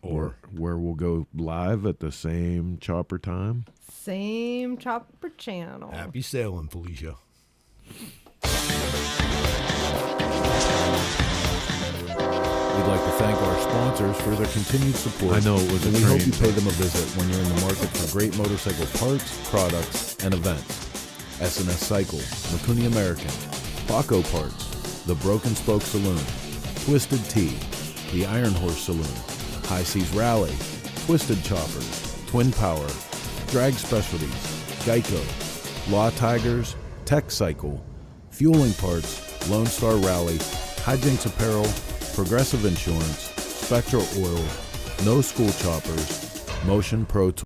or where we'll go live at the same chopper time.
Same chopper channel.
Happy sailing, Felicia.
We'd like to thank our sponsors for their continued support.
I know it was a
and we hope
train,
you pay
but-
them a visit when you're in the market for great motorcycle parts, products, and events. S&S Cycle, Makuni American, Baco Parts, The Broken Spoke Saloon, Twisted Tea, The Iron Horse Saloon, High Seas Rally, Twisted Choppers, Twin Power, Drag Specialties, Geico, Law Tigers, Tech Cycle, Fueling Parts, Lone Star Rally, Hijinks Apparel, Progressive Insurance, Spectral Oil, No School Choppers, Motion Pro